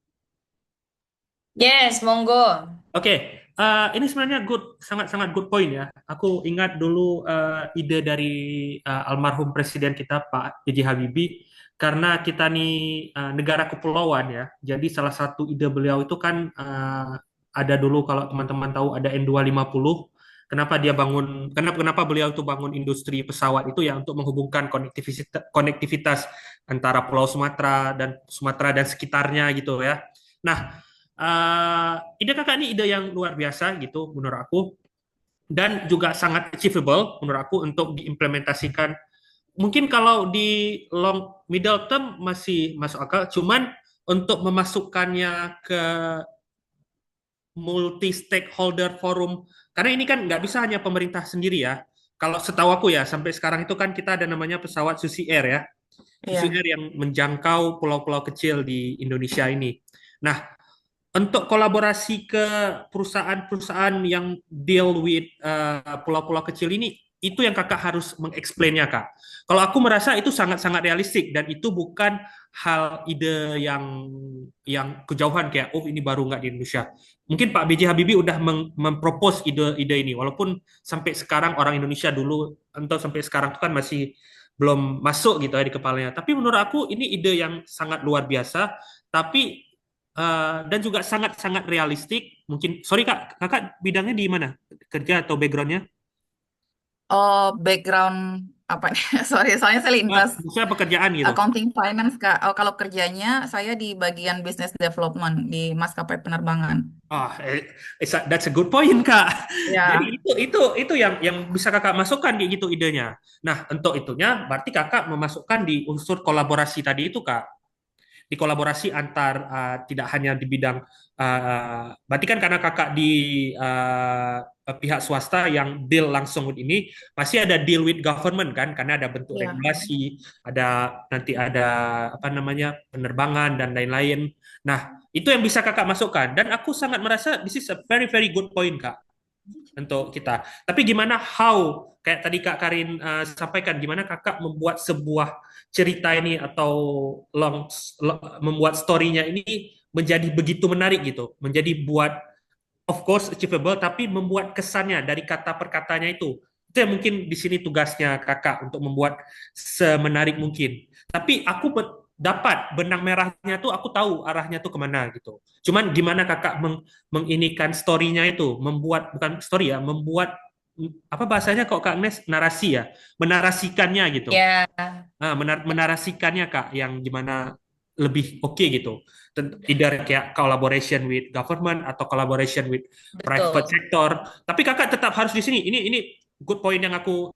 Yes, monggo. Oke, ini sebenarnya sangat-sangat good point ya. Aku ingat dulu ide dari almarhum presiden kita Pak B.J. Habibie, karena kita nih negara kepulauan ya. Jadi salah satu ide beliau itu kan ada dulu, kalau teman-teman tahu, ada N250. Kenapa beliau itu bangun industri pesawat itu ya, untuk menghubungkan konektivitas antara Pulau Sumatera dan sekitarnya gitu ya. Nah, ide kakak ini ide yang luar biasa gitu menurut aku, dan juga sangat achievable menurut aku untuk diimplementasikan. Mungkin kalau di long middle term masih masuk akal, cuman untuk memasukkannya ke multi stakeholder forum, karena ini kan nggak bisa hanya pemerintah sendiri ya. Kalau setahu aku ya, sampai sekarang itu kan kita ada namanya pesawat Susi Air ya, Susi Iya. Air yang menjangkau pulau-pulau kecil di Indonesia ini. Nah, untuk kolaborasi ke perusahaan-perusahaan yang deal with pulau-pulau kecil ini, itu yang kakak harus mengeksplainnya kak. Kalau aku merasa itu sangat-sangat realistik, dan itu bukan hal ide yang kejauhan kayak oh ini baru nggak di Indonesia. Mungkin Pak B.J. Habibie udah mempropos ide-ide ini, walaupun sampai sekarang orang Indonesia dulu atau sampai sekarang itu kan masih belum masuk gitu ya di kepalanya. Tapi menurut aku ini ide yang sangat luar biasa, tapi dan juga sangat-sangat realistik. Mungkin, sorry kak, kakak bidangnya di mana? Kerja atau backgroundnya? Oh, background apa nih? Sorry, soalnya saya lintas Maksudnya pekerjaan gitu. accounting finance, Kak. Oh, kalau kerjanya saya di bagian business development di maskapai penerbangan. That's a good point kak. Jadi Ya, itu yang bisa kakak masukkan di gitu idenya. Nah, untuk itunya berarti kakak memasukkan di unsur kolaborasi tadi itu kak. Di kolaborasi antar tidak hanya di bidang berarti kan karena kakak di pihak swasta yang deal langsung with ini, masih ada deal with government kan, karena ada bentuk ya. regulasi, nanti ada apa namanya penerbangan dan lain-lain. Nah, itu yang bisa kakak masukkan, dan aku sangat merasa this is a very very good point kak untuk kita. Tapi gimana how, kayak tadi Kak Karin sampaikan, gimana kakak membuat sebuah cerita ini atau membuat story-nya ini menjadi begitu menarik gitu, menjadi buat of course achievable, tapi membuat kesannya dari kata per katanya itu. Itu yang mungkin di sini tugasnya kakak, untuk membuat semenarik mungkin. Tapi aku dapat benang merahnya tuh, aku tahu arahnya tuh kemana gitu. Cuman gimana kakak menginikan story-nya itu, membuat, bukan story ya, membuat apa bahasanya kok Kak Agnes, narasi ya, menarasikannya gitu. Ya, Nah, menarasikannya Kak, yang gimana lebih oke gitu. Either kayak collaboration with government atau collaboration with private betul. sector. Tapi Kakak tetap harus di sini. Ini good point yang aku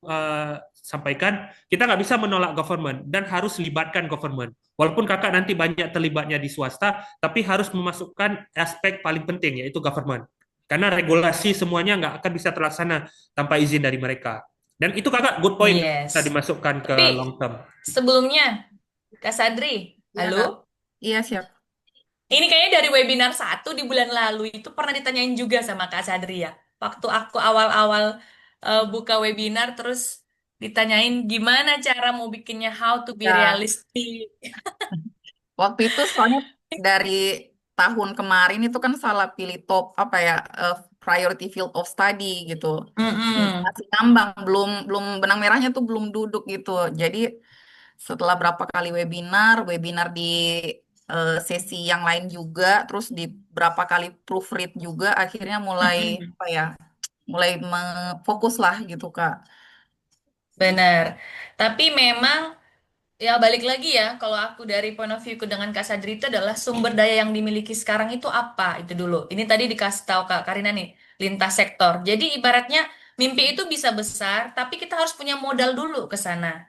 sampaikan, kita nggak bisa menolak government dan harus libatkan government. Walaupun kakak nanti banyak terlibatnya di swasta, tapi harus memasukkan aspek paling penting yaitu government. Karena regulasi semuanya nggak akan bisa terlaksana tanpa izin dari mereka. Dan itu kakak good point bisa Yes. dimasukkan ke Tapi long term. sebelumnya, Kak Sadri, Iya, Kak. halo? Iya, siap. Ini kayaknya dari webinar 1 di bulan lalu itu pernah ditanyain juga sama Kak Sadri ya. Waktu aku awal-awal buka webinar terus ditanyain gimana cara mau bikinnya how to be Ya, realistic. waktu itu soalnya dari tahun kemarin itu kan salah pilih top apa ya priority field of study gitu. Mm-mm. Masih ngambang, belum belum benang merahnya tuh belum duduk gitu. Jadi setelah berapa kali webinar di sesi yang lain juga, terus di berapa kali proofread juga, akhirnya mulai Mm-mm. apa ya, mulai fokus lah gitu Kak. Benar. Tapi memang ya balik lagi ya, kalau aku dari point of view ku dengan Kak Sadri itu adalah sumber daya yang dimiliki sekarang itu apa? Itu dulu. Ini tadi dikasih tahu Kak Karina nih, lintas sektor. Jadi ibaratnya mimpi itu bisa besar, tapi kita harus punya modal dulu ke sana.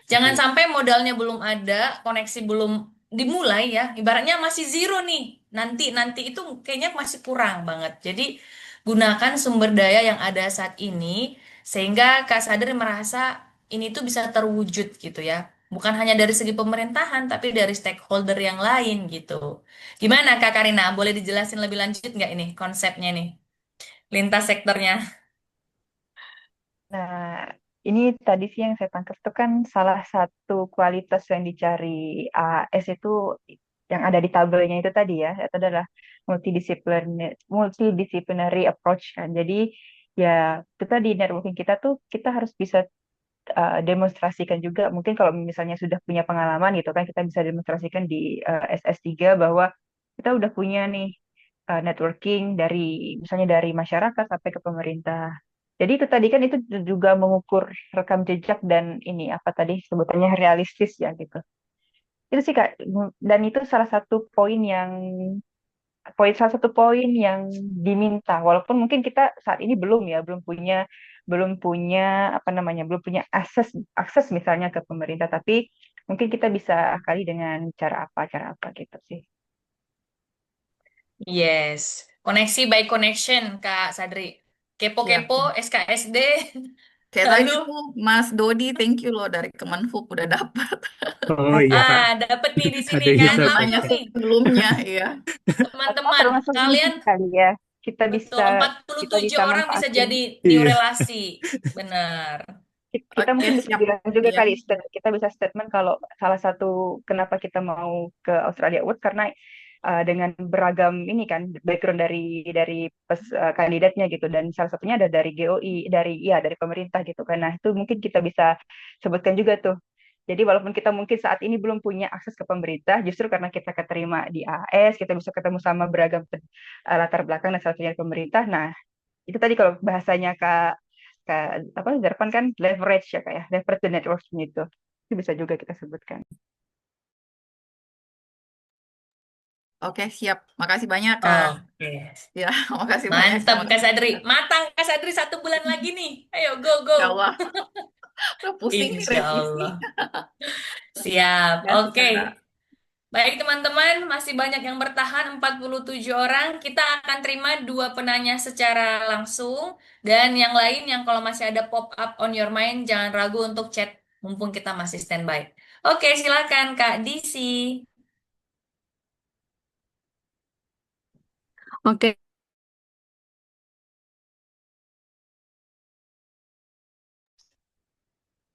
Jangan Betul. sampai modalnya belum ada, koneksi belum dimulai ya. Ibaratnya masih zero nih. Nanti itu kayaknya masih kurang banget. Jadi gunakan sumber daya yang ada saat ini sehingga Kak Sadri merasa ini tuh bisa terwujud gitu ya. Bukan hanya dari segi pemerintahan, tapi dari stakeholder yang lain gitu. Gimana Kak Karina? Boleh dijelasin lebih lanjut nggak ini konsepnya nih? Lintas sektornya. Nah, ini tadi sih yang saya tangkap itu kan salah satu kualitas yang dicari AS itu yang ada di tabelnya itu tadi ya, itu adalah multidisciplinary approach kan. Jadi ya itu tadi networking kita tuh kita harus bisa demonstrasikan juga. Mungkin kalau misalnya sudah punya pengalaman gitu kan, kita bisa demonstrasikan di SS3 bahwa kita udah punya nih networking dari misalnya dari masyarakat sampai ke pemerintah. Jadi itu tadi kan itu juga mengukur rekam jejak dan ini apa tadi sebutannya realistis ya gitu. Itu sih Kak, dan itu salah satu poin yang diminta. Walaupun mungkin kita saat ini belum ya, belum punya apa namanya, belum punya akses misalnya ke pemerintah, tapi mungkin kita bisa akali dengan cara apa gitu sih. Yes. Koneksi by connection, Kak Sadri. Ya. Kepo-kepo, SKSD. Kayak tadi Lalu, tuh Mas Dodi, thank you loh dari Kemenhub udah dapat. Oh iya Kak, dapet nih di sini ada kan. Yang insight nanya Langsung ya. nih, sebelumnya, ya. Atau teman-teman. termasuk ini Kalian, kali ya, kita betul, bisa kita 47 bisa orang bisa manfaatin. jadi new Iya. relasi. Benar. Kita Oke, mungkin bisa siap. bilang juga Ya. kali, kita bisa statement kalau salah satu kenapa kita mau ke Australia Award karena dengan beragam ini kan background dari kandidatnya gitu dan salah satunya ada dari GOI dari pemerintah gitu kan. Nah, itu mungkin kita bisa sebutkan juga tuh. Jadi walaupun kita mungkin saat ini belum punya akses ke pemerintah, justru karena kita keterima di AS, kita bisa ketemu sama beragam latar belakang dan salah satunya pemerintah. Nah, itu tadi kalau bahasanya Kak apa Zarpan kan leverage ya Kak ya, leverage the networking itu. Itu bisa juga kita sebutkan. Oke, siap. Makasih banyak, Kak. Oke. Ya, makasih banyak Mantap, sama Kak Sadri. Matang, Kak Sadri 1 bulan lagi nih. Ayo, go, go. Insya Allah. Udah pusing nih Insya revisi. Allah. Siap. Ya, Oke. Kak. Baik teman-teman, masih banyak yang bertahan 47 orang. Kita akan terima 2 penanya secara langsung. Dan yang lain yang kalau masih ada pop up on your mind, jangan ragu untuk chat mumpung kita masih standby. Oke, silakan Kak Disi. Oke,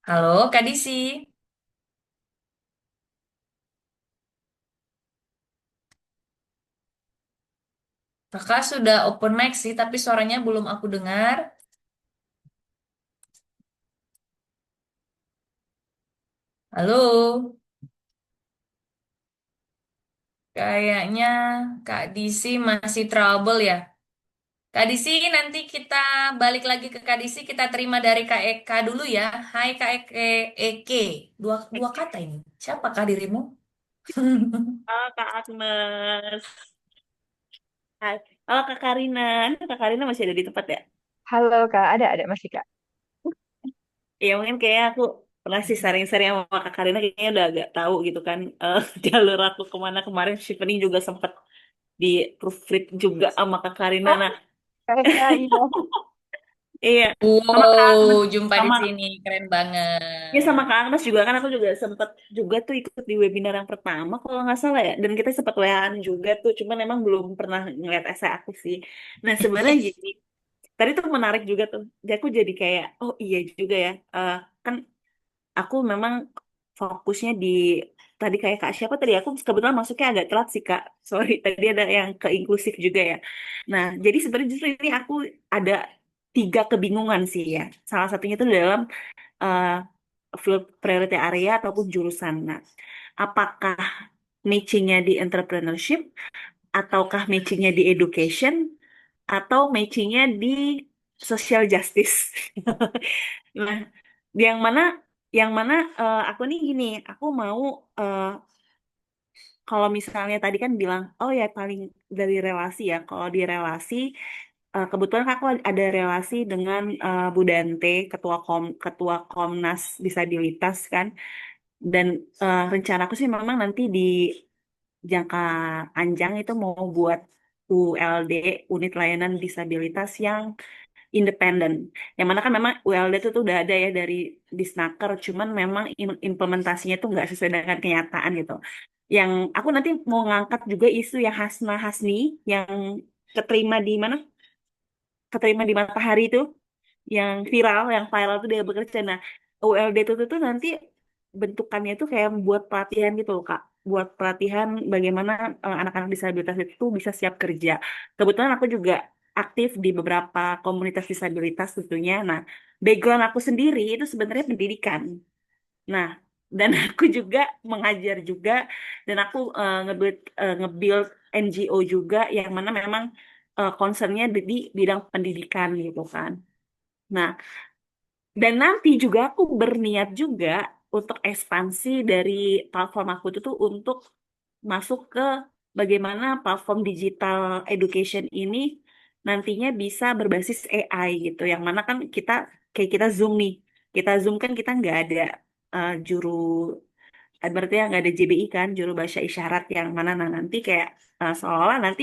Halo Kak Disi. Kakak sudah open mic sih, tapi suaranya belum aku dengar. Halo, kayaknya Kak Disi masih trouble ya. Kak Disi, nanti kita balik lagi ke Kak Disi, kita terima dari Kak Eka dulu ya. Hai Kak Eke. Dua kata ini. Siapa Kak dirimu? Halo Kak Agnes. Hai. Halo Kak Karina. Ini Kak Karina masih ada di tempat ya? Halo Kak, ada masih Kak. Ya mungkin kayak aku pernah sih sharing-sharing sama Kak Karina kayaknya udah agak tahu gitu kan jalur aku kemana kemarin shipping juga sempat di proofread juga sama Kak Karina. Oh, Nah, kayaknya iya. iya sama Kak Agnes, Wow, jumpa di sama sini keren banget. ya sama Kak Agnes juga kan aku juga sempet juga tuh ikut di webinar yang pertama kalau nggak salah ya. Dan kita sempat WA-an juga tuh, cuman emang belum pernah ngeliat essay aku sih. Nah sebenarnya gini, tadi tuh menarik juga tuh. Jadi aku jadi kayak, oh iya juga ya. Kan aku memang fokusnya di tadi kayak Kak siapa tadi aku kebetulan masuknya agak telat sih Kak. Sorry, tadi ada yang ke inklusif juga ya. Nah, jadi sebenarnya justru ini aku ada tiga kebingungan sih ya. Salah satunya itu dalam eh, field priority area ataupun jurusan. Nah, apakah matchingnya di entrepreneurship, ataukah matchingnya di education, atau matchingnya di social justice? Nah, yang mana aku nih gini, aku mau eh, kalau misalnya tadi kan bilang, oh ya paling dari relasi ya. Kalau di relasi, kebetulan aku ada relasi dengan Bu Dante, ketua Komnas Disabilitas kan. Dan rencanaku sih memang nanti di jangka panjang itu mau buat ULD, Unit Layanan Disabilitas yang independen. Yang mana kan memang ULD itu tuh udah ada ya dari Disnaker, cuman memang implementasinya tuh nggak sesuai dengan kenyataan gitu. Yang aku nanti mau ngangkat juga isu yang Hasna Hasni yang keterima di mana? Keterima di Matahari itu, yang viral tuh dia bekerja. Nah, ULD itu tuh nanti bentukannya itu kayak buat pelatihan gitu loh, Kak. Buat pelatihan bagaimana anak-anak disabilitas itu bisa siap kerja. Kebetulan aku juga aktif di beberapa komunitas disabilitas tentunya. Nah, background aku sendiri itu sebenarnya pendidikan. Nah, dan aku juga mengajar juga, dan aku nge-build NGO juga yang mana memang concernnya di bidang pendidikan gitu kan. Nah, dan nanti juga aku berniat juga untuk ekspansi dari platform aku itu tuh untuk masuk ke bagaimana platform digital education ini nantinya bisa berbasis AI gitu. Yang mana kan kayak kita Zoom nih. Kita Zoom kan kita nggak ada juru berarti ya nggak ada JBI kan, juru bahasa isyarat yang mana nah nanti kayak seolah-olah nanti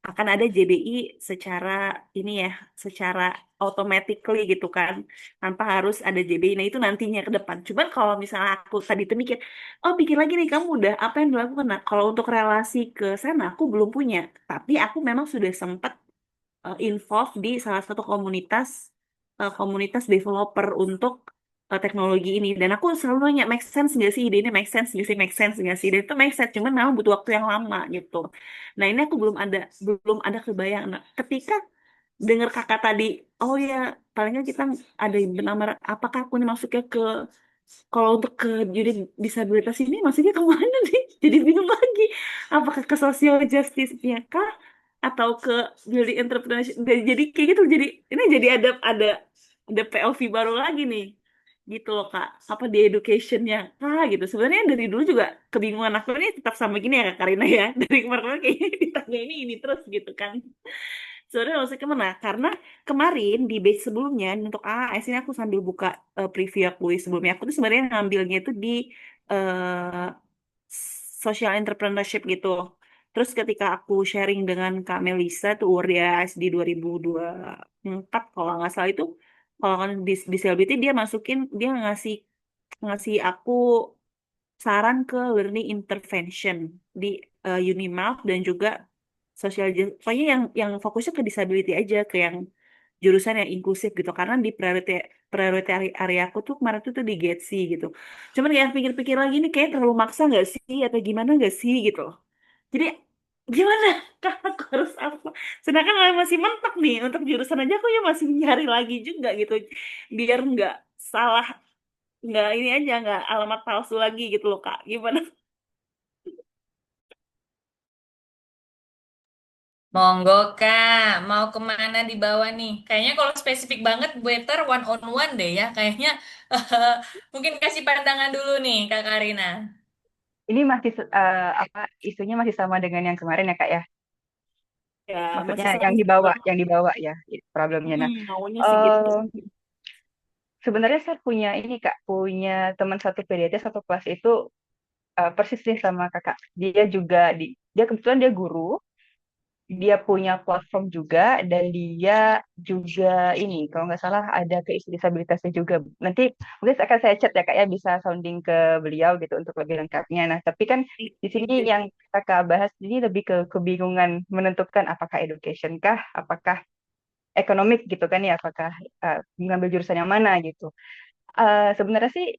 akan ada JBI secara ini ya, secara automatically gitu kan, tanpa harus ada JBI. Nah itu nantinya ke depan. Cuman kalau misalnya aku tadi tuh mikir, oh pikir lagi nih kamu udah apa yang dilakukan. Nah kalau untuk relasi ke sana aku belum punya, tapi aku memang sudah sempat involved di salah satu komunitas developer untuk teknologi ini. Dan aku selalu nanya, make sense nggak sih ide ini, make sense nggak sih, make sense nggak sih, dan itu make sense, cuman memang butuh waktu yang lama gitu. Nah ini aku belum ada kebayang. Nah, ketika dengar kakak tadi, oh ya palingnya kita ada yang bernama, apakah aku ini masuknya ke, kalau untuk ke judi disabilitas ini maksudnya kemana nih? Jadi bingung lagi. Apakah ke social justice-nya kah? Atau ke jadi entrepreneurship? Jadi kayak gitu. Jadi ini jadi ada POV baru lagi nih. Gitu loh Kak. Apa di education-nya kah gitu. Sebenarnya dari dulu juga kebingungan aku ini tetap sama gini ya Kak Karina ya. Dari kemarin kayaknya ditanya ini terus gitu kan. Sebenarnya maksudnya kemana? Karena kemarin di batch sebelumnya untuk AAS ini aku sambil buka preview aku sebelumnya, aku tuh sebenarnya ngambilnya itu di eh, social entrepreneurship gitu. Terus ketika aku sharing dengan Kak Melisa tuh URDAS di 2024 kalau nggak salah itu, kalau kan disability dia ngasih ngasih aku saran ke learning intervention di Unimap dan juga pokoknya yang fokusnya ke disability aja, ke yang jurusan yang inklusif gitu, karena di priority area aku tuh kemarin tuh di Getsi gitu. Cuman kayak pikir-pikir lagi nih kayak terlalu maksa nggak sih atau gimana nggak sih gitu loh. Jadi gimana kak aku harus apa, sedangkan aku masih mentok nih untuk jurusan aja, aku ya masih nyari lagi juga gitu biar nggak salah, nggak ini aja, nggak alamat palsu lagi gitu loh kak, gimana? Monggo Kak, mau kemana di bawah nih? Kayaknya kalau spesifik banget, better one on one deh ya. Kayaknya mungkin kasih pandangan dulu nih Kak Karina. Ini masih apa isunya masih sama dengan yang kemarin ya Kak ya? Ya Maksudnya masih sama. yang dibawa ya problemnya. Nah, Maunya sih gitu. eh, sebenarnya saya punya ini Kak, punya teman satu PDT satu kelas itu persis nih sama Kakak. Dia kebetulan dia guru, dia punya platform juga dan dia juga ini kalau nggak salah ada keisi disabilitasnya juga. Nanti mungkin akan saya chat ya Kak ya bisa sounding ke beliau gitu untuk lebih lengkapnya. Nah, tapi kan di sini yang Kakak bahas ini lebih ke kebingungan menentukan apakah education kah, apakah ekonomik gitu kan ya, apakah mengambil jurusan yang mana gitu. Sebenarnya sih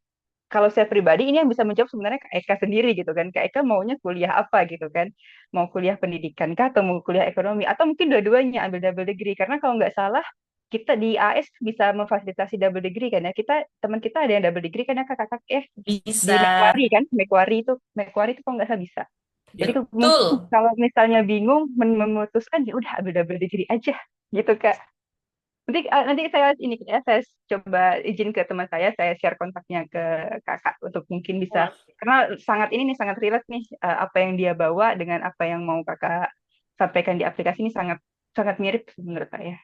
kalau saya pribadi ini yang bisa menjawab sebenarnya Kak Eka sendiri gitu kan. Kak Eka maunya kuliah apa gitu kan. Mau kuliah pendidikan kah atau mau kuliah ekonomi atau mungkin dua-duanya ambil double degree karena kalau nggak salah kita di AS bisa memfasilitasi double degree kan ya. Teman kita ada yang double degree kan ya kakak-kakak di Bisa. Macquarie itu kalau nggak salah bisa. Jadi mungkin Betul. kalau misalnya bingung memutuskan ya udah ambil double degree aja gitu Kak. Nanti saya ini ya, saya coba izin ke teman saya share kontaknya ke kakak untuk mungkin bisa karena sangat ini nih sangat relate nih apa yang dia bawa dengan apa yang mau kakak sampaikan di aplikasi ini sangat sangat mirip menurut saya.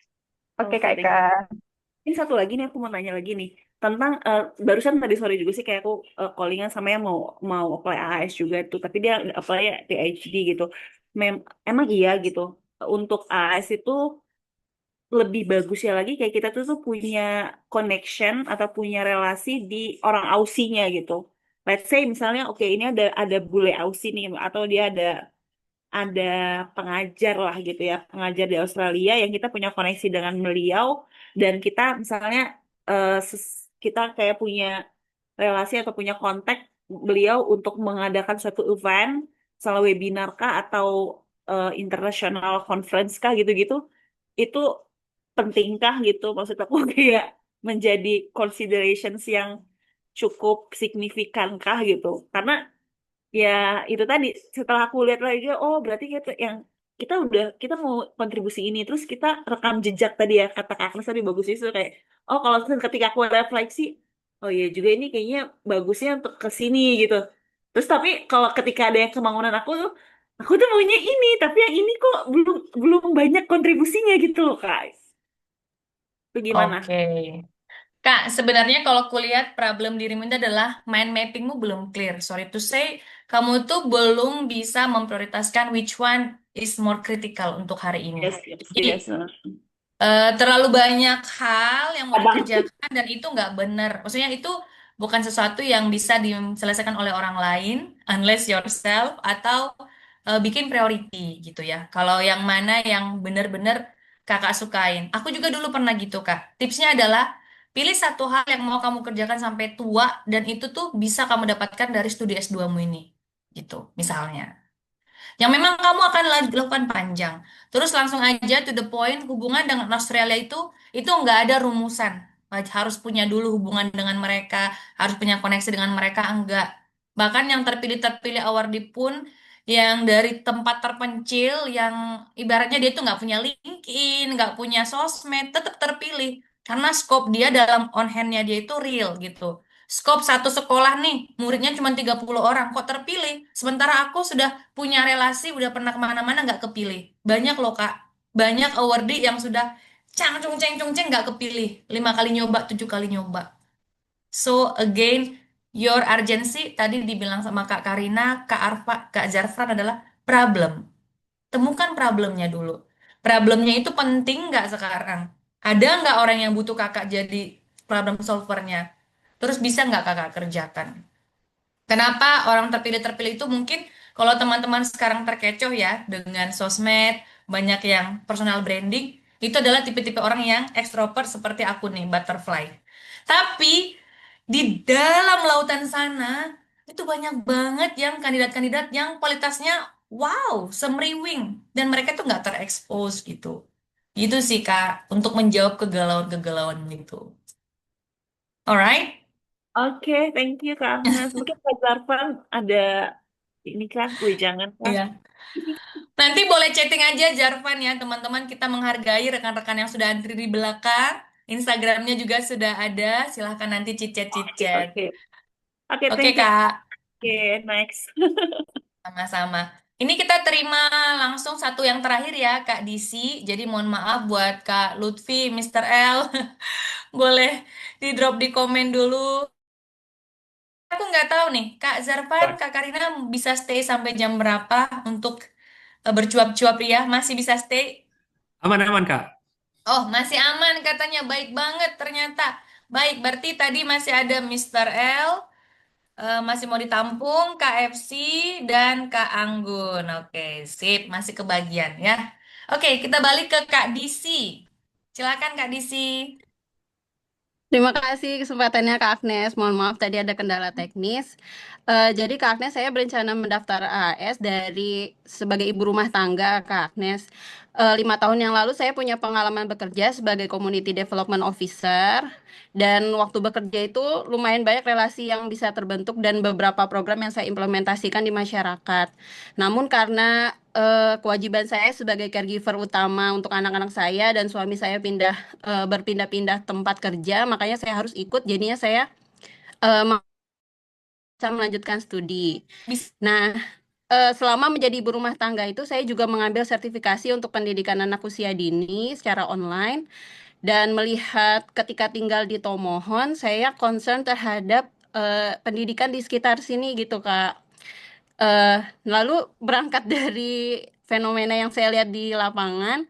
Oke Oke, Kak thank Eka. you. Ini satu lagi nih aku mau nanya lagi nih tentang barusan tadi sore juga sih kayak aku callingan sama yang mau mau apply AAS juga tuh, tapi dia apply ya PhD gitu. Emang iya gitu. Untuk AAS itu lebih bagusnya lagi kayak kita tuh punya connection atau punya relasi di orang Aussinya gitu. Let's say misalnya oke ini ada bule Aussie nih atau dia ada pengajar lah gitu ya, pengajar di Australia yang kita punya koneksi dengan beliau dan kita misalnya kita kayak punya relasi atau punya kontak beliau untuk mengadakan suatu event, misalnya webinar kah atau international conference kah gitu-gitu, itu pentingkah gitu maksud aku kayak menjadi considerations yang cukup signifikan kah gitu. Karena ya itu tadi setelah aku lihat lagi oh berarti kita yang kita mau kontribusi ini terus kita rekam jejak tadi ya kata Kak Agnes tadi bagus itu kayak oh kalau ketika aku refleksi oh iya juga ini kayaknya bagusnya untuk ke sini gitu terus tapi kalau ketika ada yang kemauan aku tuh maunya ini tapi yang ini kok belum belum banyak kontribusinya gitu loh Kak itu gimana? Oke. Kak, sebenarnya kalau kulihat problem dirimu itu adalah mind mappingmu belum clear. Sorry to say, kamu tuh belum bisa memprioritaskan which one is more critical untuk hari ini. Yes, yes, Jadi, yes. terlalu banyak hal yang mau Abang. dikerjakan dan itu nggak benar. Maksudnya itu bukan sesuatu yang bisa diselesaikan oleh orang lain, unless yourself, atau bikin priority gitu ya. Kalau yang mana yang benar-benar kakak sukain. Aku juga dulu pernah gitu, Kak. Tipsnya adalah pilih satu hal yang mau kamu kerjakan sampai tua dan itu tuh bisa kamu dapatkan dari studi S2-mu ini. Gitu, misalnya yang memang kamu akan lakukan panjang. Terus langsung aja to the point, hubungan dengan Australia itu nggak ada rumusan. Harus punya dulu hubungan dengan mereka, harus punya koneksi dengan mereka, enggak. Bahkan yang terpilih-terpilih awardee pun, yang dari tempat terpencil, yang ibaratnya dia tuh nggak punya LinkedIn, nggak punya sosmed, tetap terpilih. Karena scope dia dalam on hand-nya dia itu real gitu. Skop satu sekolah nih, muridnya cuma 30 orang, kok terpilih? Sementara aku sudah punya relasi, udah pernah kemana-mana nggak kepilih. Banyak loh Kak, banyak awardee yang sudah cang ceng nggak kepilih. 5 kali nyoba, 7 kali nyoba. So again, your urgency tadi dibilang sama Kak Karina, Kak Arfa, Kak Zarfran adalah problem. Temukan problemnya dulu. Problemnya itu penting nggak sekarang? Ada nggak orang yang butuh kakak jadi problem solvernya? Terus bisa nggak kakak kerjakan? Kenapa orang terpilih-terpilih itu mungkin kalau teman-teman sekarang terkecoh ya dengan sosmed, banyak yang personal branding, itu adalah tipe-tipe orang yang ekstrovert seperti aku nih, butterfly. Tapi di dalam lautan sana itu banyak banget yang kandidat-kandidat yang kualitasnya wow, semriwing dan mereka tuh nggak terekspos gitu. Gitu sih Kak, untuk menjawab kegalauan-kegalauanmu itu. Alright? Oke, thank you Kak Agnes. Mungkin Kak Zarfan ada ini kan, jangan Kak. Iya. Nanti boleh chatting aja Jarvan ya, teman-teman. Kita menghargai rekan-rekan yang sudah antri di belakang. Instagramnya juga sudah ada. Silahkan nanti chit-chat. Oke, oke, Oke, thank you. Kak. Oke, next. Sama-sama. Ini kita terima langsung satu yang terakhir ya, Kak Disi. Jadi mohon maaf buat Kak Lutfi, Mr. L. Boleh di drop di komen dulu. Aku nggak tahu nih, Kak Zarfan, Kak Karina bisa stay sampai jam berapa untuk bercuap-cuap ya? Masih bisa stay? Aman-aman, Kak. Oh, masih aman katanya. Baik banget ternyata. Baik, berarti tadi masih ada Mr. L, masih mau ditampung, KFC, dan Kak Anggun. Oke, sip. Masih kebagian ya. Oke, kita balik ke Kak Disi. Silakan Kak Disi. Terima kasih kesempatannya Kak Agnes. Mohon maaf tadi ada kendala teknis. Jadi Kak Agnes, saya berencana mendaftar AAS dari sebagai ibu rumah tangga Kak Agnes. 5 tahun yang lalu saya punya pengalaman bekerja sebagai Community Development Officer. Dan waktu bekerja itu lumayan banyak relasi yang bisa terbentuk dan beberapa program yang saya implementasikan di masyarakat. Namun karena kewajiban saya sebagai caregiver utama untuk anak-anak saya dan suami saya berpindah-pindah tempat kerja, makanya saya harus ikut. Jadinya saya bisa melanjutkan studi. Bisa. Nah, selama menjadi ibu rumah tangga itu saya juga mengambil sertifikasi untuk pendidikan anak usia dini secara online. Dan melihat ketika tinggal di Tomohon, saya concern terhadap pendidikan di sekitar sini gitu Kak. Lalu berangkat dari fenomena yang saya lihat di lapangan,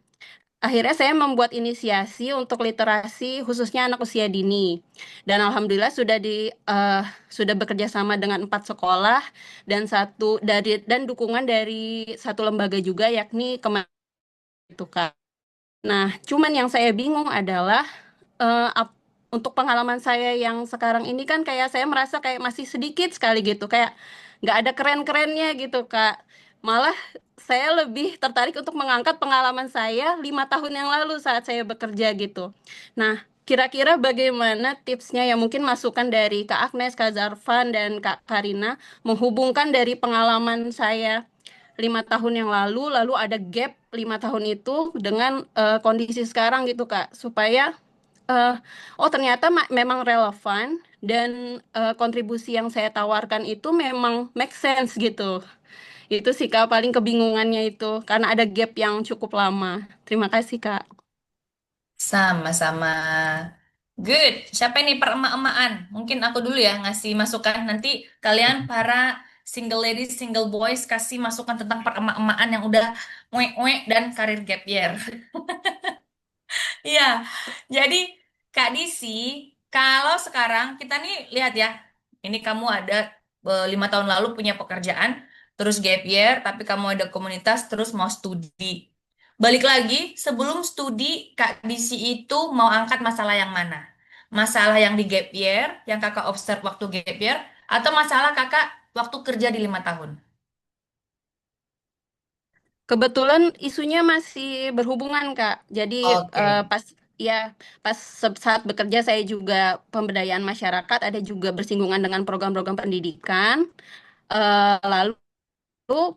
akhirnya saya membuat inisiasi untuk literasi khususnya anak usia dini. Dan alhamdulillah sudah bekerja sama dengan 4 sekolah dan dukungan dari satu lembaga juga yakni Kementerian itu Kak. Nah, cuman yang saya bingung adalah eh, ap- untuk pengalaman saya yang sekarang ini kan kayak saya merasa kayak masih sedikit sekali gitu, kayak nggak ada keren-kerennya gitu Kak. Malah saya lebih tertarik untuk mengangkat pengalaman saya 5 tahun yang lalu saat saya bekerja gitu. Nah, kira-kira bagaimana tipsnya ya mungkin masukan dari Kak Agnes, Kak Zarfan, dan Kak Karina menghubungkan dari pengalaman saya 5 tahun yang lalu ada gap 5 tahun itu dengan kondisi sekarang gitu Kak, supaya eh, oh ternyata memang relevan dan kontribusi yang saya tawarkan itu memang make sense gitu. Itu sih Kak paling kebingungannya itu karena ada gap yang cukup lama. Terima kasih Kak. Sama-sama. Good. Siapa ini peremak-emakan? Mungkin aku dulu ya ngasih masukan. Nanti kalian para single ladies, single boys kasih masukan tentang peremak-emakan yang udah ngek-ngek dan karir gap year. Iya. Jadi Kak Disi, kalau sekarang kita nih lihat ya, ini kamu ada 5 tahun lalu punya pekerjaan, terus gap year, tapi kamu ada komunitas, terus mau studi. Balik lagi, sebelum studi, Kak Disi itu mau angkat masalah yang mana? Masalah yang di gap year, yang kakak observe waktu gap year, atau masalah kakak waktu kerja di 5 tahun? Kebetulan isunya masih berhubungan Kak. Jadi Oke. saat bekerja saya juga pemberdayaan masyarakat, ada juga bersinggungan dengan program-program pendidikan. Lalu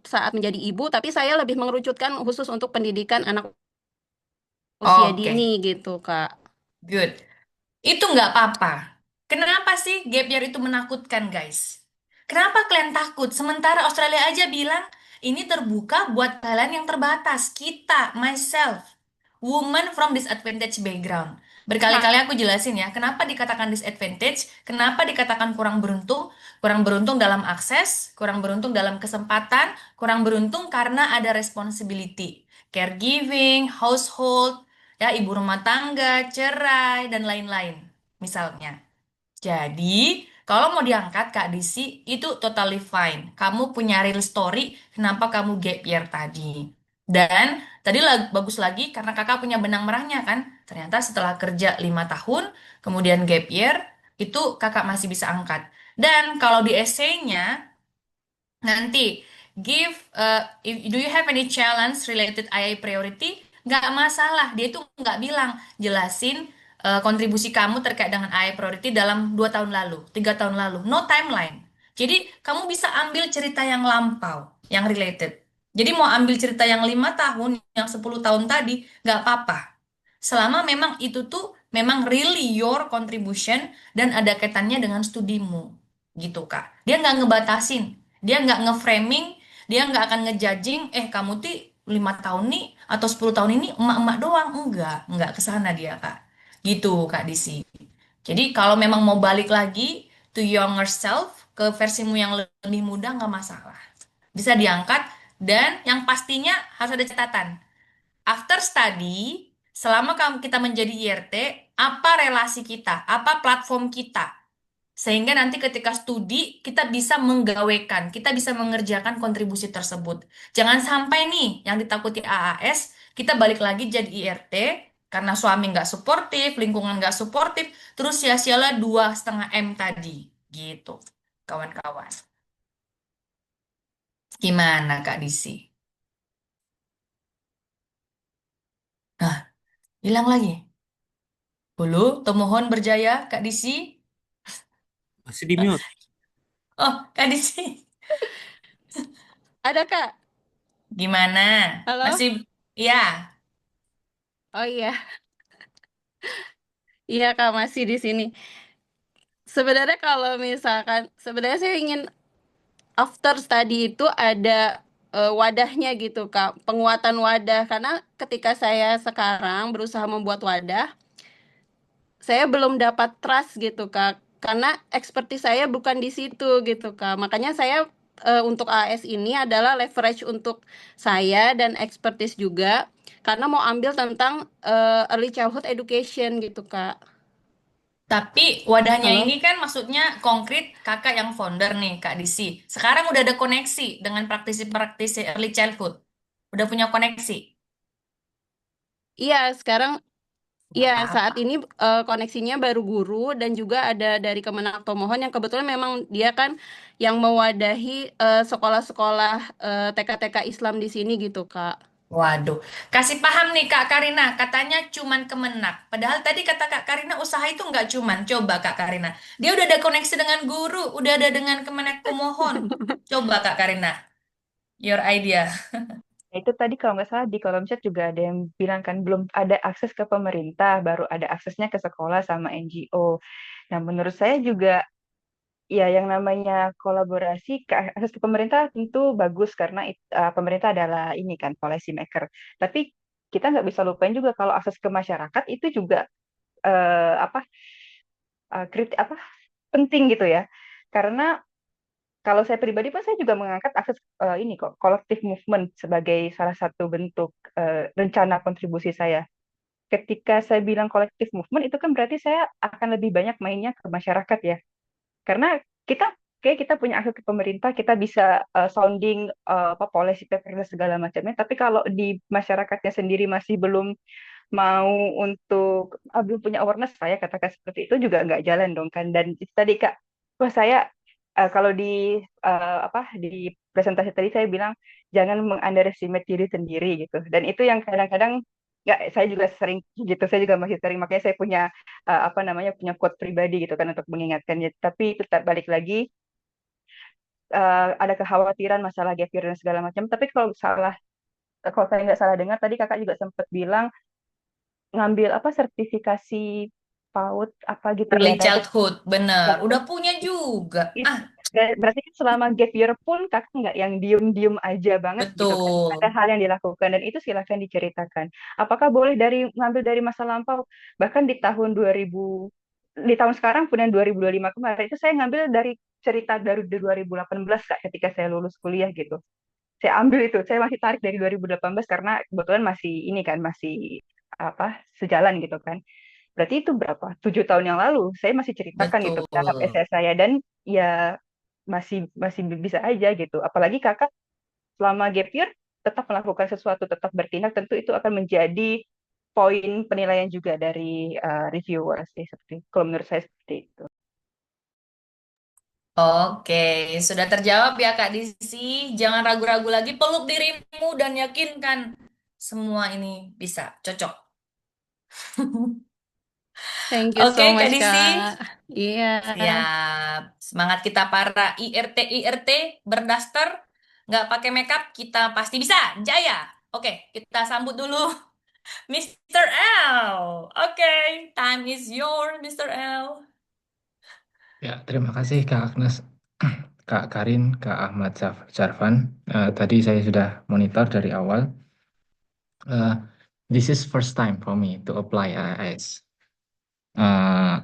saat menjadi ibu, tapi saya lebih mengerucutkan khusus untuk pendidikan anak usia dini Oke, gitu, Kak. good. Itu nggak apa-apa. Kenapa sih gap year itu menakutkan, guys? Kenapa kalian takut? Sementara Australia aja bilang ini terbuka buat kalian yang terbatas. Kita, myself, woman from disadvantaged background. Berkali-kali aku jelasin ya, kenapa dikatakan disadvantage, kenapa dikatakan kurang beruntung dalam akses, kurang beruntung dalam kesempatan, kurang beruntung karena ada responsibility, caregiving, household, ya ibu rumah tangga, cerai, dan lain-lain, misalnya. Jadi, kalau mau diangkat Kak Disi, itu totally fine. Kamu punya real story, kenapa kamu gap year tadi. Dan tadi bagus lagi karena kakak punya benang merahnya kan. Ternyata setelah kerja 5 tahun, kemudian gap year, itu kakak masih bisa angkat. Dan kalau di esainya, nanti do you have any challenge related AI priority? Nggak masalah, dia tuh nggak bilang jelasin kontribusi kamu terkait dengan AI priority dalam 2 tahun lalu, 3 tahun lalu, no timeline. Jadi kamu bisa ambil cerita yang lampau, yang related. Jadi mau ambil cerita yang 5 tahun, yang 10 tahun tadi, nggak apa-apa. Selama memang itu tuh memang really your contribution dan ada kaitannya dengan studimu, gitu Kak. Dia nggak ngebatasin, dia nggak nge-framing, dia nggak akan ngejudging, kamu tuh 5 tahun nih atau 10 tahun ini emak-emak doang. Enggak ke sana dia, Kak. Gitu, Kak Disi. Jadi kalau memang mau balik lagi to younger self, ke versimu yang lebih muda nggak masalah. Bisa diangkat dan yang pastinya harus ada catatan. After study, selama kita menjadi IRT, apa relasi kita, apa platform kita, sehingga nanti ketika studi kita bisa menggawekan, kita bisa mengerjakan kontribusi tersebut. Jangan sampai nih yang ditakuti AAS, kita balik lagi jadi IRT karena suami nggak suportif, lingkungan nggak suportif, terus sia-sialah 2,5 M tadi, gitu, kawan-kawan. Gimana Kak Disi? Nah, hilang lagi. Halo, Tomohon berjaya, Kak Disi. Masih di mute. Oh, Kak Disi. Ada Kak? Gimana? Halo? Masih, ya. Oh iya, iya Kak masih di sini. Sebenarnya kalau misalkan, sebenarnya saya ingin after study itu ada wadahnya gitu Kak, penguatan wadah. Karena ketika saya sekarang berusaha membuat wadah, saya belum dapat trust gitu Kak. Karena expertise saya bukan di situ gitu Kak. Makanya saya untuk AS ini adalah leverage untuk saya dan expertise juga. Karena mau ambil tentang early childhood education gitu Kak. Tapi wadahnya Halo? ini kan maksudnya konkret kakak yang founder nih, Kak Disi. Sekarang udah ada koneksi dengan praktisi-praktisi early childhood. Udah punya koneksi. Iya, sekarang Nggak iya saat apa-apa. ini koneksinya baru guru dan juga ada dari Kemenak Tomohon yang kebetulan memang dia kan yang mewadahi sekolah-sekolah TK-TK Islam di sini gitu, Kak. Waduh, kasih paham nih Kak Karina, katanya cuman Kemenak. Padahal tadi kata Kak Karina usaha itu nggak cuman. Coba Kak Karina, dia udah ada koneksi dengan guru, udah ada dengan Kemenak Kumohon. Coba Kak Karina, your idea. Nah, itu tadi kalau nggak salah di kolom chat juga ada yang bilang kan belum ada akses ke pemerintah, baru ada aksesnya ke sekolah sama NGO. Nah, menurut saya juga ya yang namanya kolaborasi ke akses ke pemerintah tentu bagus karena pemerintah adalah ini kan policy maker. Tapi kita nggak bisa lupain juga kalau akses ke masyarakat itu juga apa apa penting gitu ya. Karena kalau saya pribadi pun saya juga mengangkat akses ini kok collective movement sebagai salah satu bentuk rencana kontribusi saya. Ketika saya bilang collective movement itu kan berarti saya akan lebih banyak mainnya ke masyarakat ya. Karena kita kayak kita punya akses ke pemerintah, kita bisa sounding apa policy paper dan segala macamnya. Tapi kalau di masyarakatnya sendiri masih belum mau untuk belum punya awareness, saya katakan seperti itu juga nggak jalan dong kan. Dan itu tadi Kak, wah saya kalau di apa di presentasi tadi saya bilang jangan mengunderestimate diri sendiri gitu. Dan itu yang kadang-kadang nggak, saya juga sering gitu, saya juga masih sering, makanya saya punya apa namanya punya quote pribadi gitu kan untuk mengingatkannya. Tapi itu tak balik lagi ada kekhawatiran masalah gap year dan segala macam. Tapi kalau saya nggak salah dengar tadi kakak juga sempat bilang ngambil apa sertifikasi PAUD apa gitu ya. Early Nah itu childhood, bener. bagus. Udah punya juga. Ah, Berarti kan selama gap year pun kakak nggak yang diem-diem aja banget gitu kan. Ada betul. hal yang dilakukan dan itu silakan diceritakan. Apakah boleh ngambil dari masa lampau? Bahkan di tahun sekarang pun yang 2025 kemarin itu saya ngambil dari cerita dari 2018 Kak ketika saya lulus kuliah gitu. Saya ambil itu, saya masih tarik dari 2018 karena kebetulan masih ini kan masih apa sejalan gitu kan. Berarti itu berapa? 7 tahun yang lalu. Saya masih ceritakan gitu Betul. tahap essay saya dan ya masih masih bisa aja gitu. Apalagi kakak selama gap year tetap melakukan sesuatu, tetap bertindak, tentu itu akan menjadi poin penilaian juga dari reviewer sih seperti kalau menurut saya seperti itu. Oke, sudah terjawab ya Kak Disi. Jangan ragu-ragu lagi, peluk dirimu dan yakinkan semua ini bisa cocok. Thank you so Oke, Kak much, Disi. Kak. Iya. Siap. Semangat kita para IRT berdaster, nggak pakai makeup, kita pasti bisa. Jaya. Oke, kita sambut dulu Mr. L. Oke, time is yours, Mr. L. Ya, terima kasih Kak Agnes, Kak Karin, Kak Ahmad Zarfan. Tadi saya sudah monitor dari awal. Uh, this is first time for me to apply IAS. Eh,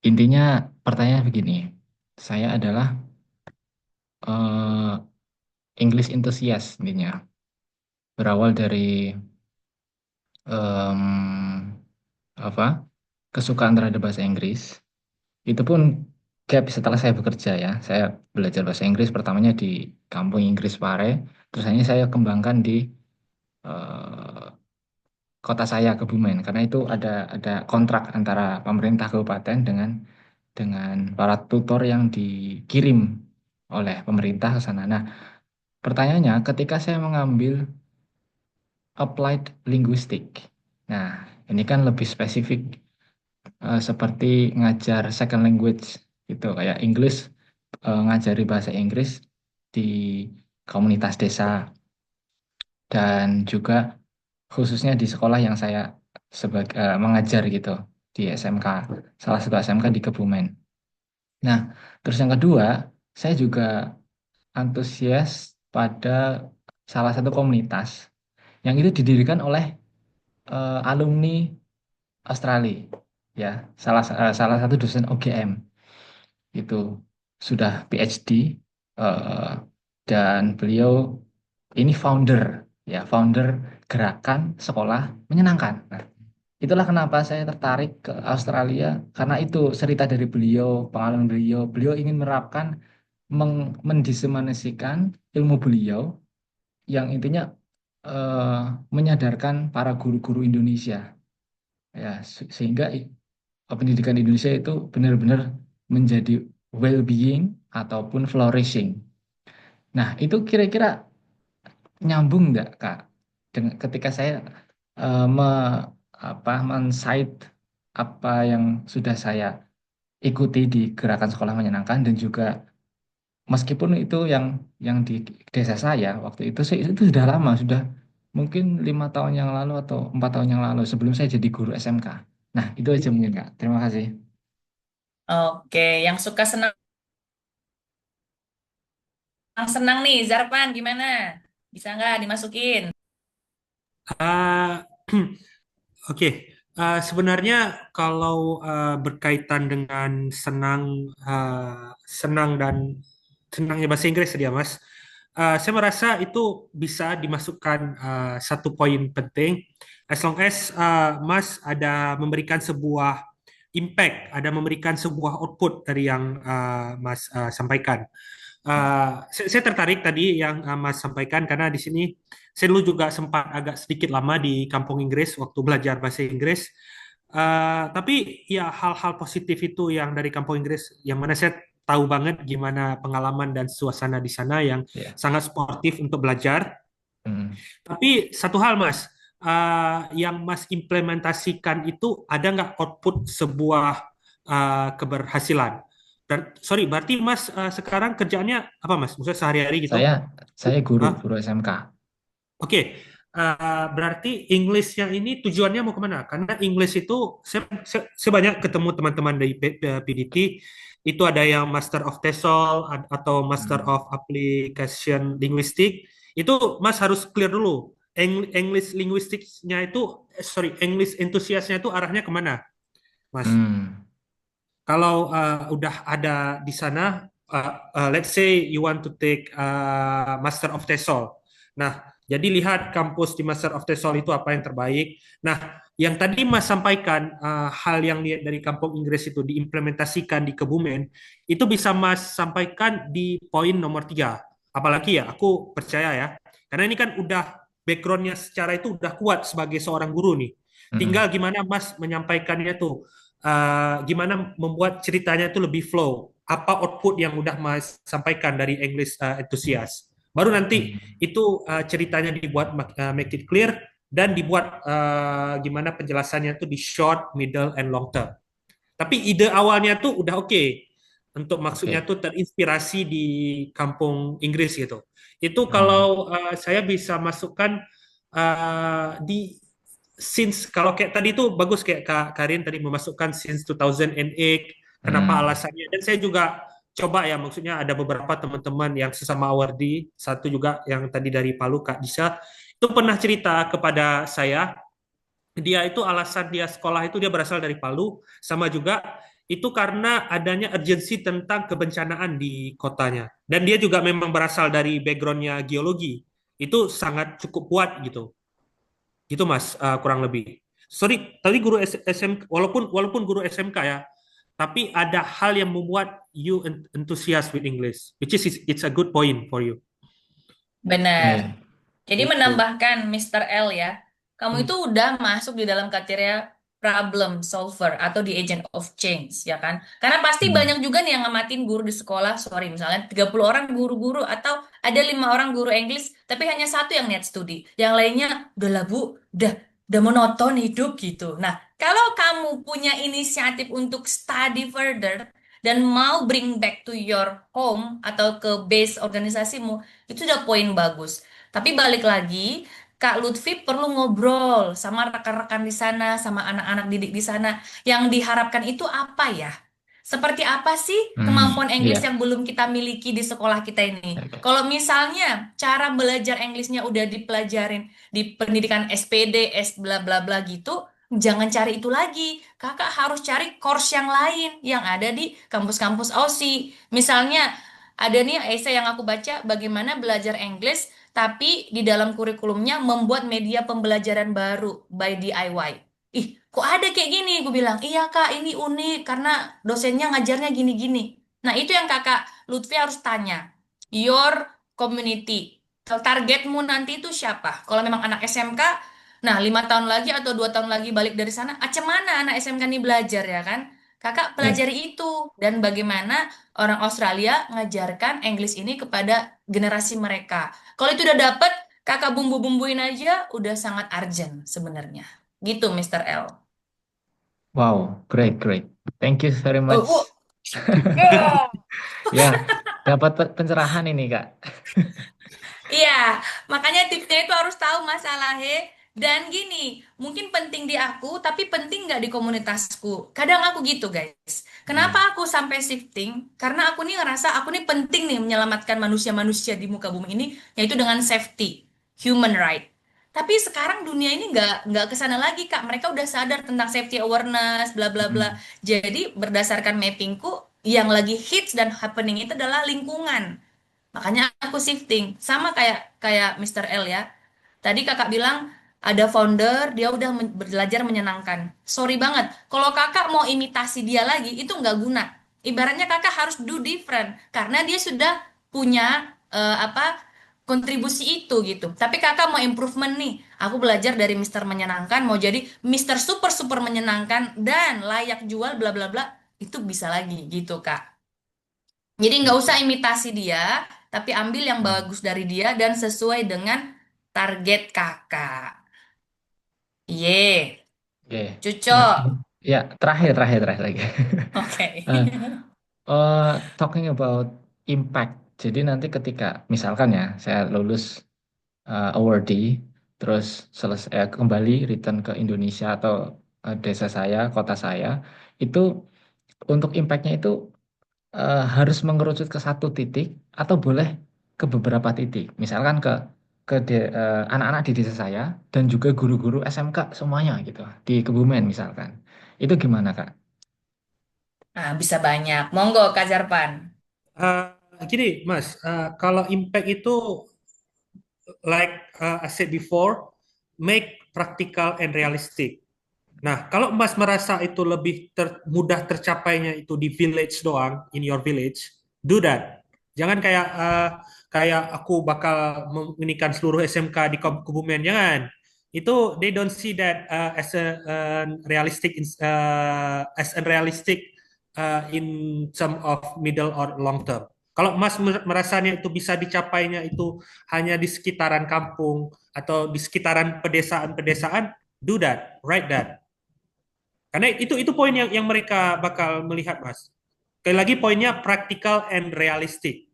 intinya pertanyaan begini, saya adalah eh, English enthusiast intinya, berawal dari em, apa kesukaan terhadap bahasa Inggris. Itu pun gap setelah saya bekerja ya. Saya belajar bahasa Inggris pertamanya di kampung Inggris Pare, terus hanya saya kembangkan di eh, kota saya Kebumen karena itu ada kontrak antara pemerintah kabupaten dengan para tutor yang dikirim oleh pemerintah ke sana. Nah, pertanyaannya ketika saya mengambil applied linguistic. Nah, ini kan lebih spesifik seperti ngajar second language gitu kayak English, ngajari bahasa Inggris di komunitas desa dan juga khususnya di sekolah yang saya sebagai mengajar gitu di SMK, salah satu SMK di Kebumen. Nah, terus yang kedua, saya juga antusias pada salah satu komunitas yang itu didirikan oleh alumni Australia, ya, salah satu dosen OGM itu sudah PhD, eh, dan beliau ini founder gerakan sekolah menyenangkan. Nah, itulah kenapa saya tertarik ke Australia karena itu cerita dari beliau, pengalaman beliau, beliau ingin menerapkan mendiseminasikan ilmu beliau yang intinya eh, menyadarkan para guru-guru Indonesia ya sehingga pendidikan Indonesia itu benar-benar menjadi well-being ataupun flourishing. Nah, itu kira-kira nyambung nggak, Kak? Dengan ketika saya me, men-cite apa yang sudah saya ikuti di gerakan sekolah menyenangkan dan juga meskipun itu yang di desa saya waktu itu itu sudah lama, sudah mungkin 5 tahun yang lalu atau 4 tahun yang lalu sebelum saya jadi guru SMK. Nah, itu aja mungkin, Kak. Terima kasih. Oke, yang suka senang nih, Zarpan gimana? Bisa nggak dimasukin? Ah, Oke, sebenarnya kalau berkaitan dengan senang dan senangnya bahasa Inggris tadi ya, Mas, saya merasa itu bisa dimasukkan satu poin penting, as long as Mas ada memberikan sebuah impact, ada memberikan sebuah output dari yang Mas sampaikan. Saya tertarik tadi yang Mas sampaikan karena di sini saya dulu juga sempat agak sedikit lama di kampung Inggris waktu belajar bahasa Inggris. Tapi ya hal-hal positif itu yang dari kampung Inggris yang mana saya tahu banget gimana pengalaman dan suasana di sana yang Ya. sangat sportif untuk belajar. Hmm. Tapi satu hal Mas, yang Mas implementasikan itu ada nggak output sebuah keberhasilan? Berarti Mas sekarang kerjaannya apa Mas? Maksudnya sehari-hari gitu? Saya Hah? guru SMK. Oke, berarti English yang ini tujuannya mau kemana? Karena English itu saya banyak ketemu teman-teman dari PDT, itu ada yang Master of TESOL atau Master of Application Linguistic. Itu Mas harus clear dulu. English linguisticsnya itu, English enthusiastnya itu arahnya kemana, Mas? Kalau udah ada di sana, let's say you want to take Master of TESOL. Nah, jadi lihat kampus di Master of TESOL itu apa yang terbaik. Nah, yang tadi Mas sampaikan, hal yang lihat dari kampung Inggris itu diimplementasikan di Kebumen, itu bisa Mas sampaikan di poin nomor 3. Apalagi ya, aku percaya ya, karena ini kan udah backgroundnya secara itu udah kuat sebagai seorang guru nih. Tinggal gimana Mas menyampaikannya tuh. Gimana membuat ceritanya itu lebih flow, apa output yang udah Mas sampaikan dari English enthusiast, baru nanti itu ceritanya dibuat make it clear dan dibuat gimana penjelasannya itu di short, middle, and long term. Tapi ide awalnya tuh udah oke. Untuk maksudnya tuh terinspirasi di kampung Inggris gitu. Itu kalau saya bisa masukkan di since kalau kayak tadi itu bagus kayak Kak Karin tadi memasukkan since 2008, kenapa alasannya, dan saya juga coba ya, maksudnya ada beberapa teman-teman yang sesama awardi, satu juga yang tadi dari Palu Kak Disa itu pernah cerita kepada saya dia itu alasan dia sekolah itu dia berasal dari Palu, sama juga itu karena adanya urgensi tentang kebencanaan di kotanya. Dan dia juga memang berasal dari backgroundnya geologi. Itu sangat cukup kuat gitu. Gitu Mas, kurang lebih. Sorry, tadi guru SMK, walaupun guru SMK ya, tapi ada hal yang membuat you enthusiast with English, which is it's a good point for you. Benar. Iya. Jadi Gitu. menambahkan Mr. L ya, kamu Hmm. itu udah masuk di dalam kriteria problem solver atau the agent of change ya kan? Karena pasti Hmm. banyak juga nih yang ngamatin guru di sekolah, sorry misalnya 30 orang guru-guru atau ada 5 orang guru English, tapi hanya satu yang niat studi. Yang lainnya, udahlah Bu, udah monoton hidup gitu. Nah, kalau kamu punya inisiatif untuk study further dan mau bring back to your home atau ke base organisasimu, itu udah poin bagus. Tapi balik lagi, Kak Lutfi perlu ngobrol sama rekan-rekan di sana, sama anak-anak didik di sana. Yang diharapkan itu apa ya? Seperti apa sih kemampuan Inggris Iya. yang belum kita miliki di sekolah kita ini? Oke. Kalau misalnya cara belajar Inggrisnya udah dipelajarin di pendidikan SPD, S bla bla bla gitu, jangan cari itu lagi. Kakak harus cari course yang lain yang ada di kampus-kampus Aussie. Misalnya ada nih essay yang aku baca bagaimana belajar Inggris tapi di dalam kurikulumnya membuat media pembelajaran baru by DIY. Ih, kok ada kayak gini? Gue bilang, iya kak, ini unik karena dosennya ngajarnya gini-gini. Nah, itu yang kakak Lutfi harus tanya. Your community. Targetmu nanti itu siapa? Kalau memang anak SMK, nah 5 tahun lagi atau 2 tahun lagi balik dari sana, macam mana anak SMK ini belajar ya kan? Kakak Iya. pelajari itu dan bagaimana orang Australia ngajarkan English ini kepada generasi mereka. Kalau itu udah dapet, kakak bumbu-bumbuin aja, udah sangat urgent sebenarnya. Gitu, Mr. L. Wow, great. Thank you very Oh, much. yeah. Ya, dapat pencerahan ini, Kak. Iya, makanya tipsnya itu harus tahu masalahnya. Dan gini, mungkin penting di aku, tapi penting nggak di komunitasku. Kadang aku gitu, guys. Kenapa aku sampai shifting? Karena aku nih ngerasa aku nih penting nih menyelamatkan manusia-manusia di muka bumi ini, yaitu dengan safety, human right. Tapi sekarang dunia ini nggak kesana lagi, Kak. Mereka udah sadar tentang safety awareness, bla bla bla. Hmm. Jadi berdasarkan mappingku, yang lagi hits dan happening itu adalah lingkungan. Makanya aku shifting. Sama kayak kayak Mr. L ya. Tadi kakak bilang ada founder, dia udah belajar menyenangkan. Sorry banget, kalau kakak mau imitasi dia lagi, itu nggak guna. Ibaratnya kakak harus do different, karena dia sudah punya apa kontribusi itu gitu. Tapi kakak mau improvement nih, aku belajar dari Mister Menyenangkan, mau jadi Mister Super Super Menyenangkan, dan layak jual bla bla bla, itu bisa lagi gitu kak. Jadi nggak usah imitasi dia, tapi ambil yang bagus dari dia dan sesuai dengan target kakak. Iya, Oke. Nah, cocok. ya, terakhir lagi. Oke. Eh, Talking about impact. Jadi nanti ketika misalkan ya saya lulus awardee, terus selesai kembali return ke Indonesia atau desa saya, kota saya, itu untuk impactnya itu harus mengerucut ke satu titik atau boleh ke beberapa titik. Misalkan anak-anak di desa saya dan juga guru-guru SMK semuanya gitu di Kebumen misalkan. Itu gimana, Kak? Nah, bisa banyak. Monggo, Kak Zarpan. Gini, Mas, kalau impact itu like I said before, make practical and realistic. Nah, kalau Mas merasa itu lebih mudah tercapainya itu di village doang, in your village, do that. Jangan kayak aku bakal mengunikan seluruh SMK di Kebumen, jangan. Itu they don't see that as a realistic in term of middle or long term. Kalau Mas merasanya itu bisa dicapainya itu hanya di sekitaran kampung atau di sekitaran pedesaan-pedesaan, do that, write that. Karena itu poin yang mereka bakal melihat, Mas. Sekali lagi poinnya practical and realistic.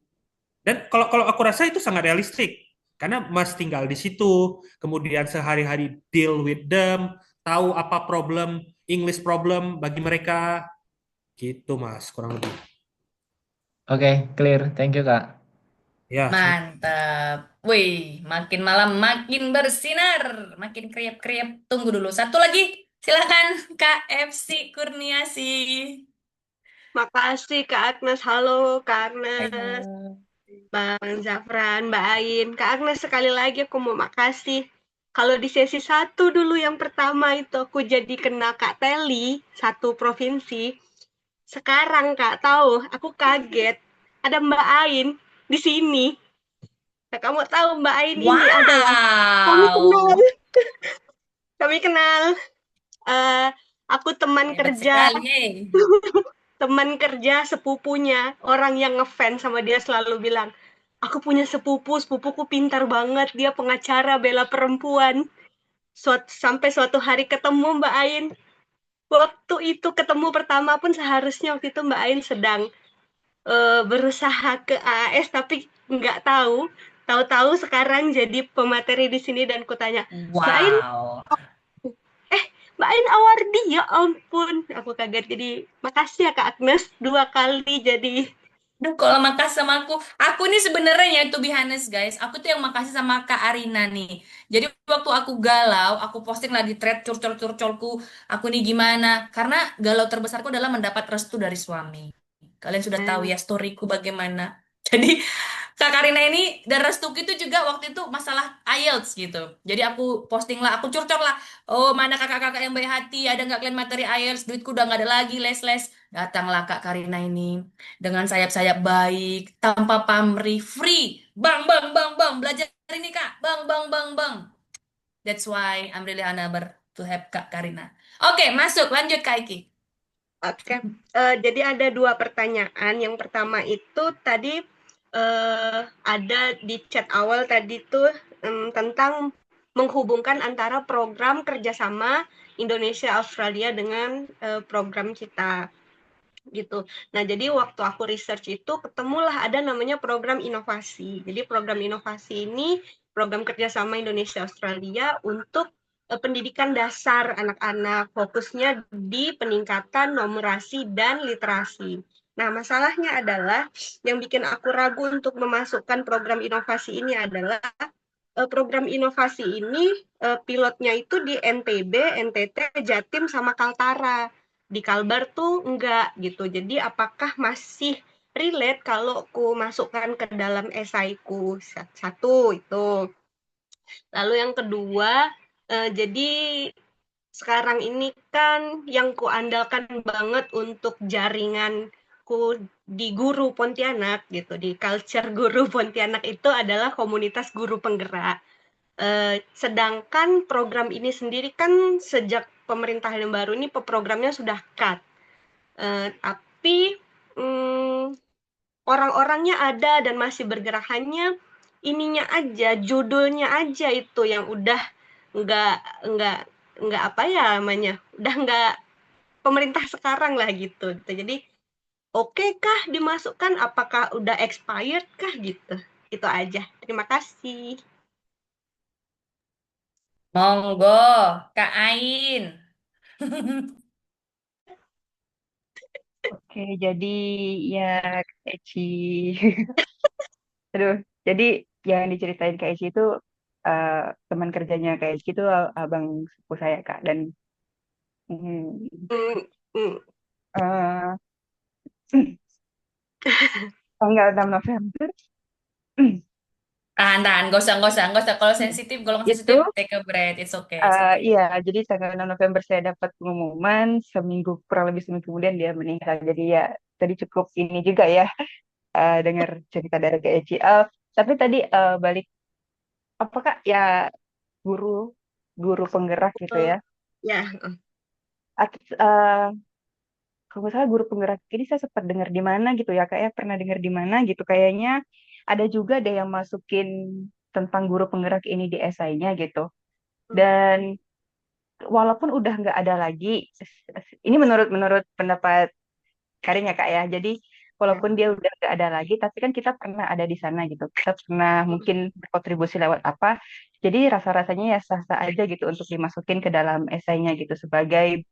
Dan kalau aku rasa itu sangat realistik. Karena Mas tinggal di situ, kemudian sehari-hari deal with them, tahu apa problem, English problem bagi mereka. Gitu, Mas, kurang lebih. Oke, clear. Thank you, Kak. Ya, Mantap. Wih, makin malam makin bersinar, makin kriep-kriep. Tunggu dulu. Satu lagi. Silakan Kak FC Kurniasi. Makasih Kak Agnes. Halo Kak Agnes, Ayo. Bang Zafran, Mbak Ain. Kak Agnes, sekali lagi aku mau makasih. Kalau di sesi satu dulu yang pertama itu aku jadi kena Kak Teli, satu provinsi. Sekarang Kak tahu, aku kaget. Ada Mbak Ain di sini. Nah, kamu tahu Mbak Ain ini adalah kami kenal. Wow. Kami kenal. Eh, aku teman Hebat kerja, sekali, hei. teman kerja sepupunya, orang yang ngefans sama dia selalu bilang, aku punya sepupu, sepupuku pintar banget, dia pengacara bela perempuan. Sampai suatu hari ketemu Mbak Ain. Waktu itu ketemu pertama pun seharusnya waktu itu Mbak Ain sedang berusaha ke AAS tapi nggak tahu. Tahu-tahu sekarang jadi pemateri di sini dan kutanya, Mbak Ain, Wow. Mbak Ain awardi, ya ampun. Aku kaget. Jadi makasih ya Kak Agnes, 2 kali jadi. Duh, kalau makasih sama aku nih sebenarnya ya to be honest guys, aku tuh yang makasih sama Kak Arina nih. Jadi waktu aku galau, aku posting lah di thread curcol-curcolku, aku nih gimana? Karena galau terbesarku adalah mendapat restu dari suami. Kalian sudah tahu ya storyku bagaimana. Jadi Kak Karina ini dan restuku itu juga waktu itu masalah IELTS gitu. Jadi aku posting lah, aku curcol lah. Oh, mana kakak-kakak yang baik hati, ada nggak kalian materi IELTS? Duitku udah nggak ada lagi, les-les. Datanglah Kak Karina ini dengan sayap-sayap baik, tanpa pamrih, free. Bang, bang, bang, bang, belajar ini Kak. Bang, bang, bang, bang. That's why I'm really honored to have Kak Karina. Oke, masuk. Lanjut Kak Iki. Oke, jadi ada 2 pertanyaan. Yang pertama itu tadi ada di chat awal tadi tuh tentang menghubungkan antara program kerjasama Indonesia Australia dengan program kita gitu. Nah, jadi waktu aku research itu ketemulah ada namanya program inovasi. Jadi program inovasi ini program kerjasama Indonesia Australia untuk pendidikan dasar anak-anak, fokusnya di peningkatan numerasi dan literasi. Nah, masalahnya adalah yang bikin aku ragu untuk memasukkan program inovasi ini adalah program inovasi ini pilotnya itu di NTB, NTT, Jatim, sama Kaltara. Di Kalbar tuh enggak gitu. Jadi apakah masih relate kalau ku masukkan ke dalam esaiku? Satu itu. Lalu yang kedua, jadi sekarang ini kan yang kuandalkan banget untuk jaringanku di guru Pontianak gitu, di culture guru Pontianak itu adalah komunitas guru penggerak. Sedangkan program ini sendiri kan sejak pemerintahan yang baru ini programnya sudah cut. Tapi orang-orangnya ada dan masih bergerak, hanya ininya aja, judulnya aja itu yang udah nggak nggak nggak apa ya namanya, udah nggak pemerintah sekarang lah gitu. Jadi oke kah dimasukkan? Apakah udah expired kah gitu? Itu aja. Terima kasih. Monggo, Kak Ain. Oke, jadi ya Kak Eci. Aduh, jadi yang diceritain Kak Eci itu eh, teman kerjanya Kak Eci itu abang sepupu saya Kak. Dan hmm, Hmm, hmm. eh, tanggal 6 November Tahan, gak usah, gak usah, gak usah. Kalau sensitif, golongan itu sensitif, take a breath. It's okay, it's okay. iya, jadi tanggal 6 November saya dapat pengumuman, seminggu kurang lebih seminggu kemudian dia meninggal. Jadi ya tadi cukup ini juga ya dengar cerita dari Kak Eci. Tapi tadi balik apa Kak ya guru guru penggerak gitu ya. Ya, Eh, kalau nggak salah guru penggerak ini saya sempat dengar di mana gitu ya Kak ya, pernah dengar di mana gitu kayaknya ada juga deh yang masukin tentang guru penggerak ini di esainya gitu. Dan walaupun udah nggak ada lagi, ini menurut menurut pendapat Karin ya Kak ya. Jadi walaupun dia udah nggak ada lagi, tapi kan kita pernah ada di sana gitu. Kita pernah mungkin berkontribusi lewat apa. Jadi rasa-rasanya ya sah-sah aja gitu untuk dimasukin ke dalam esainya gitu sebagai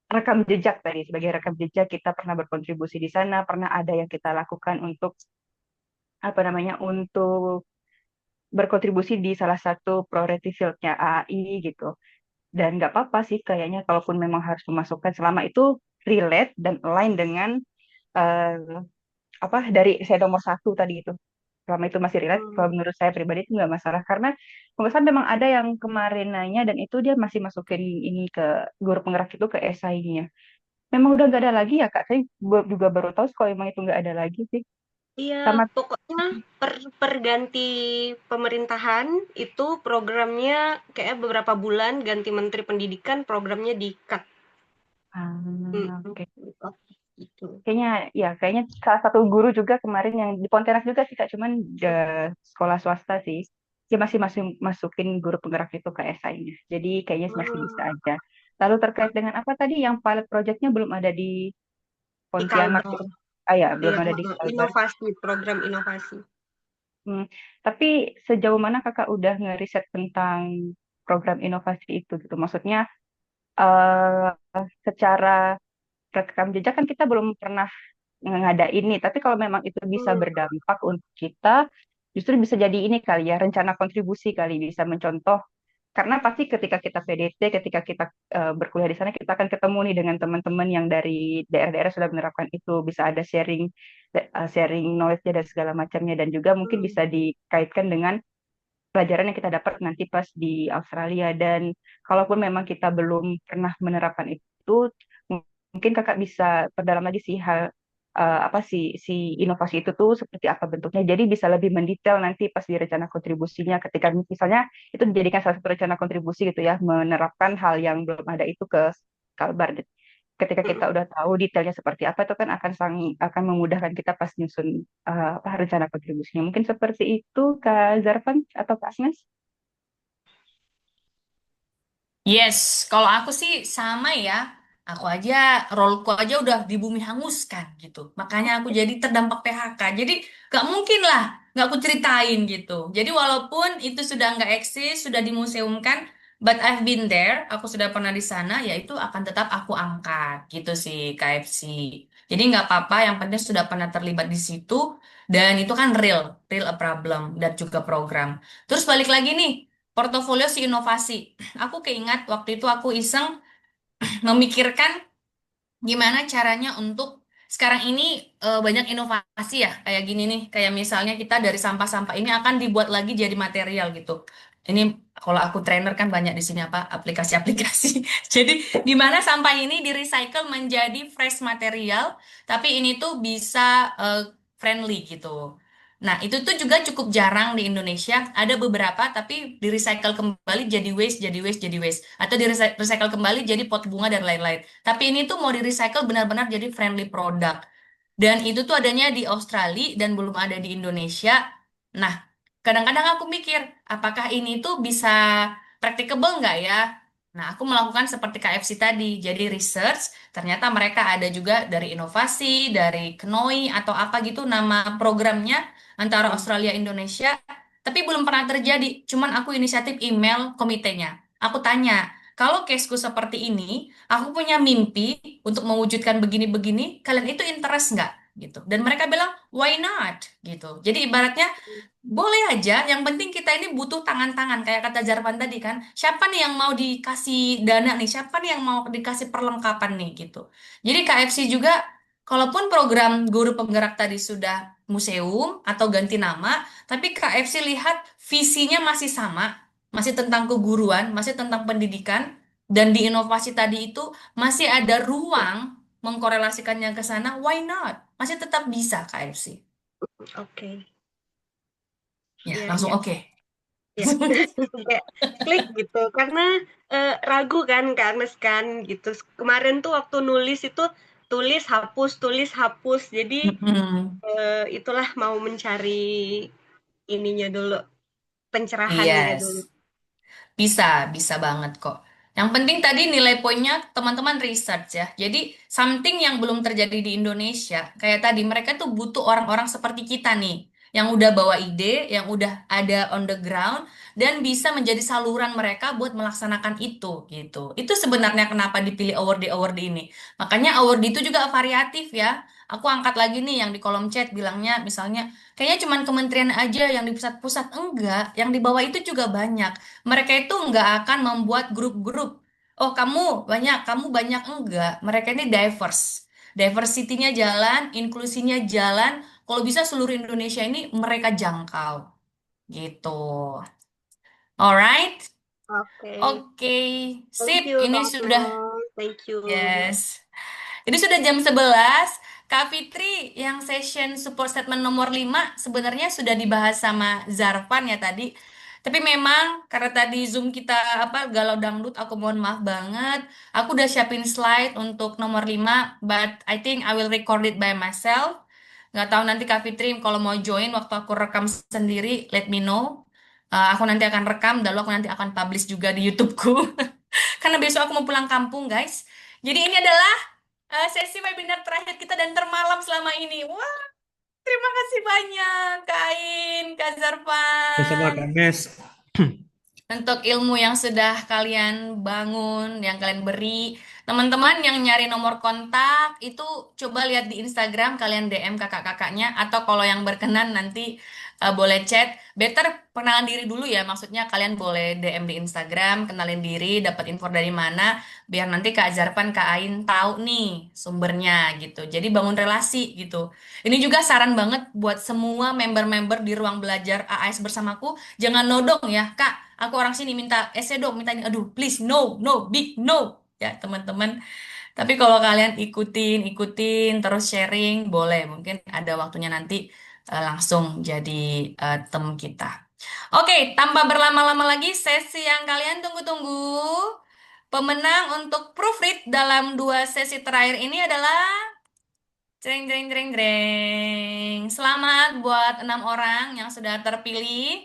rekam jejak tadi. Sebagai rekam jejak kita pernah berkontribusi di sana, pernah ada yang kita lakukan untuk apa namanya untuk berkontribusi di salah satu priority field-nya AI gitu. Dan nggak apa-apa sih kayaknya kalaupun memang harus memasukkan selama itu relate dan align dengan eh, apa dari saya nomor satu tadi itu. Selama itu masih relate, Hmm. kalau menurut saya pribadi itu nggak masalah karena pemesan memang ada yang kemarin nanya dan itu dia masih masukin ini ke guru penggerak itu ke esainya. Memang udah nggak ada lagi ya Kak. Saya juga baru tahu kalau memang itu nggak ada lagi sih. Iya, Sama pokoknya perganti pemerintahan itu programnya kayak beberapa bulan ganti menteri pendidikan programnya di-cut. oke. Gitu. Kayaknya salah satu guru juga kemarin yang di Pontianak juga sih Kak, cuman sekolah swasta sih. Dia masih masukin guru penggerak itu ke esainya. Jadi kayaknya masih bisa aja. Lalu terkait dengan apa tadi yang pilot projectnya belum ada di Di Pontianak Kalbar. ya? Ah ya, belum Iya, ada di Kalbar. inovasi, program inovasi. Tapi sejauh mana Kakak udah ngeriset tentang program inovasi itu gitu? Maksudnya eh secara rekam jejak kan kita belum pernah ngadain nih, tapi kalau memang itu bisa berdampak untuk kita, justru bisa jadi ini kali ya, rencana kontribusi kali bisa mencontoh. Karena pasti ketika kita PDT, ketika kita berkuliah di sana, kita akan ketemu nih dengan teman-teman yang dari daerah-daerah sudah menerapkan itu, bisa ada sharing knowledge dan segala macamnya, dan juga mungkin bisa dikaitkan dengan pelajaran yang kita dapat nanti pas di Australia. Dan kalaupun memang kita belum pernah menerapkan itu, mungkin kakak bisa perdalam lagi sih hal apa sih si inovasi itu tuh seperti apa bentuknya. Jadi bisa lebih mendetail nanti pas di rencana kontribusinya ketika misalnya itu dijadikan salah satu rencana kontribusi gitu ya, menerapkan hal yang belum ada itu ke Kalbar. Ketika kita udah tahu detailnya seperti apa itu kan akan memudahkan kita pas nyusun apa rencana kontribusinya. Mungkin seperti itu Kak Zarfan atau Kak Agnes? Yes, kalau aku sih sama ya. Aku aja, roleku aja udah di bumi hanguskan gitu. Makanya aku jadi terdampak PHK. Jadi gak mungkin lah gak aku ceritain gitu. Jadi walaupun itu sudah nggak eksis, sudah dimuseumkan, but I've been there, aku sudah pernah di sana, ya itu akan tetap aku angkat gitu sih KFC. Jadi nggak apa-apa, yang penting sudah pernah terlibat di situ, dan itu kan real a problem, dan juga program. Terus balik lagi nih, portofolio si inovasi. Aku keingat waktu itu aku iseng memikirkan gimana caranya untuk sekarang ini banyak inovasi ya kayak gini nih, kayak misalnya kita dari sampah-sampah ini akan dibuat lagi jadi material gitu. Ini kalau aku trainer kan banyak di sini apa aplikasi-aplikasi. Jadi gimana sampah ini di recycle menjadi fresh material, tapi ini tuh bisa friendly gitu. Nah, itu tuh juga cukup jarang di Indonesia. Ada beberapa, tapi di recycle kembali jadi waste, jadi waste, jadi waste. Atau di recycle kembali jadi pot bunga dan lain-lain. Tapi ini tuh mau di recycle benar-benar jadi friendly product. Dan itu tuh adanya di Australia dan belum ada di Indonesia. Nah, kadang-kadang aku mikir, apakah ini tuh bisa practicable nggak ya? Nah, aku melakukan seperti KFC tadi. Jadi research, ternyata mereka ada juga dari inovasi, dari KNOI atau apa gitu nama programnya antara Australia Indonesia, tapi belum pernah terjadi. Cuman aku inisiatif email komitenya. Aku tanya, kalau caseku seperti ini, aku punya mimpi untuk mewujudkan begini-begini, kalian itu interest nggak? Gitu. Dan mereka bilang, why not? Gitu. Jadi ibaratnya, boleh aja, yang penting kita ini butuh tangan-tangan, kayak kata Jarvan tadi kan, siapa nih yang mau dikasih dana nih, siapa nih yang mau dikasih perlengkapan nih, gitu. Jadi KFC juga, kalaupun program guru penggerak tadi sudah museum atau ganti nama, tapi KFC lihat visinya masih sama, masih tentang keguruan, masih tentang pendidikan, dan di inovasi tadi itu masih ada ruang mengkorelasikannya ke sana, why not? Masih tetap bisa KFC. Oke. Ya, Iya, langsung iya. oke. Ya. Kayak klik gitu karena ragu kan karena kan gitu. Kemarin tuh waktu nulis itu tulis hapus. Jadi Mm-mm. itulah mau mencari ininya dulu, pencerahannya dulu. Yes, bisa banget kok. Yang penting tadi nilai poinnya teman-teman research ya. Jadi something yang belum terjadi di Indonesia, kayak tadi mereka tuh butuh orang-orang seperti kita nih, yang udah bawa ide, yang udah ada on the ground, dan bisa menjadi saluran mereka buat melaksanakan itu gitu. Itu sebenarnya kenapa dipilih awardee-awardee ini. Makanya awardee itu juga variatif ya. Aku angkat lagi nih yang di kolom chat bilangnya misalnya kayaknya cuman kementerian aja yang di pusat-pusat, enggak, yang di bawah itu juga banyak. Mereka itu enggak akan membuat grup-grup. Oh, kamu banyak enggak. Mereka ini diverse. Diversity-nya jalan, inklusinya jalan. Kalau bisa seluruh Indonesia ini mereka jangkau gitu. Alright? Oke. Oke, Thank sip. you, Ini Kak sudah Agnes. Thank you. yes. Ini sudah jam 11. Kak Fitri, yang session support statement nomor 5 sebenarnya sudah dibahas sama Zarfan ya tadi. Tapi memang karena tadi Zoom kita apa galau dangdut, aku mohon maaf banget. Aku udah siapin slide untuk nomor 5, but I think I will record it by myself. Nggak tahu nanti Kak Fitri kalau mau join waktu aku rekam sendiri, let me know. Aku nanti akan rekam, lalu aku nanti akan publish juga di YouTubeku. Karena besok aku mau pulang kampung, guys. Jadi ini adalah sesi webinar terakhir kita dan termalam selama ini. Wah, terima kasih banyak, Kak Ain, Kak Sama Zarfan, Kak Agnes. untuk ilmu yang sudah kalian bangun, yang kalian beri. Teman-teman yang nyari nomor kontak, itu coba lihat di Instagram, kalian DM kakak-kakaknya, atau kalau yang berkenan nanti boleh chat. Better perkenalan diri dulu ya, maksudnya kalian boleh DM di Instagram, kenalin diri, dapat info dari mana, biar nanti Kak Zarpan, Kak Ain tahu nih sumbernya gitu. Jadi bangun relasi gitu. Ini juga saran banget buat semua member-member di ruang belajar AAS bersamaku, jangan nodong ya, Kak. Aku orang sini minta essay dong, minta ini. Aduh, please, no, no, big no. Ya, teman-teman. Tapi kalau kalian ikutin, terus sharing, boleh. Mungkin ada waktunya nanti langsung jadi tem kita. Oke, tanpa berlama-lama lagi, sesi yang kalian tunggu-tunggu. Pemenang untuk proofread dalam 2 sesi terakhir ini adalah jreng, jreng, jreng, jreng. Selamat buat 6 orang yang sudah terpilih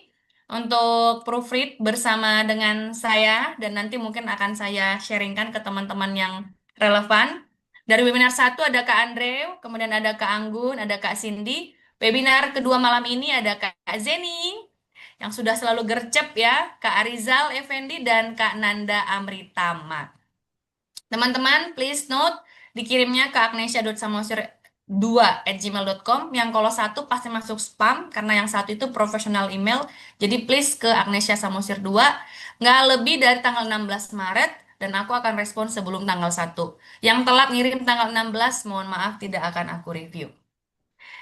untuk proofread bersama dengan saya dan nanti mungkin akan saya sharingkan ke teman-teman yang relevan. Dari webinar 1 ada Kak Andrew, kemudian ada Kak Anggun, ada Kak Cindy. Webinar kedua malam ini ada Kak Zeni yang sudah selalu gercep ya, Kak Arizal Effendi dan Kak Nanda Amritama. Teman-teman, please note, dikirimnya ke agnesia.samosir2@gmail.com. Yang kalau satu pasti masuk spam, karena yang satu itu profesional email. Jadi please ke agnesia.samosir2. Nggak lebih dari tanggal 16 Maret, dan aku akan respon sebelum tanggal 1. Yang telat ngirim tanggal 16, mohon maaf tidak akan aku review.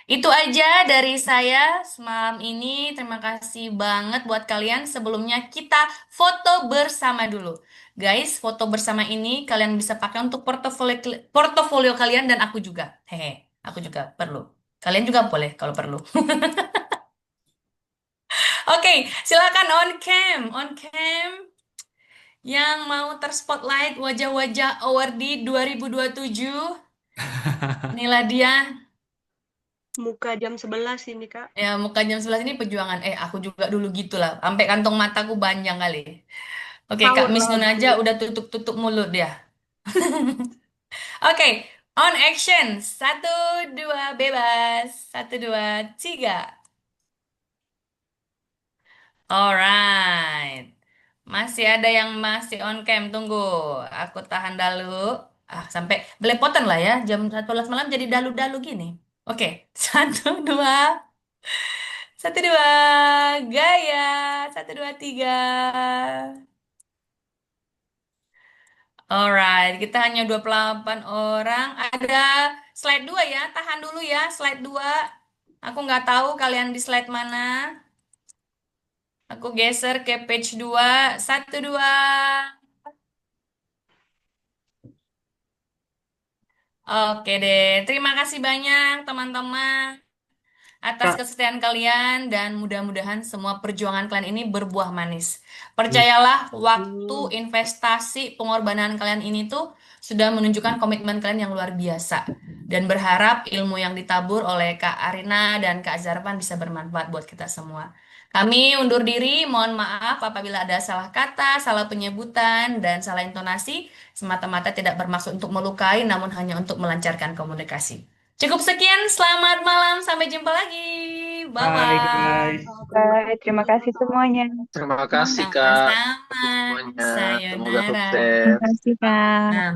Itu aja dari saya semalam ini. Terima kasih banget buat kalian. Sebelumnya kita foto bersama dulu. Guys, foto bersama ini kalian bisa pakai untuk portofolio kalian dan aku juga. Hehe, aku juga perlu. Kalian juga boleh kalau perlu. Oke, silakan on cam, on cam. Yang mau terspotlight wajah-wajah awardee 2027. Inilah dia. Muka jam 11 ini, Kak. Ya, muka jam 11 ini perjuangan. Aku juga dulu gitu lah. Sampai kantong mataku panjang kali. Oke, Kak Sahur Miss Nun lagi. aja udah tutup-tutup mulut dia. Oke, on action. 1, 2, bebas. 1, 2, 3. Alright. Masih ada yang masih on cam. Tunggu. Aku tahan dulu. Sampai belepotan lah ya. Jam 11 malam jadi dalu-dalu gini. Oke. 1, 2. 1, 2, gaya. 1, 2, 3. Alright, kita hanya 28 orang. Ada slide 2 ya, tahan dulu ya, slide 2. Aku nggak tahu kalian di slide mana. Aku geser ke page 2. 1, 2. Oke deh, terima kasih banyak teman-teman atas Kak, kesetiaan kalian dan mudah-mudahan semua perjuangan kalian ini berbuah manis. Percayalah, waktu, investasi, pengorbanan kalian ini tuh sudah menunjukkan komitmen kalian yang luar biasa. Dan berharap ilmu yang ditabur oleh Kak Arina dan Kak Zarpan bisa bermanfaat buat kita semua. Kami undur diri, mohon maaf apabila ada salah kata, salah penyebutan, dan salah intonasi. Semata-mata tidak bermaksud untuk melukai, namun hanya untuk melancarkan komunikasi. Cukup sekian, selamat malam, sampai jumpa lagi. Bye Bye-bye. guys. Bye, terima kasih semuanya. Terima kasih Kak Sama-sama. untuk semuanya. Semoga Sayonara. sukses. Terima kasih, Kak. Nah,